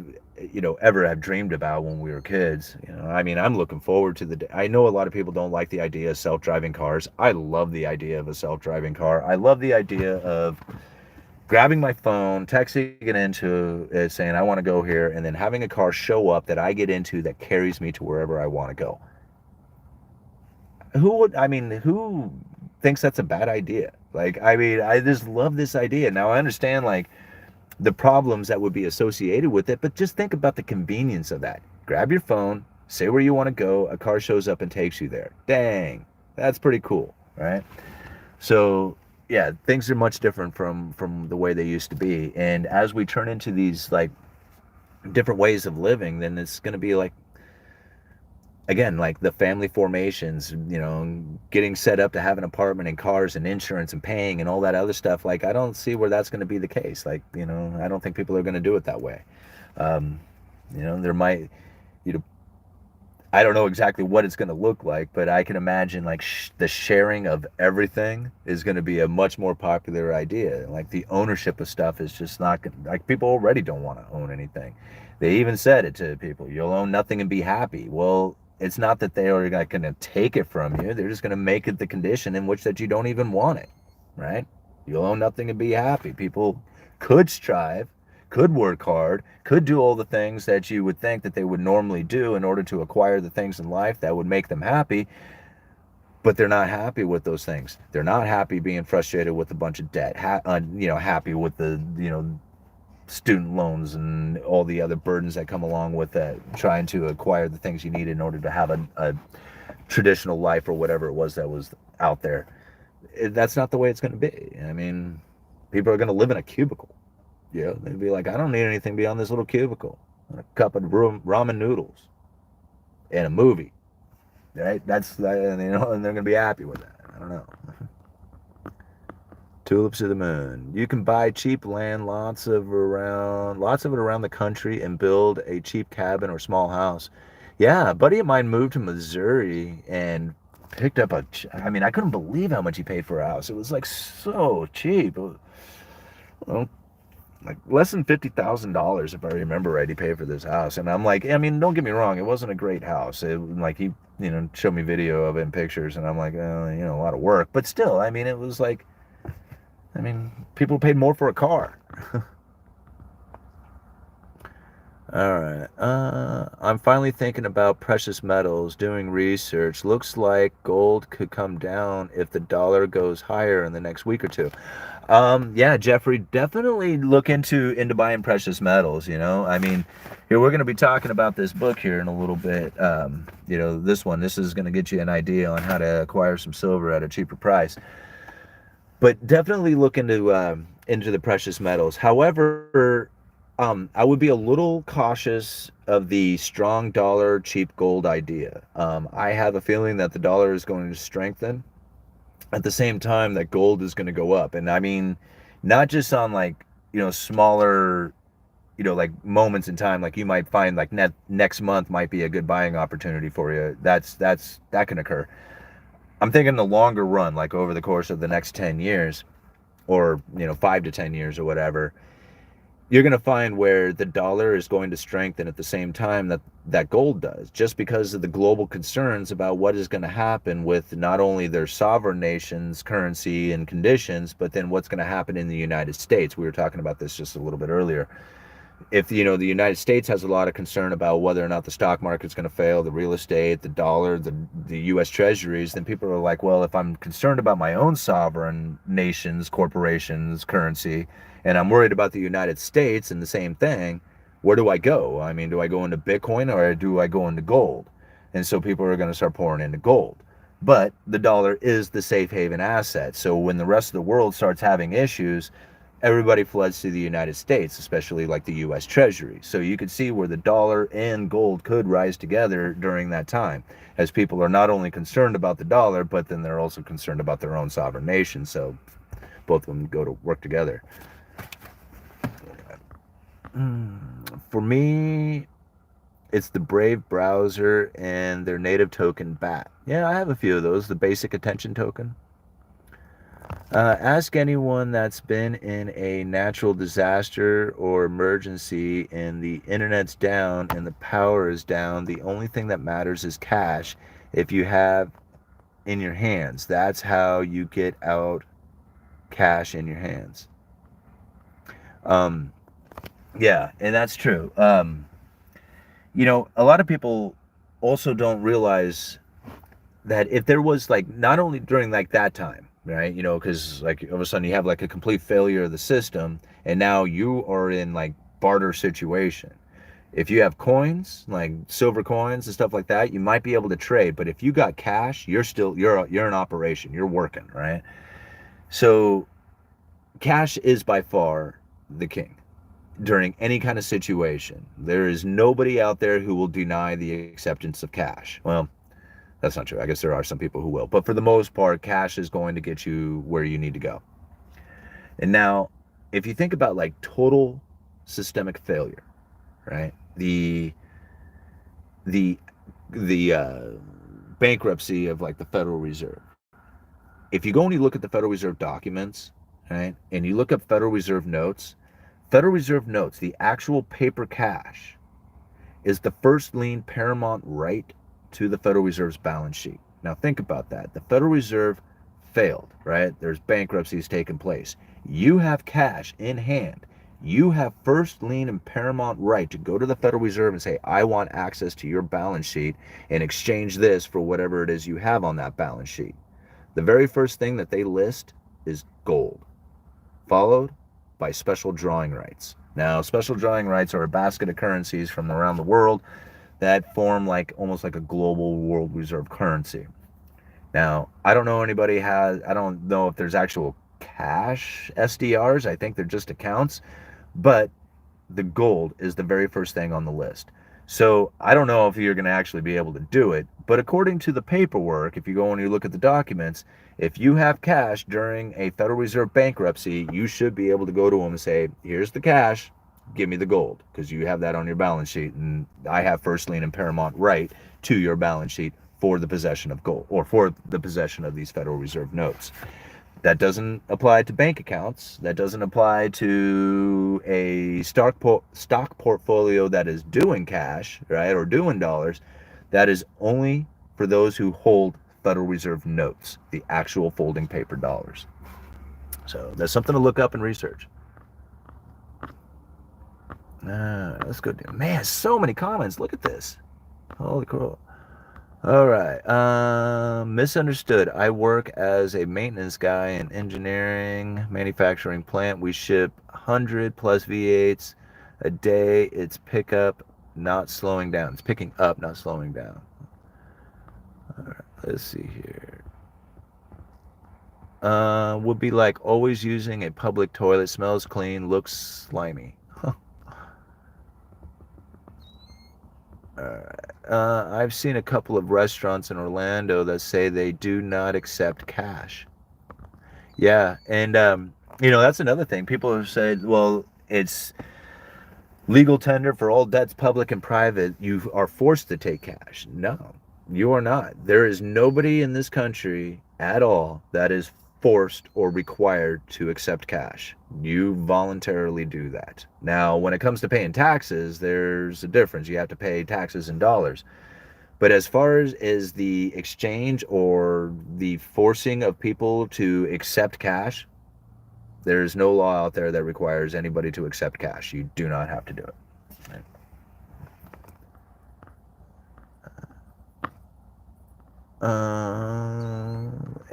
ever have dreamed about when we were kids. I mean, I'm looking forward to the day. I know a lot of people don't like the idea of self-driving cars. I love the idea of a self-driving car. I love the idea of grabbing my phone, texting it into it, saying I want to go here, and then having a car show up that I get into that carries me to wherever I want to go. Who thinks that's a bad idea? Like, I mean, I just love this idea. Now I understand, like, the problems that would be associated with it, but just think about the convenience of that. Grab your phone, say where you want to go, a car shows up and takes you there. Dang, that's pretty cool, right? So yeah, things are much different from the way they used to be, and as we turn into these, like, different ways of living, then it's going to be like, again, like the family formations, getting set up to have an apartment and cars and insurance and paying and all that other stuff. Like, I don't see where that's going to be the case. Like, I don't think people are going to do it that way. um, there might, you know I don't know exactly what it's going to look like, but I can imagine, like, the sharing of everything is going to be a much more popular idea. Like, the ownership of stuff is just not like, people already don't want to own anything. They even said it to people, you'll own nothing and be happy. Well, it's not that they are going to take it from you. They're just going to make it the condition in which that you don't even want it, right? You'll own nothing and be happy. People could strive, could work hard, could do all the things that you would think that they would normally do in order to acquire the things in life that would make them happy, but they're not happy with those things. They're not happy being frustrated with a bunch of debt, happy with the, student loans and all the other burdens that come along with that, trying to acquire the things you need in order to have a traditional life or whatever it was that was out there. That's not the way it's going to be. I mean, people are going to live in a cubicle. Yeah, they'd be like, I don't need anything beyond this little cubicle and a cup of ramen noodles. in a movie, right? That's, and they're going to be happy with that. I don't know. Tulips of the moon. You can buy cheap land, lots of it around the country, and build a cheap cabin or small house. Yeah, a buddy of mine moved to Missouri and picked up I mean, I couldn't believe how much he paid for a house. It was like so cheap. Well, like less than $50,000 if I remember right. He paid for this house, and I'm like, I mean, don't get me wrong, it wasn't a great house. It like he, showed me video of it and pictures, and I'm like, a lot of work, but still, I mean, it was like, I mean, people paid more for a car. All right. I'm finally thinking about precious metals, doing research. Looks like gold could come down if the dollar goes higher in the next week or two. Yeah, Jeffrey, definitely look into buying precious metals, I mean, here we're going to be talking about this book here in a little bit. This is going to get you an idea on how to acquire some silver at a cheaper price. But definitely look into the precious metals. However, I would be a little cautious of the strong dollar, cheap gold idea. I have a feeling that the dollar is going to strengthen at the same time that gold is going to go up. And I mean, not just on like, smaller, like moments in time, like you might find like next month might be a good buying opportunity for you. That can occur. I'm thinking the longer run, like over the course of the next 10 years or, 5 to 10 years or whatever, you're going to find where the dollar is going to strengthen at the same time that gold does, just because of the global concerns about what is going to happen with not only their sovereign nation's currency and conditions, but then what's going to happen in the United States. We were talking about this just a little bit earlier. If the United States has a lot of concern about whether or not the stock market's going to fail, the real estate, the dollar, the U.S. treasuries, then people are like, well, if I'm concerned about my own sovereign nations, corporations, currency, and I'm worried about the United States and the same thing, where do I go? I mean, do I go into Bitcoin or do I go into gold? And so people are going to start pouring into gold. But the dollar is the safe haven asset. So when the rest of the world starts having issues, everybody floods to the United States, especially like the U.S. Treasury. So you could see where the dollar and gold could rise together during that time, as people are not only concerned about the dollar, but then they're also concerned about their own sovereign nation. So both of them go to work together. For me, it's the Brave browser and their native token BAT. Yeah, I have a few of those. The basic attention token. Ask anyone that's been in a natural disaster or emergency and the internet's down and the power is down. The only thing that matters is cash if you have in your hands. That's how you get out cash in your hands. Yeah, and that's true. A lot of people also don't realize that if there was like, not only during like that time, right, because like all of a sudden you have like a complete failure of the system and now you are in like barter situation. If you have coins, like silver coins and stuff like that, you might be able to trade, but if you got cash, you're in operation, you're working, right? So cash is by far the king during any kind of situation. There is nobody out there who will deny the acceptance of cash. Well, that's not true. I guess there are some people who will. But for the most part, cash is going to get you where you need to go. And now, if you think about like total systemic failure, right? The bankruptcy of like the Federal Reserve. If you go and you look at the Federal Reserve documents, right, and you look up Federal Reserve notes, the actual paper cash, is the first lien paramount right to the Federal Reserve's balance sheet. Now think about that. The Federal Reserve failed, right? There's bankruptcies taking place. You have cash in hand. You have first lien and paramount right to go to the Federal Reserve and say, I want access to your balance sheet and exchange this for whatever it is you have on that balance sheet. The very first thing that they list is gold, followed by special drawing rights. Now, special drawing rights are a basket of currencies from around the world that form like almost like a global world reserve currency. Now, I don't know if there's actual cash SDRs. I think they're just accounts, but the gold is the very first thing on the list. So I don't know if you're going to actually be able to do it, but according to the paperwork, if you go and you look at the documents, if you have cash during a Federal Reserve bankruptcy, you should be able to go to them and say, here's the cash, give me the gold, because you have that on your balance sheet, and I have first lien and paramount right to your balance sheet for the possession of gold, or for the possession of these Federal Reserve notes. That doesn't apply to bank accounts. That doesn't apply to a stock portfolio that is doing cash, right, or doing dollars. That is only for those who hold Federal Reserve notes, the actual folding paper dollars. So that's something to look up and research. Let's go. Man, so many comments. Look at this. Holy crap. All right. Misunderstood. I work as a maintenance guy in engineering, manufacturing plant. We ship 100 plus V8s a day. It's pickup, not slowing down. It's picking up, not slowing down. All right. Let's see here. Would be like always using a public toilet. Smells clean, looks slimy. I've seen a couple of restaurants in Orlando that say they do not accept cash. Yeah, and that's another thing. People have said, well, it's legal tender for all debts, public and private. You are forced to take cash. No, you are not. There is nobody in this country at all that is forced or required to accept cash. You voluntarily do that. Now, when it comes to paying taxes, there's a difference. You have to pay taxes in dollars. But as far as the exchange or the forcing of people to accept cash, there's no law out there that requires anybody to accept cash. You do not have to do it.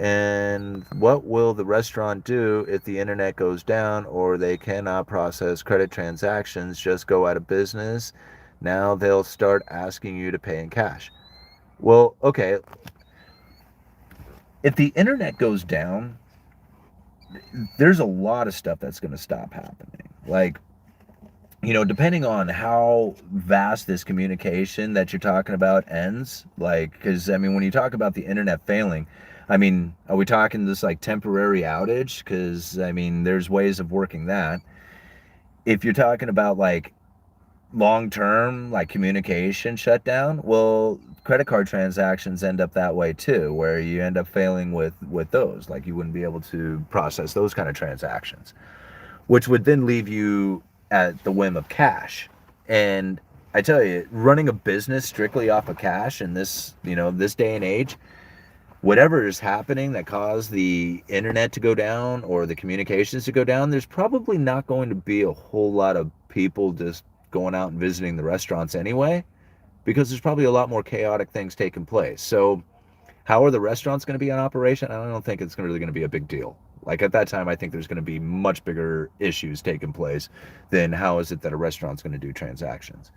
And what will the restaurant do if the internet goes down or they cannot process credit transactions, just go out of business? Now they'll start asking you to pay in cash. Well, okay. If the internet goes down, there's a lot of stuff that's going to stop happening. Like, depending on how vast this communication that you're talking about ends, like, because, I mean, when you talk about the internet failing, I mean, are we talking this like temporary outage? Because, I mean, there's ways of working that. If you're talking about like long term, like communication shutdown, well, credit card transactions end up that way too, where you end up failing with those. Like, you wouldn't be able to process those kind of transactions, which would then leave you at the whim of cash. And I tell you, running a business strictly off of cash in this day and age, whatever is happening that caused the internet to go down or the communications to go down, there's probably not going to be a whole lot of people just going out and visiting the restaurants anyway, because there's probably a lot more chaotic things taking place. So how are the restaurants going to be in operation? I don't think it's really going to be a big deal. Like, at that time, I think there's going to be much bigger issues taking place than how is it that a restaurant's going to do transactions.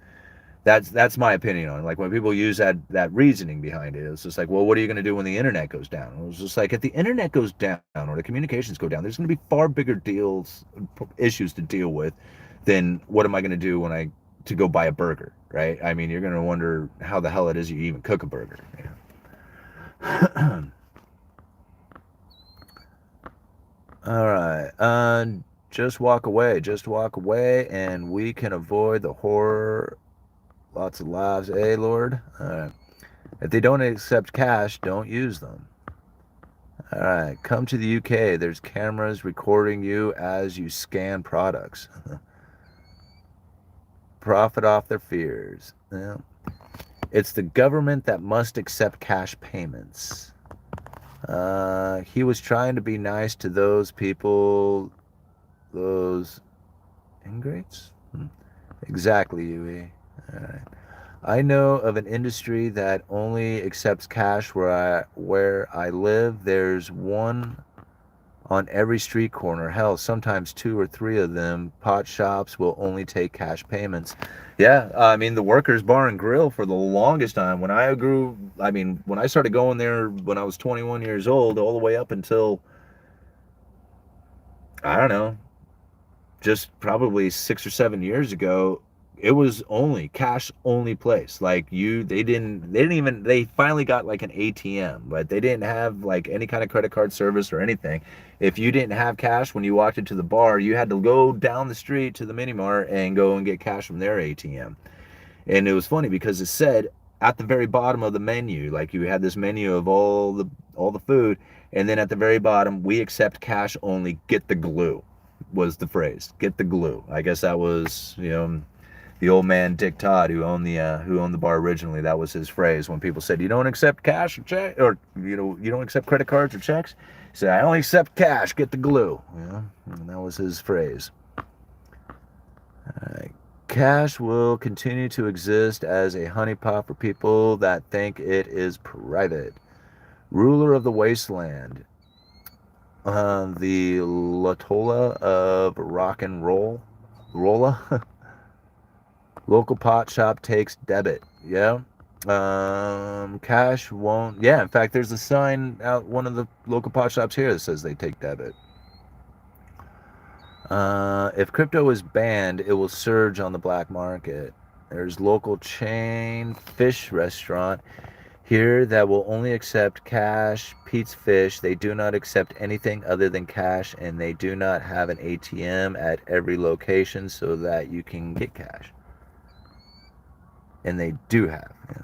That's my opinion on it. Like, when people use that reasoning behind it, it's just like, well, what are you going to do when the internet goes down? It was just like, if the internet goes down or the communications go down, there's going to be far bigger issues to deal with than what am I going to do to go buy a burger, right? I mean, you're going to wonder how the hell it is you even cook a burger. All right. Just walk away. Just walk away, and we can avoid the horror. Lots of lives, eh, Lord? All right. If they don't accept cash, don't use them. All right. Come to the UK. There's cameras recording you as you scan products. Profit off their fears. Yeah. It's the government that must accept cash payments. He was trying to be nice to those people, those ingrates? Exactly, Yui. All right. I know of an industry that only accepts cash where I live. There's one on every street corner. Hell, sometimes two or three of them. Pot shops will only take cash payments. Yeah, I mean, the Workers Bar and Grill for the longest time. When I started going there when I was 21 years old, all the way up until, I don't know, just probably 6 or 7 years ago, It was only cash only place. Like they finally got like an ATM, but they didn't have like any kind of credit card service or anything. If you didn't have cash when you walked into the bar, you had to go down the street to the mini mart and go and get cash from their ATM. And it was funny because it said at the very bottom of the menu, like you had this menu of all the food, and then at the very bottom, we accept cash only, get the glue, was the phrase. Get the glue. I guess that was, the old man Dick Todd who owned the bar originally. That was his phrase when people said, "You don't accept cash or check, or you don't accept credit cards or checks." He said, "I only accept cash. Get the glue." And that was his phrase. Cash will continue to exist as a honeypot for people that think it is private. Ruler of the wasteland, the Latola of rock and rolla. Local pot shop takes debit. Yeah. Cash won't. Yeah, in fact, there's a sign out one of the local pot shops here that says they take debit. If crypto is banned, it will surge on the black market. There's local chain fish restaurant here that will only accept cash. Pete's Fish. They do not accept anything other than cash, and they do not have an ATM at every location so that you can get cash. And they do have. Yeah.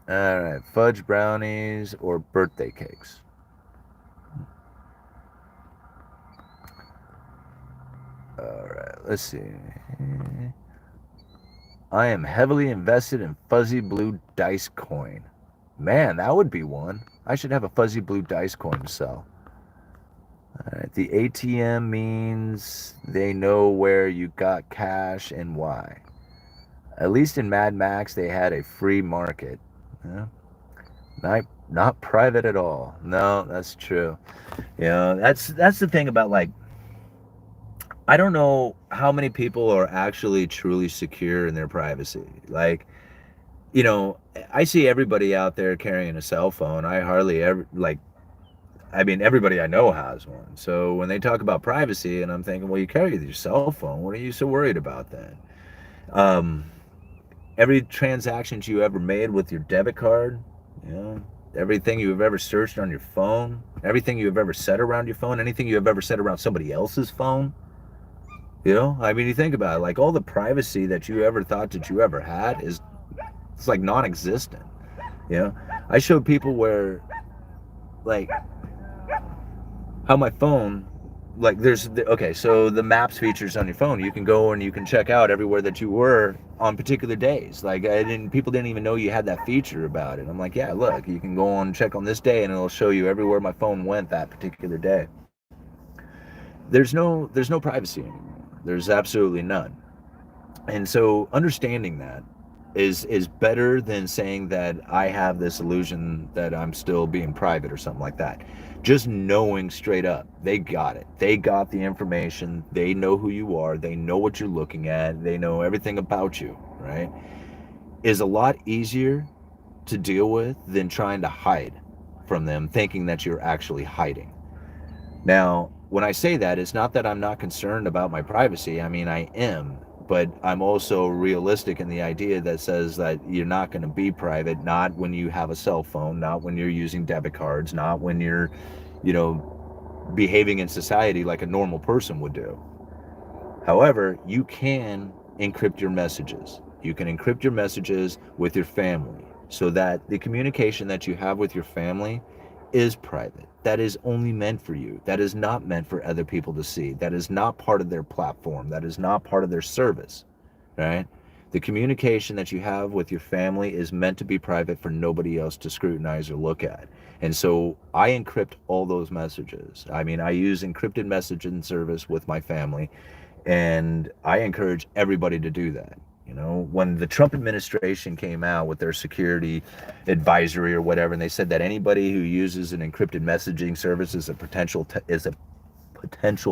All right, fudge brownies or birthday cakes. All right, let's see. I am heavily invested in fuzzy blue dice coin. Man, that would be one. I should have a fuzzy blue dice coin to sell. All right, the ATM means they know where you got cash and why. At least in Mad Max, they had a free market. Yeah. Not private at all. No, that's true. That's the thing about, like, I don't know how many people are actually truly secure in their privacy. Like, I see everybody out there carrying a cell phone. I hardly ever, like, I mean, everybody I know has one. So when they talk about privacy, and I'm thinking, well, you carry your cell phone. What are you so worried about then? Um, every transaction you ever made with your debit card, everything you've ever searched on your phone, everything you've ever said around your phone, anything you've ever said around somebody else's phone. I mean, you think about it, like all the privacy that you ever thought that you ever had it's like non-existent. I showed people where, like, how my phone, like, okay, so the maps features on your phone, you can go and you can check out everywhere that you were on particular days. Like, people didn't even know you had that feature about it. I'm like, yeah, look, you can go on, check on this day, and it'll show you everywhere my phone went that particular day. There's no privacy anymore. There's absolutely none. And so understanding that is better than saying that I have this illusion that I'm still being private or something like that. Just knowing straight up, they got it. They got the information. They know who you are. They know what you're looking at. They know everything about you, right? Is a lot easier to deal with than trying to hide from them, thinking that you're actually hiding. Now, when I say that, it's not that I'm not concerned about my privacy. I mean, I am, but I'm also realistic in the idea that says that you're not going to be private, not when you have a cell phone, not when you're using debit cards, not when you're, behaving in society like a normal person would do. However, you can encrypt your messages. You can encrypt your messages with your family so that the communication that you have with your family is private. That is only meant for you. That is not meant for other people to see. That is not part of their platform. That is not part of their service, right? The communication that you have with your family is meant to be private for nobody else to scrutinize or look at. And so I encrypt all those messages. I mean, I use encrypted messaging service with my family, and I encourage everybody to do that. When the Trump administration came out with their security advisory or whatever, and they said that anybody who uses an encrypted messaging service is a potential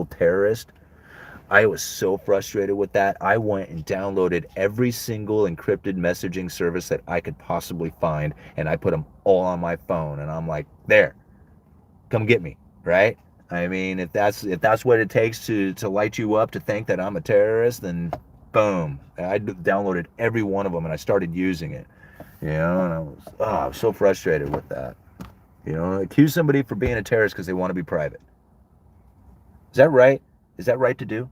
terrorist, I was so frustrated with that. I went and downloaded every single encrypted messaging service that I could possibly find, and I put them all on my phone. And I'm like, there, come get me, right? I mean, if that's what it takes to light you up to think that I'm a terrorist, then boom. I downloaded every one of them and I started using it. And I was so frustrated with that. Accuse somebody for being a terrorist because they want to be private. Is that right? Is that right to do?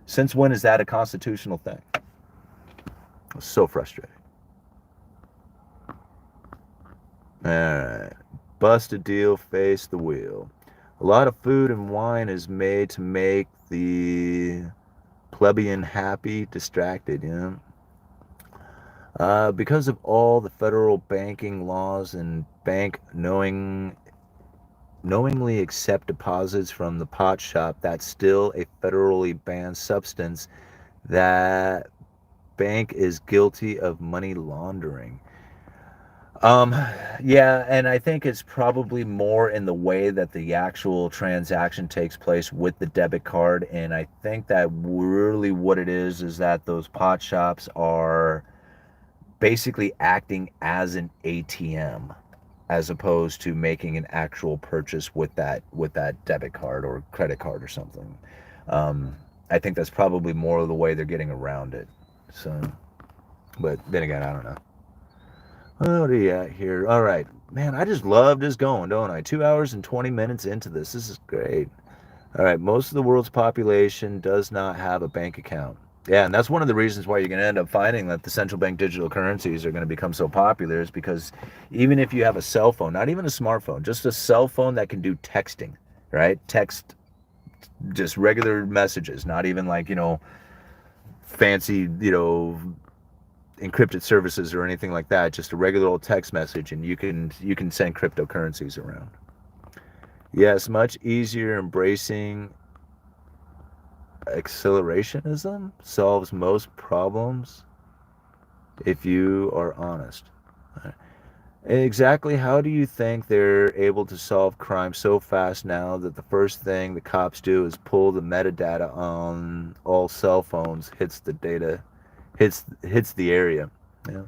Since when is that a constitutional thing? I was so frustrated. All right. Bust a deal, face the wheel. A lot of food and wine is made to make the plebeian happy, distracted, because of all the federal banking laws and bank knowingly accept deposits from the pot shop, that's still a federally banned substance. That bank is guilty of money laundering. Yeah, and I think it's probably more in the way that the actual transaction takes place with the debit card. And I think that really what it is that those pot shops are basically acting as an ATM as opposed to making an actual purchase with that debit card or credit card or something. I think that's probably more of the way they're getting around it. So, but then again, I don't know. What are you at here? All right. Man, I just love this going, don't I? 2 hours and 20 minutes into this. This is great. All right. Most of the world's population does not have a bank account. Yeah, and that's one of the reasons why you're going to end up finding that the central bank digital currencies are going to become so popular, is because even if you have a cell phone, not even a smartphone, just a cell phone that can do texting, right? Text just regular messages, not even like, fancy, encrypted services or anything like that, just a regular old text message, and you can send cryptocurrencies around. Yes, much easier. Embracing accelerationism solves most problems if you are honest. Exactly how do you think they're able to solve crime so fast now that the first thing the cops do is pull the metadata on all cell phones, hits the data, hits the area? Yeah.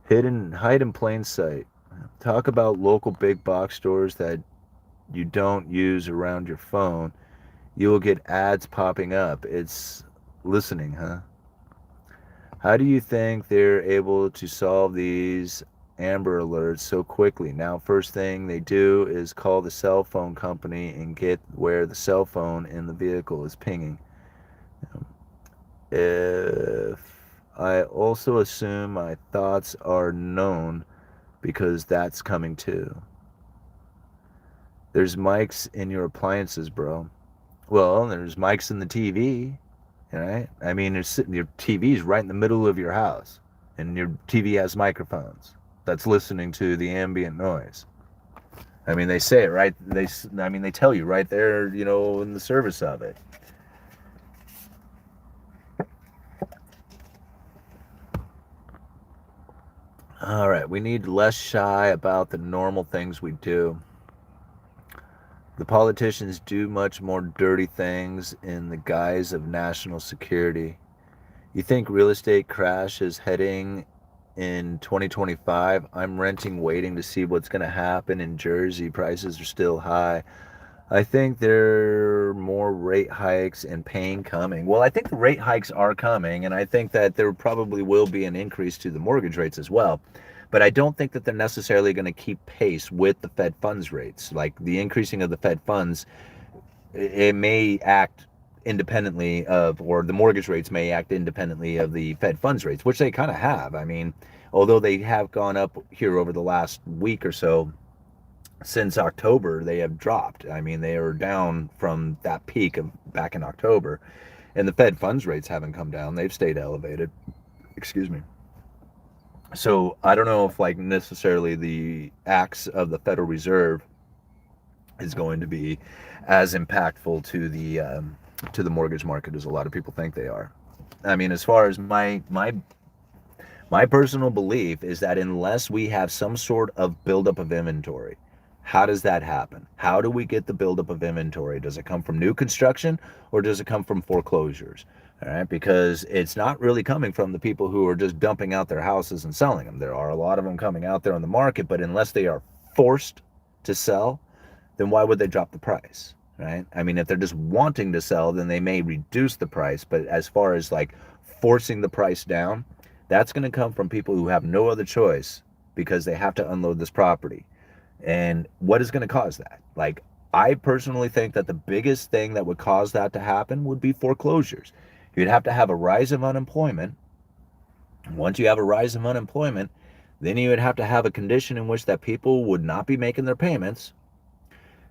Hide in plain sight. Talk about local big box stores that you don't use around your phone. You will get ads popping up. It's listening, huh? How do you think they're able to solve these Amber Alerts so quickly? Now, first thing they do is call the cell phone company and get where the cell phone in the vehicle is pinging. If I also assume my thoughts are known, because that's coming too. There's mics in your appliances, bro. Well, there's mics in the TV, right? I mean, your TV's right in the middle of your house, and your TV has microphones that's listening to the ambient noise. I mean, they say it, right? They tell you right there, in the service of it. All right, we need less shy about the normal things we do. The politicians do much more dirty things in the guise of national security. You think real estate crash is heading in 2025? I'm renting, waiting to see what's going to happen in Jersey. Prices are still high. I think there are more rate hikes and pain coming. Well, I think the rate hikes are coming, and I think that there probably will be an increase to the mortgage rates as well. But I don't think that they're necessarily going to keep pace with the Fed funds rates. Like the increasing of the Fed funds, it may act independently of, or the mortgage rates may act independently of the Fed funds rates, which they kind of have. I mean, although they have gone up here over the last week or so, since October, they have dropped. I mean, they are down from that peak of back in October, and the Fed funds rates haven't come down. They've stayed elevated. Excuse me. So I don't know if necessarily the acts of the Federal Reserve is going to be as impactful to the mortgage market as a lot of people think they are. I mean, as far as my personal belief is that unless we have some sort of buildup of inventory, how does that happen? How do we get the buildup of inventory? Does it come from new construction or does it come from foreclosures? All right, because it's not really coming from the people who are just dumping out their houses and selling them. There are a lot of them coming out there on the market, but unless they are forced to sell, then why would they drop the price? right? I mean, if they're just wanting to sell, then they may reduce the price. But as far as like forcing the price down, that's going to come from people who have no other choice because they have to unload this property. And what is going to cause that? Like, I personally think that the biggest thing that would cause that to happen would be foreclosures. You'd have to have a rise of unemployment. Once you have a rise of unemployment, then you would have to have a condition in which that people would not be making their payments.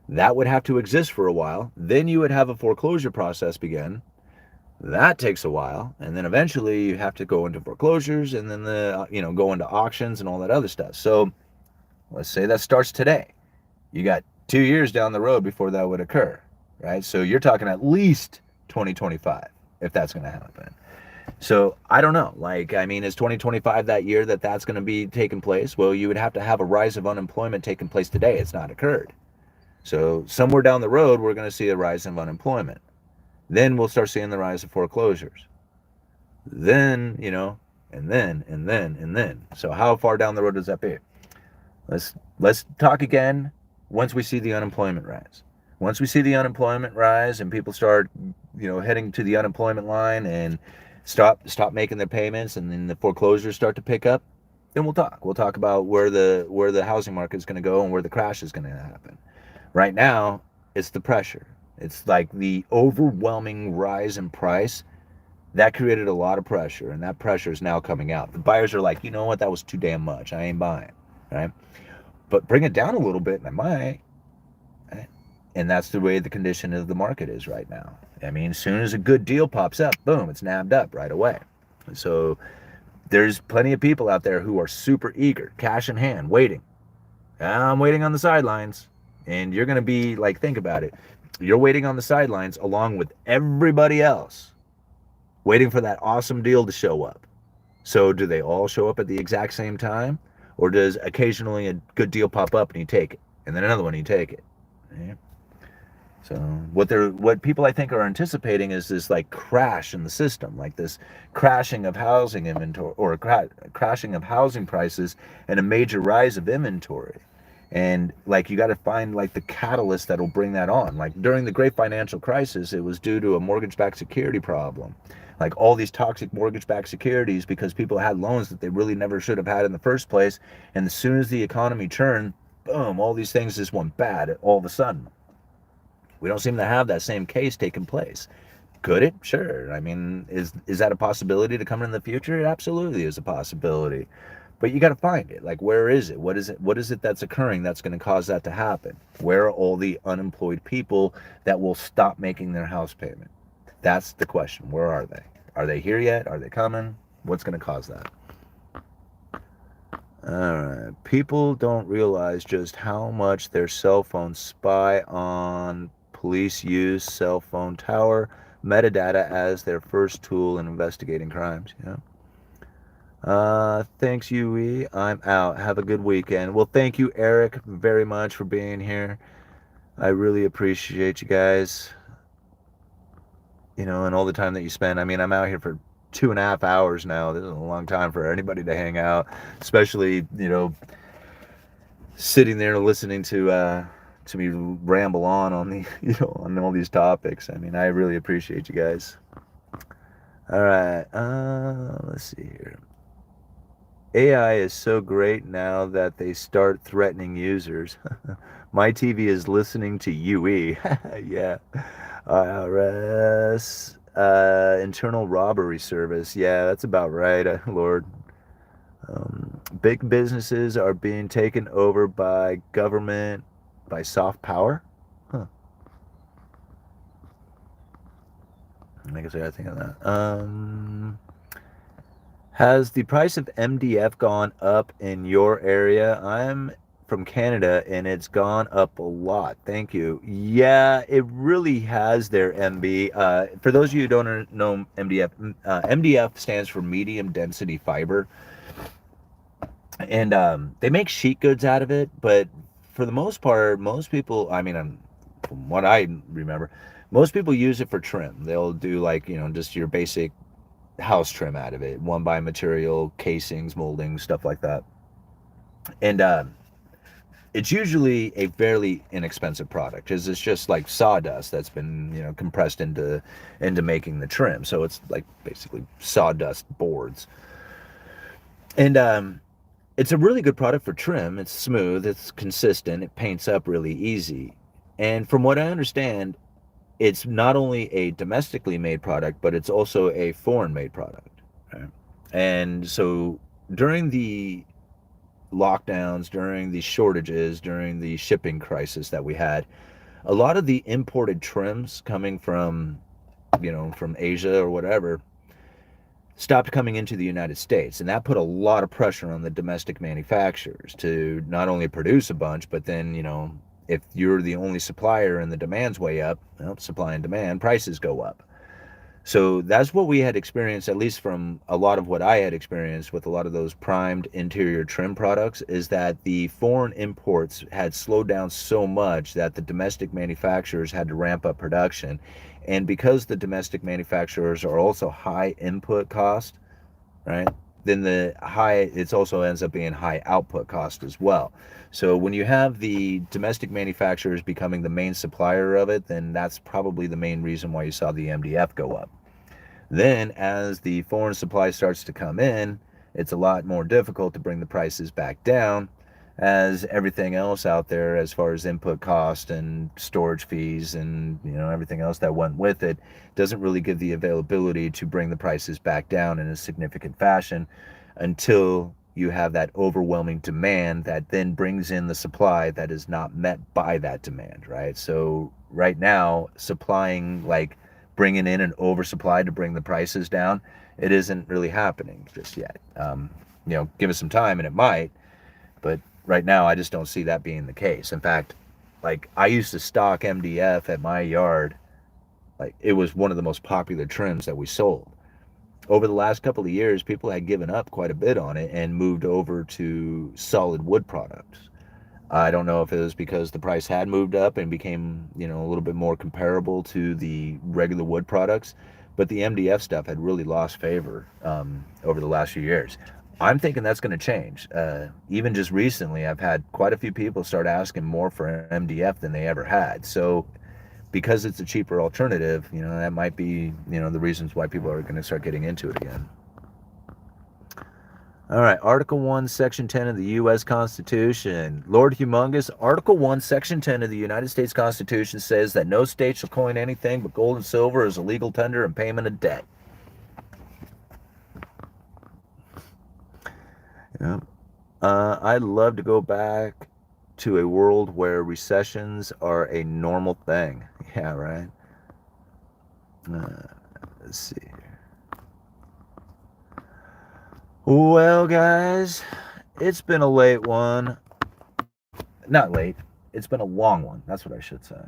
That would have to exist for a while. Then you would have a foreclosure process begin. That takes a while, and then eventually you have to go into foreclosures, and then go into auctions and all that other stuff. So let's say that starts today. You got 2 years down the road before that would occur, right? So you're talking at least 2025 if that's going to happen. So I don't know. Like, I mean, is 2025 that year that's going to be taking place? Well, you would have to have a rise of unemployment taking place today. It's not occurred. So somewhere down the road, we're going to see a rise of unemployment. Then we'll start seeing the rise of foreclosures. Then, and then. So how far down the road does that be? Let's talk again once we see the unemployment rise. Once we see the unemployment rise and people start, heading to the unemployment line and stop making their payments, and then the foreclosures start to pick up, then we'll talk. We'll talk about where the housing market is going to go and where the crash is going to happen. Right now, it's the pressure. It's like the overwhelming rise in price that created a lot of pressure, and that pressure is now coming out. The buyers are like, you know what, that was too damn much. I ain't buying, right? But bring it down a little bit, and I might. Right? And that's the way the condition of the market is right now. I mean, as soon as a good deal pops up, boom, it's nabbed up right away. So there's plenty of people out there who are super eager, cash in hand, waiting. I'm waiting on the sidelines. And you're going to be like, think about it. You're waiting on the sidelines along with everybody else, waiting for that awesome deal to show up. So do they all show up at the exact same time? Or does occasionally a good deal pop up and you take it, and then another one and you take it? Yeah. So what people I think are anticipating is this like crash in the system, like this crashing of housing inventory, or crashing of housing prices, and a major rise of inventory. And like, you got to find like the catalyst that'll bring that on. Like during the great financial crisis, it was due to a mortgage-backed security problem. Like all these toxic mortgage-backed securities, because people had loans that they really never should have had in the first place. And as soon as the economy turned, boom, all these things just went bad all of a sudden. We don't seem to have that same case taking place. Could it? Sure. I mean, is that a possibility to come in the future? It absolutely is a possibility. But you got to find it. Like, where is it? What is it that's occurring that's going to cause that to happen? Where are all the unemployed people that will stop making their house payment? That's the question. Where are they? Are they here yet? Are they coming? What's going to cause that? All right. People don't realize just how much their cell phones spy on police. Use cell phone tower metadata as their first tool in investigating crimes. Thanks, UE. I'm out. Have a good weekend. Well, thank you, Eric, very much for being here. I really appreciate you guys, and all the time that you spend. I mean, I'm out here for 2.5 hours now. This is a long time for anybody to hang out, especially, sitting there listening to me ramble on the, on all these topics. I mean, I really appreciate you guys. All right. Let's see here. AI is so great now that they start threatening users. My TV is listening to UE. Yeah. IRS. Internal robbery service. Yeah, that's about right, Lord. Big businesses are being taken over by government, by soft power. Huh. I guess I gotta think of that. Has the price of MDF gone up in your area? I'm from Canada and it's gone up a lot. Thank you. Yeah, it really has there, MB. For those of you who don't know MDF, MDF stands for medium density fiber. And they make sheet goods out of it, but for the most part, most people, I mean, from what I remember, most people use it for trim. They'll do like, just your basic house trim out of it, one by material, casings, moldings, stuff like that. And it's usually a fairly inexpensive product, because it's just like sawdust that's been, compressed into making the trim. So it's like basically sawdust boards. And it's a really good product for trim. It's smooth, it's consistent, it paints up really easy. And from what I understand, it's not only a domestically made product, but it's also a foreign made product. Right? And so during the lockdowns, during the shortages, during the shipping crisis that we had, a lot of the imported trims coming from Asia or whatever stopped coming into the United States. And that put a lot of pressure on the domestic manufacturers to not only produce a bunch, but then, if you're the only supplier and the demand's way up, well, supply and demand, prices go up. So that's what we had experienced, at least from a lot of what I had experienced with a lot of those primed interior trim products, is that the foreign imports had slowed down so much that the domestic manufacturers had to ramp up production. And because the domestic manufacturers are also high input cost, right, then it also ends up being high output cost as well. So when you have the domestic manufacturers becoming the main supplier of it, then that's probably the main reason why you saw the MDF go up. Then as the foreign supply starts to come in, it's a lot more difficult to bring the prices back down, as everything else out there, as far as input cost and storage fees and everything else that went with it, doesn't really give the availability to bring the prices back down in a significant fashion until you have that overwhelming demand that then brings in the supply that is not met by that demand, right? So right now, bringing in an oversupply to bring the prices down, it isn't really happening just yet. Give us some time and it might, but right now I just don't see that being the case. In fact, I used to stock MDF at my yard. It was one of the most popular trims that we sold. Over the last couple of years, people had given up quite a bit on it and moved over to solid wood products. I don't know if it was because the price had moved up and became, a little bit more comparable to the regular wood products, but the MDF stuff had really lost favor over the last few years. I'm thinking that's going to change. Even just recently, I've had quite a few people start asking more for MDF than they ever had. So because it's a cheaper alternative, that might be, the reasons why people are going to start getting into it again. All right, Article 1, Section 10 of the U.S. Constitution. Lord Humongous, Article 1, Section 10 of the United States Constitution says that no state shall coin anything but gold and silver as a legal tender in payment of debt. Yeah. I'd love to go back to a world where recessions are a normal thing. Yeah, right? Let's see. Well, guys, it's been a late one. Not late. It's been a long one. That's what I should say.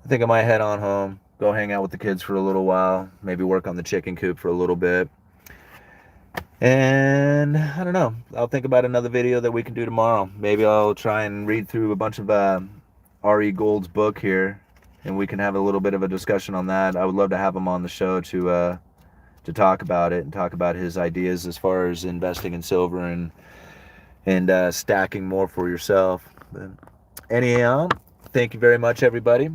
I think I might head on home, go hang out with the kids for a little while, maybe work on the chicken coop for a little bit. And I don't know. I'll think about another video that we can do tomorrow. Maybe I'll try and read through a bunch of R.E. Gould's book here, and we can have a little bit of a discussion on that. I would love to have him on the show to talk about it and talk about his ideas as far as investing in silver and stacking more for yourself. But anyhow, thank you very much, everybody.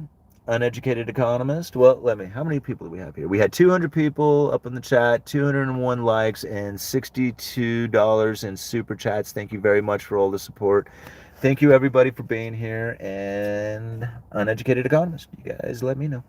Uneducated Economist. Well, how many people do we have here? We had 200 people up in the chat, 201 likes, and $62 in super chats. Thank you very much for all the support. Thank you, everybody, for being here. And Uneducated Economist, you guys let me know.